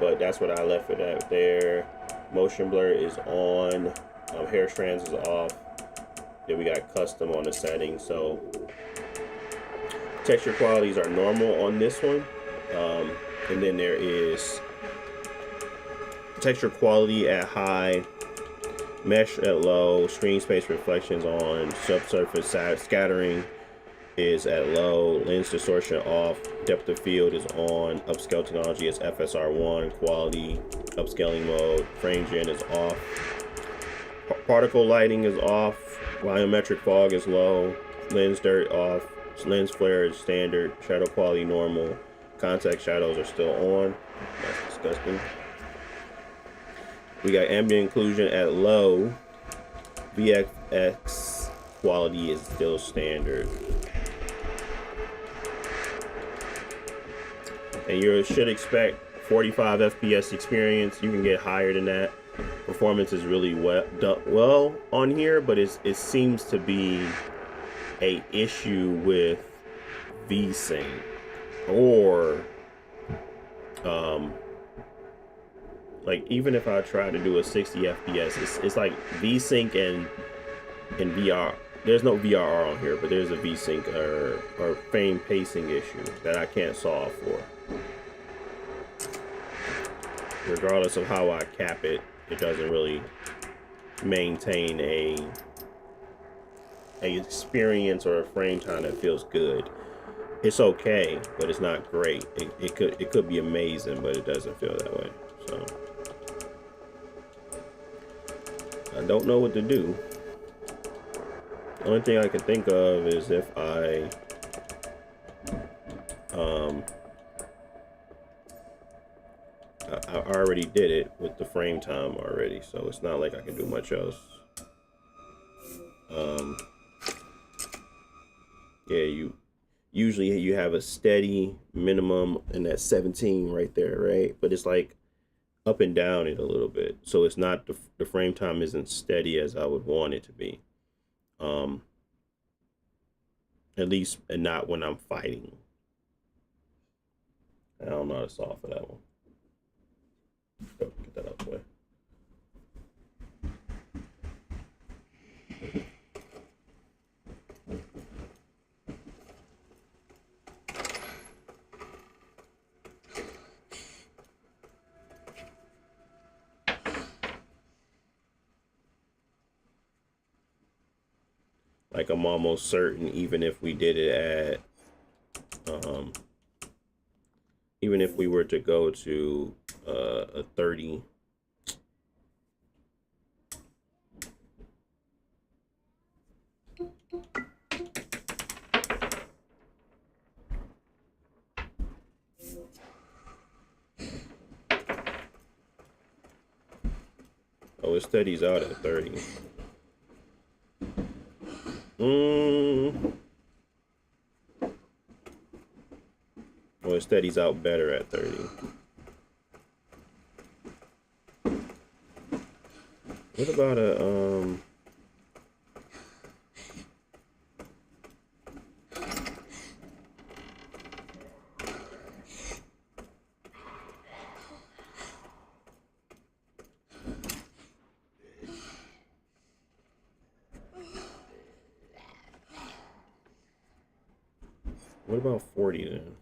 but that's what I left it at there. Motion blur is on. Hair strands is off. Then we got custom on the settings. So texture qualities are normal on this one, and then there is texture quality at high, mesh at low, screen space reflections on, subsurface scattering is at low, lens distortion off, depth of field is on, upscale technology is FSR1, quality upscaling mode, frame gen is off, particle lighting is off, volumetric fog is low, lens dirt off, lens flare is standard, shadow quality normal, contact shadows are still on. That's disgusting. We got ambient occlusion at low, VFX quality is still standard. And you should expect 45 FPS experience. You can get higher than that. Performance is really well on here, but it seems to be a issue with VSync or like even if I try to do a 60 FPS, it's like VSync and VR. There's no VRR on here, but there's a VSync or frame pacing issue that I can't solve for. Regardless of how I cap it, it doesn't really maintain a experience or a frame time that feels good. It's okay, but it's not great. It could be amazing, but it doesn't feel that way. So I don't know what to do. The only thing I can think of is if I already did it with the frame time already, so it's not like I can do much else. Yeah, usually you have a steady minimum in that 17 right there, right? But it's like up and down it a little bit, so it's not the frame time isn't steady as I would want it to be. At least, and not when I'm fighting. I don't know how to solve for that one. Go get that out of the way. Like I'm almost certain, even if we did it at, even if we were to go to a 30, oh, it steadies out at 30. So it steadies out better at 30. What about a what about 40 then?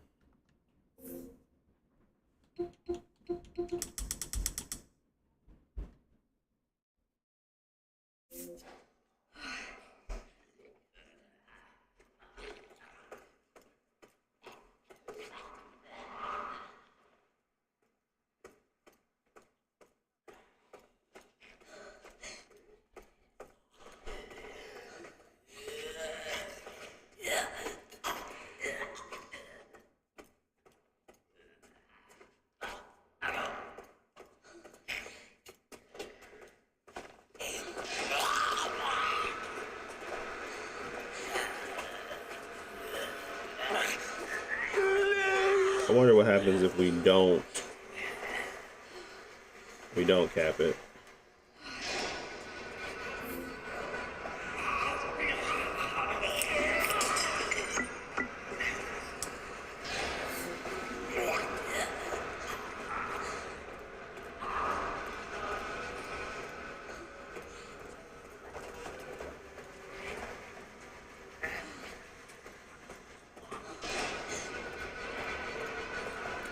I wonder what happens if we don't cap it.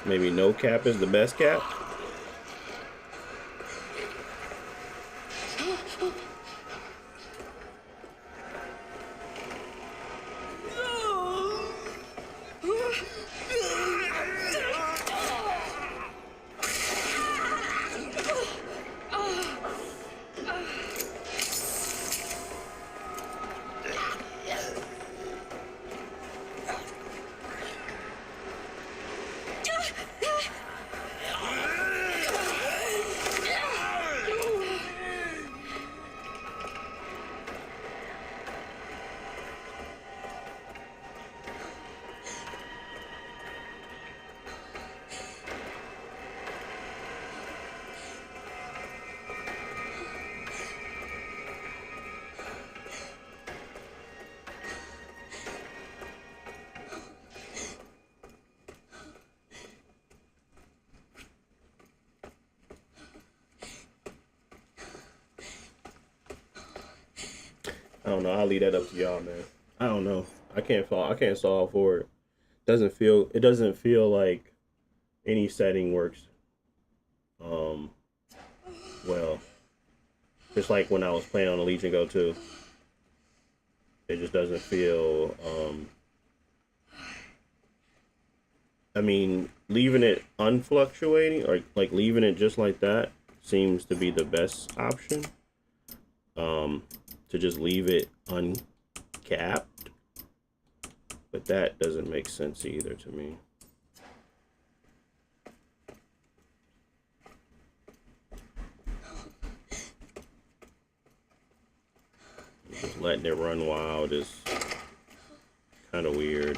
Maybe no cap is the best cap. I don't know. I'll leave that up to y'all, man. I don't know. I can't solve for it. It doesn't feel like any setting works um well. Just like when I was playing on the Legion Go 2. It just doesn't feel I mean, leaving it unfluctuating or like leaving it just like that seems to be the best option. To just leave it uncapped. But that doesn't make sense either to me. Just letting it run wild is kind of weird.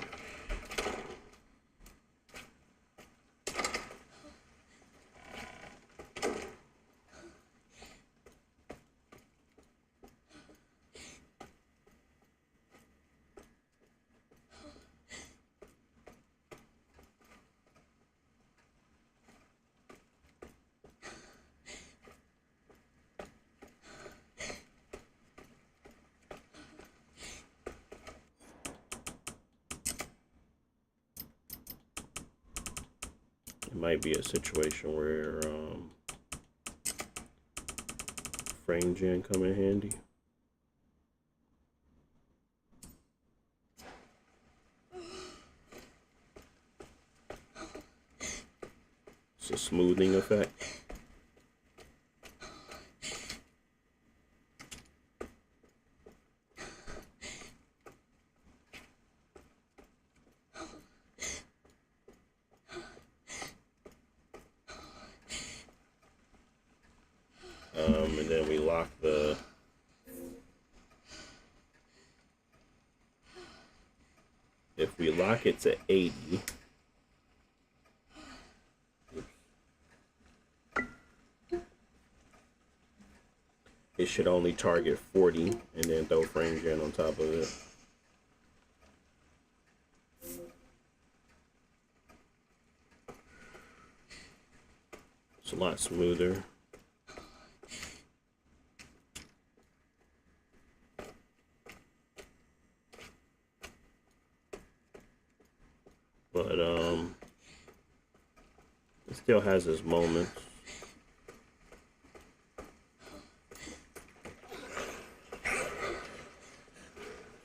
It might be a situation where frame gen come in handy. It's a smoothing effect. And then we lock the if we lock it to 80, it should only target 40 and then throw frame gen on top of it. It's a lot smoother. But it still has its moments.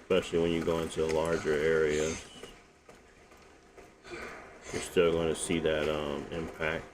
Especially when you go into larger areas. You're still going to see that impact.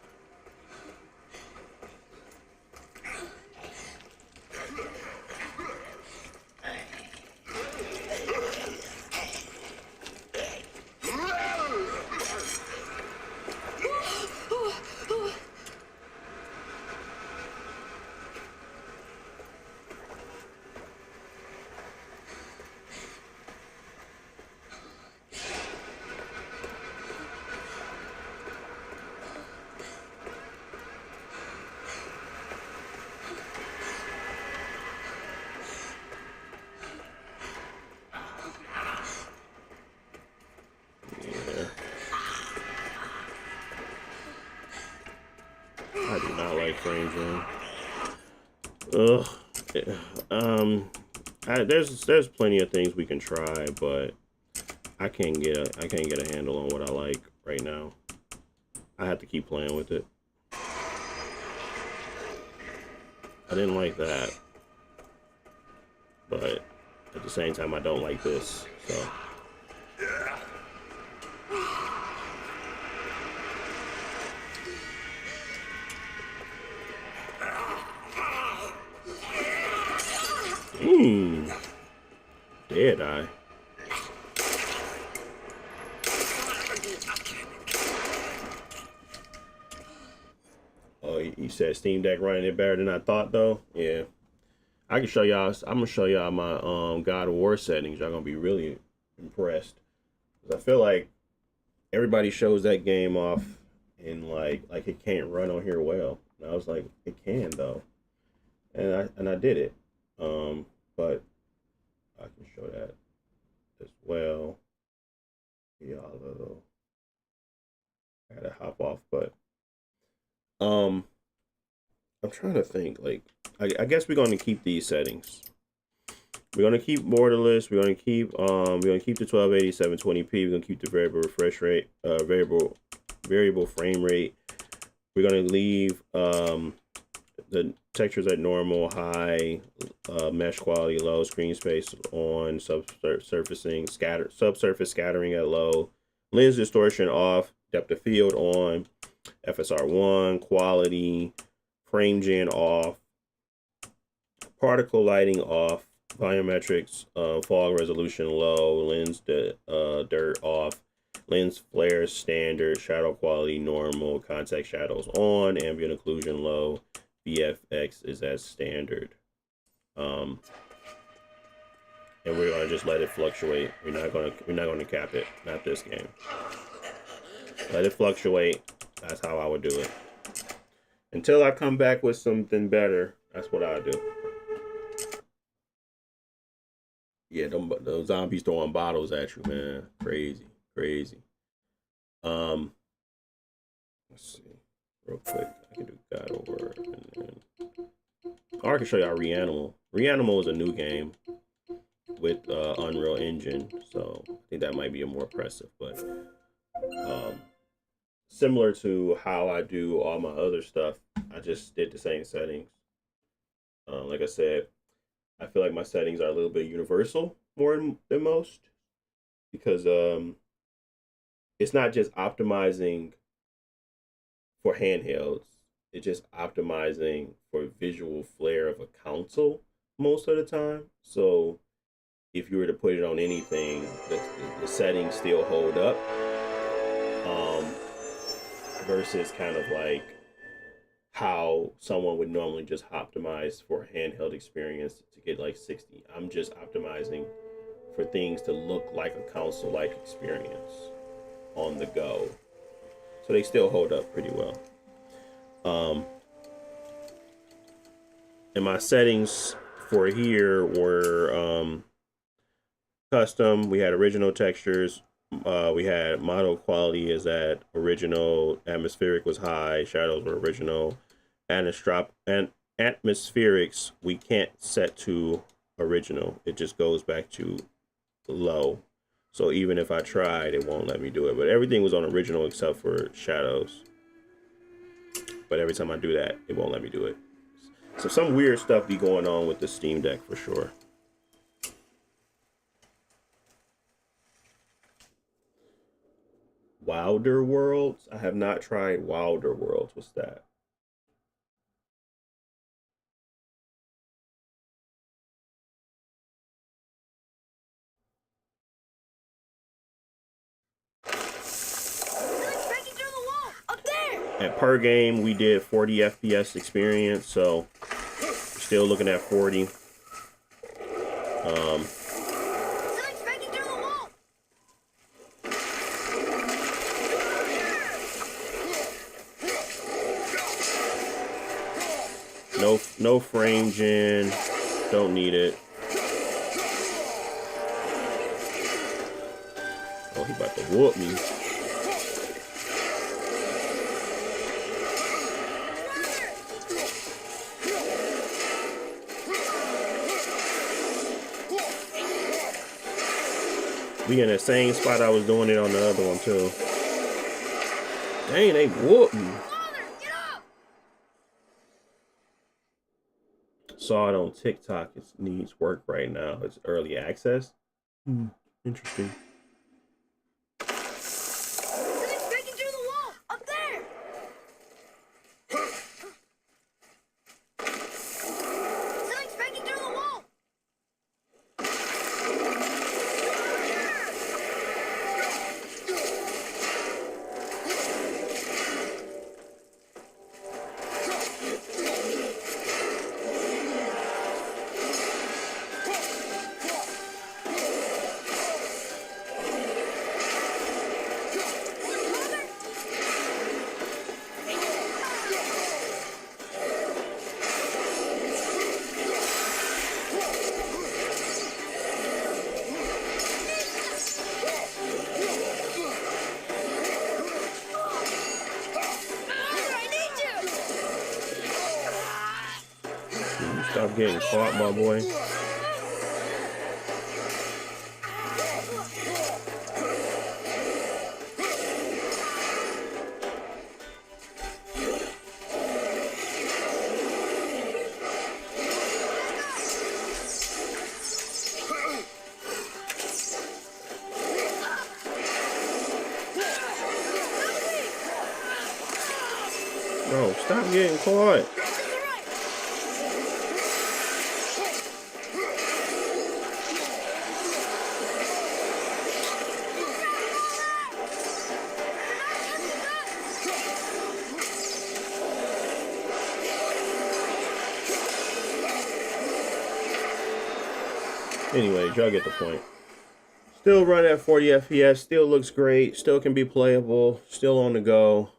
I do not like frame gen. Ugh. There's plenty of things we can try, but I can't get a handle on what I like right now. I have to keep playing with it. I didn't like that, but at the same time, I don't like this. So. Did I? Oh, you said Steam Deck running it better than I thought, though. Yeah, I can show y'all. I'm gonna show y'all my God of War settings. Y'all gonna be really impressed. I feel like everybody shows that game off and like it can't run on here well. And I was like, it can though, and I did it. But I can show that as well. Y'all little. I gotta hop off, but I'm trying to think. Like, I guess we're going to keep these settings. We're going to keep borderless. We're going to keep the 1280 720p. We're going to keep the variable refresh rate, variable frame rate. We're going to leave the textures at normal, high, mesh quality low, screen space on, subsurface scattering at low, lens distortion off, depth of field on, FSR1, quality, frame gen off, particle lighting off, volumetrics, fog resolution low, lens dirt off, lens flare standard, shadow quality normal, contact shadows on, ambient occlusion low, VFX is at standard. And we're gonna just let it fluctuate. We're not gonna cap it. Not this game. Let it fluctuate. That's how I would do it. Until I come back with something better, that's what I do. Yeah, those zombies throwing bottles at you, man. Crazy, crazy. Let's see, real quick. I can do God over, and then or I can show y'all Reanimal. Reanimal is a new game with Unreal Engine, so I think that might be a more impressive. But similar to how I do all my other stuff, I just did the same settings. Like I said, I feel like my settings are a little bit universal more than most because it's not just optimizing for handhelds. It's just optimizing for visual flair of a console most of the time. So if you were to put it on anything, the settings still hold up. Versus kind of like how someone would normally just optimize for a handheld experience to get like 60. I'm just optimizing for things to look like a console-like experience on the go. So they still hold up pretty well. And my settings for here were custom. We had original textures. We had model quality is at original. Atmospheric was high. Shadows were original. And atmospherics we can't set to original. It just goes back to low. So even if I tried, it won't let me do it. But everything was on original except for shadows. But every time I do that, it won't let me do it. So some weird stuff be going on with the Steam Deck for sure. Wilder Worlds? I have not tried Wilder Worlds. What's that? At per game, we did 40 FPS experience, so still looking at 40. No frame gen, don't need it. Oh, he about to whoop me. We in the same spot I was doing it on the other one too. Dang, they whooped me. Saw it on TikTok. It needs work right now. It's early access. Interesting. Stop getting caught, my boy. Bro, stop getting caught. Anyways, y'all get the point. Still run at 40 FPS, still looks great, still can be playable, still on the go,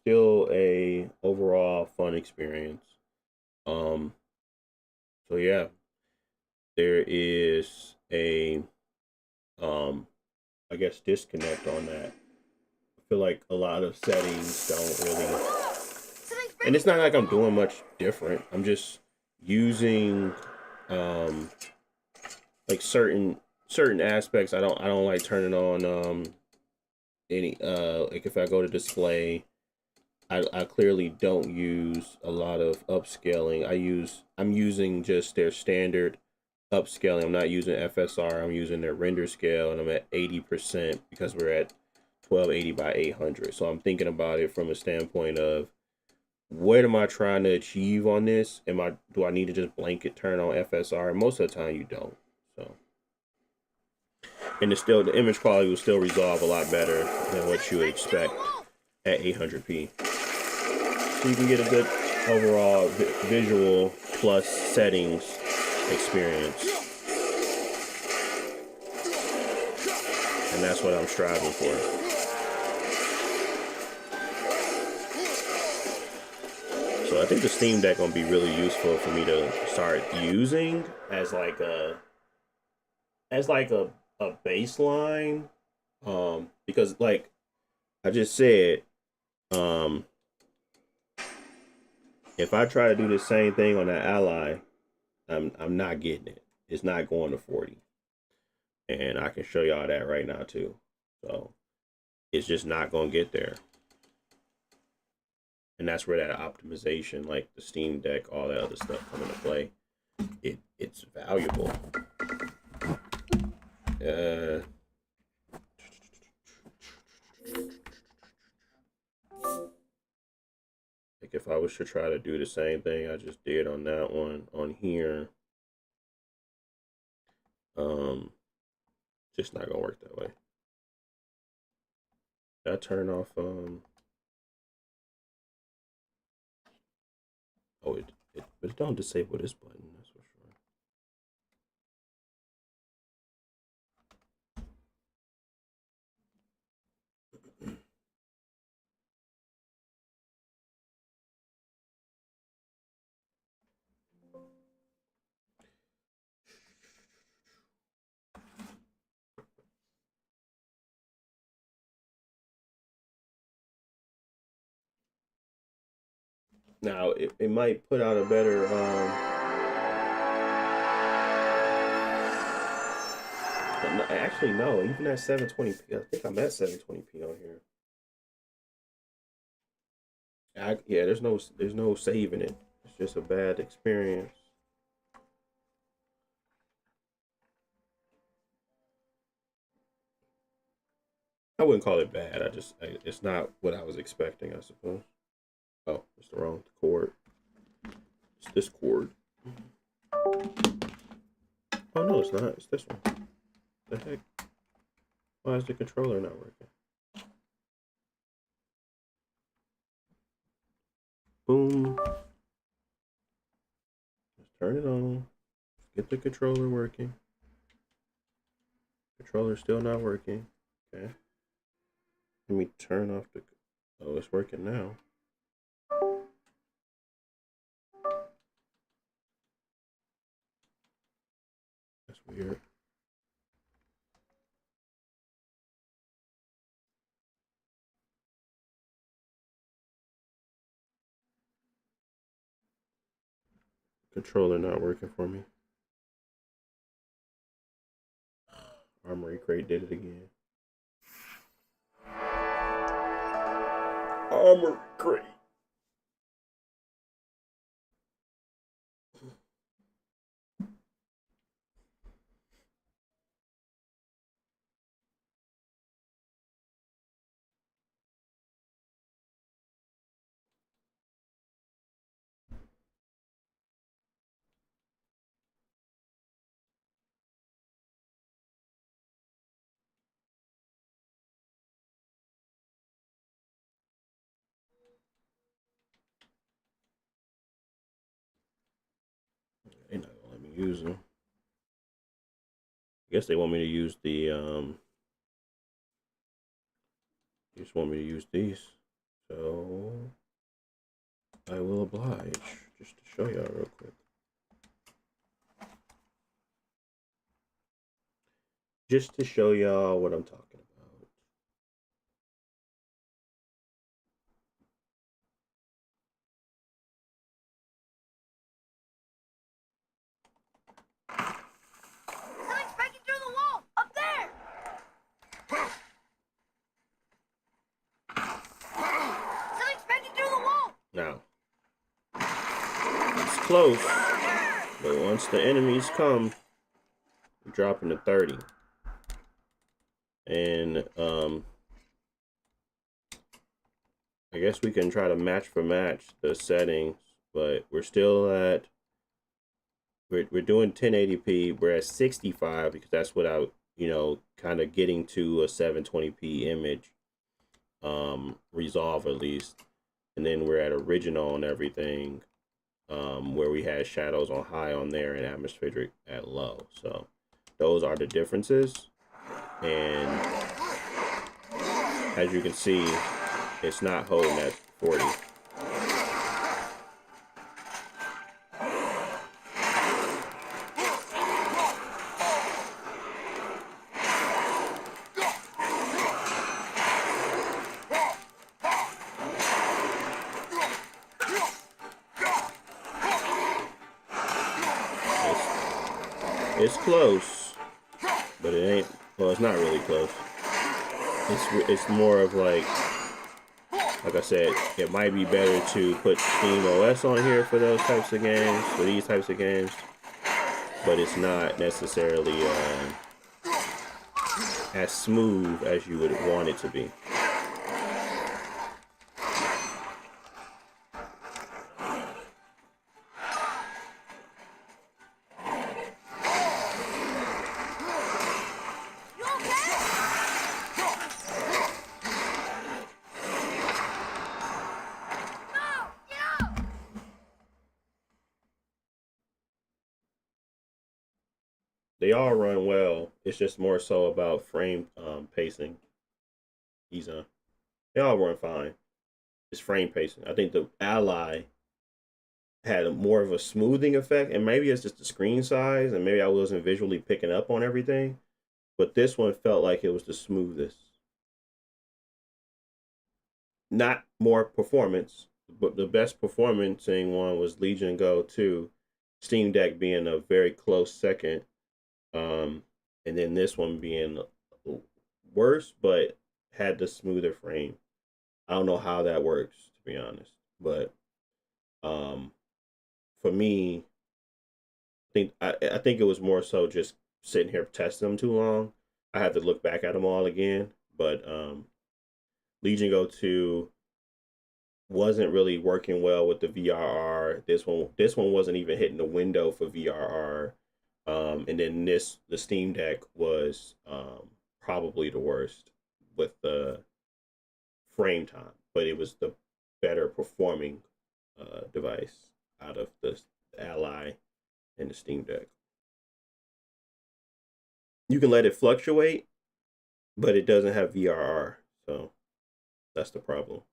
still a overall fun experience. So yeah, there is a I guess disconnect on that. I feel like a lot of settings don't really, and it's not like I'm doing much different. I'm just using like certain aspects. I don't like turning on any like if I go to display, I clearly don't use a lot of upscaling. I'm using just their standard upscaling. I'm not using FSR. I'm using their render scale, and I'm at 80% because we're at 1280 by 800. So I'm thinking about it from a standpoint of what am I trying to achieve on this? Do I need to just blanket turn on FSR? And most of the time you don't. So, and the image quality will still resolve a lot better than what you would expect at 800p. So you can get a good overall visual plus settings experience. And that's what I'm striving for. So I think the Steam Deck gonna be really useful for me to start using as like a baseline. Because like I just said, um, if I try to do the same thing on that Ally, I'm not getting it. It's not going to 40, and I can show y'all that right now too. So it's just not gonna get there, and that's where that optimization, like the Steam Deck, all that other stuff, come into play. It's valuable. Like if I was to try to do the same thing I just did on that one on here, just not gonna work that way. Did I turn off oh but it don't disable this button, that's for sure. Now it might put out a better actually no, even at 720p, I think I'm at 720p on here. Yeah, there's no saving it. It's just a bad experience. I wouldn't call it bad. It's not what I was expecting, I suppose. Oh, it's the wrong cord. It's this cord. Oh no, it's not. It's this one. The heck? Why is the controller not working? Boom. Let's turn it on. Get the controller working. Controller's still not working. Okay. Let me turn off the... Oh, it's working now. That's weird. Controller not working for me. Armory Crate did it again. Armory Crate. They're not gonna let me use them. I guess they want me to use the they just want me to use these. So I will oblige just to show y'all real quick. Just to show y'all what I'm talking about. Something's breaking through the wall! Up there! Something's breaking through the wall! Now, it's close, but once the enemies come, we're dropping to 30. And I guess we can try to match for match the settings, but we're still at we're doing 1080p. We're at 65 because that's without, you know, kind of getting to a 720p image resolve at least. And then we're at original and everything, where we had shadows on high on there and atmospheric at low. So those are the differences. And as you can see, it's not holding at 40. It's close, but it ain't. Well, it's not really close. It's more of like I said, it might be better to put Steam OS on here for those types of games, for these types of games, but it's not necessarily as smooth as you would want it to be. They all run well. It's just more so about frame pacing. They all run fine. It's frame pacing. I think the Ally had more of a smoothing effect, and maybe it's just the screen size, and maybe I wasn't visually picking up on everything. But this one felt like it was the smoothest. Not more performance, but the best performancing one was Legion Go 2, Steam Deck being a very close second, and then this one being worse, but had the smoother frame. I don't know how that works, to be honest, but um, for me, I think it was more so just sitting here testing them too long. I had to look back at them all again, but Legion Go 2 wasn't really working well with the VRR. This one wasn't even hitting the window for VRR. And then the Steam Deck was probably the worst with the frame time, but it was the better performing device out of the Ally and the Steam Deck. You can let it fluctuate, but it doesn't have VRR, so that's the problem.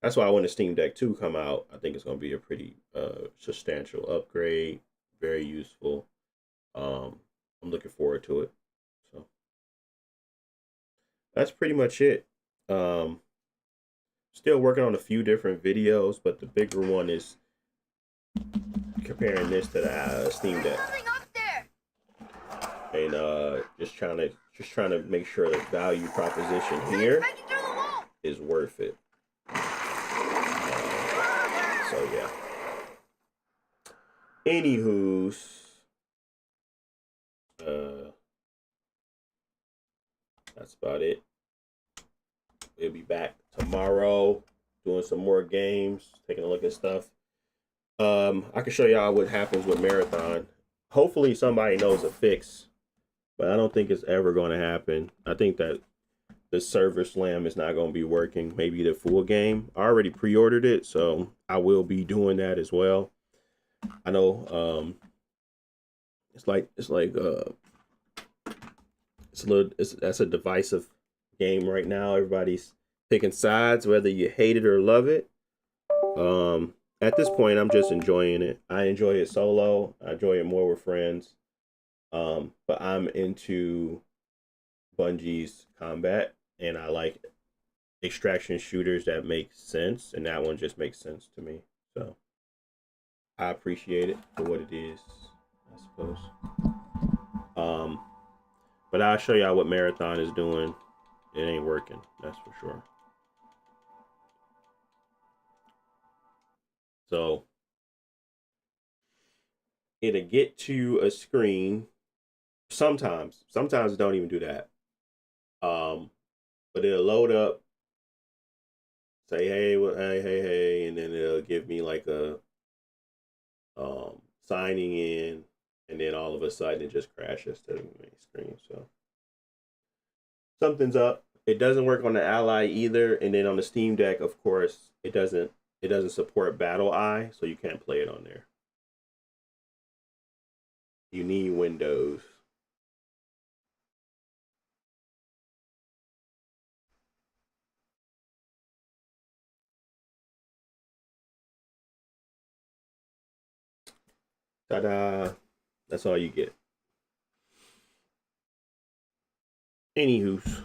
That's why when the Steam Deck 2 come out, I think it's going to be a pretty substantial upgrade, very useful. I'm looking forward to it. So that's pretty much it. Um, Still working on a few different videos, but the bigger one is comparing this to the Steam Deck, and just trying to make sure the value proposition here is worth it. So yeah. Anywho's, that's about it. We'll be back tomorrow doing some more games, taking a look at stuff. I can show y'all what happens with Marathon. Hopefully somebody knows a fix, but I don't think it's ever going to happen. I think that the server slam is not going to be working. Maybe the full game. I already pre-ordered it, so I will be doing that as well. I know that's a divisive game right now. Everybody's picking sides, whether you hate it or love it. At this point, I'm just enjoying it. I enjoy it solo. I enjoy it more with friends. But I'm into Bungie's combat, and I like extraction shooters that make sense, and that one just makes sense to me. So I appreciate it for what it is, I suppose. But I'll show y'all what Marathon is doing. It ain't working, that's for sure. So it'll get to a screen sometimes. Sometimes it don't even do that. But it'll load up, say hey, hey, and then it'll give me like a signing in, and then all of a sudden it just crashes to the main screen. So something's up. It doesn't work on the Ally either, and then on the Steam Deck, of course, it doesn't support Battle Eye, so you can't play it on there. You need Windows. Ta-da! That's all you get. Anywho's,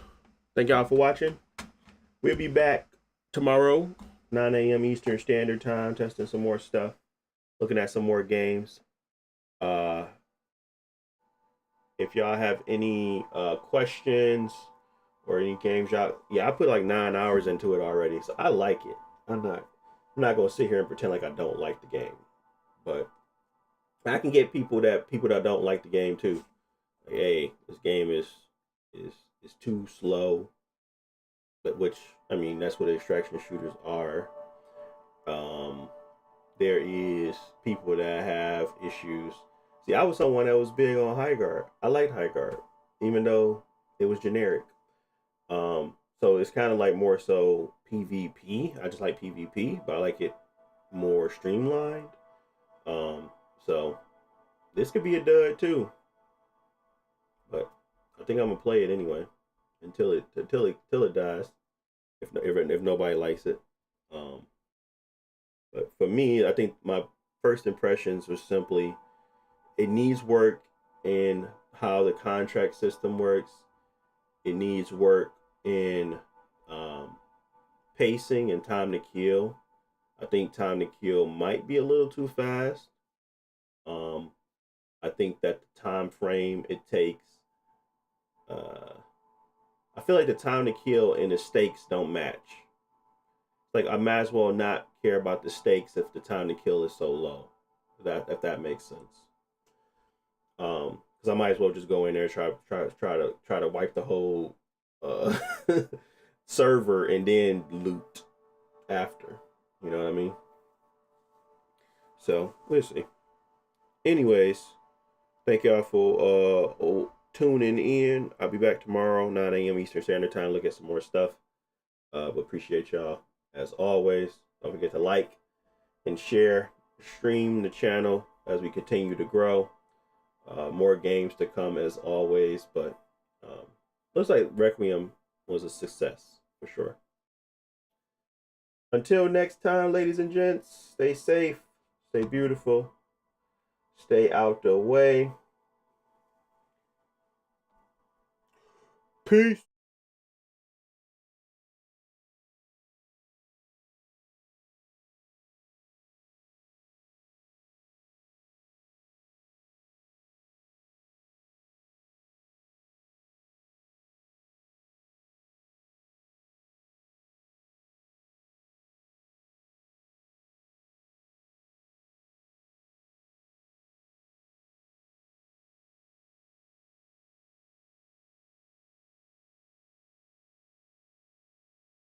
thank y'all for watching. We'll be back tomorrow, 9 a.m. Eastern Standard Time, testing some more stuff, looking at some more games. Uh, if y'all have any questions or any games, y'all, yeah, I put like 9 hours into it already, so I like it. I'm not gonna sit here and pretend like I don't like the game, but I can get people that don't like the game too. Like, hey, this game is is too slow, but which I mean that's what extraction shooters are. Um, there is people that have issues. See, I was someone that was big on high guard. I liked high guard, even though it was generic. So it's kind of like more so PvP. I just like PvP, but I like it more streamlined. So this could be a dud too, but I think I'm gonna play it anyway until it dies. If nobody likes it, um, but for me, I think my first impressions was simply it needs work in how the contract system works. It needs work in um, pacing and time to kill. I think time to kill might be a little too fast. Um, I think that the time frame it takes, uh, I feel like the time to kill and the stakes don't match. Like I might as well not care about the stakes if the time to kill is so low. If that makes sense. Because I might as well just go in there and try to wipe the whole uh server and then loot after. You know what I mean? So we'll see. Anyways, thank y'all for tuning in. I'll be back tomorrow, 9 a.m. Eastern Standard Time. Look at some more stuff. But appreciate y'all as always. Don't forget to like and share, stream the channel as we continue to grow. More games to come as always, but looks like Requiem was a success for sure. Until next time, ladies and gents, stay safe, stay beautiful, stay out the way. Peace.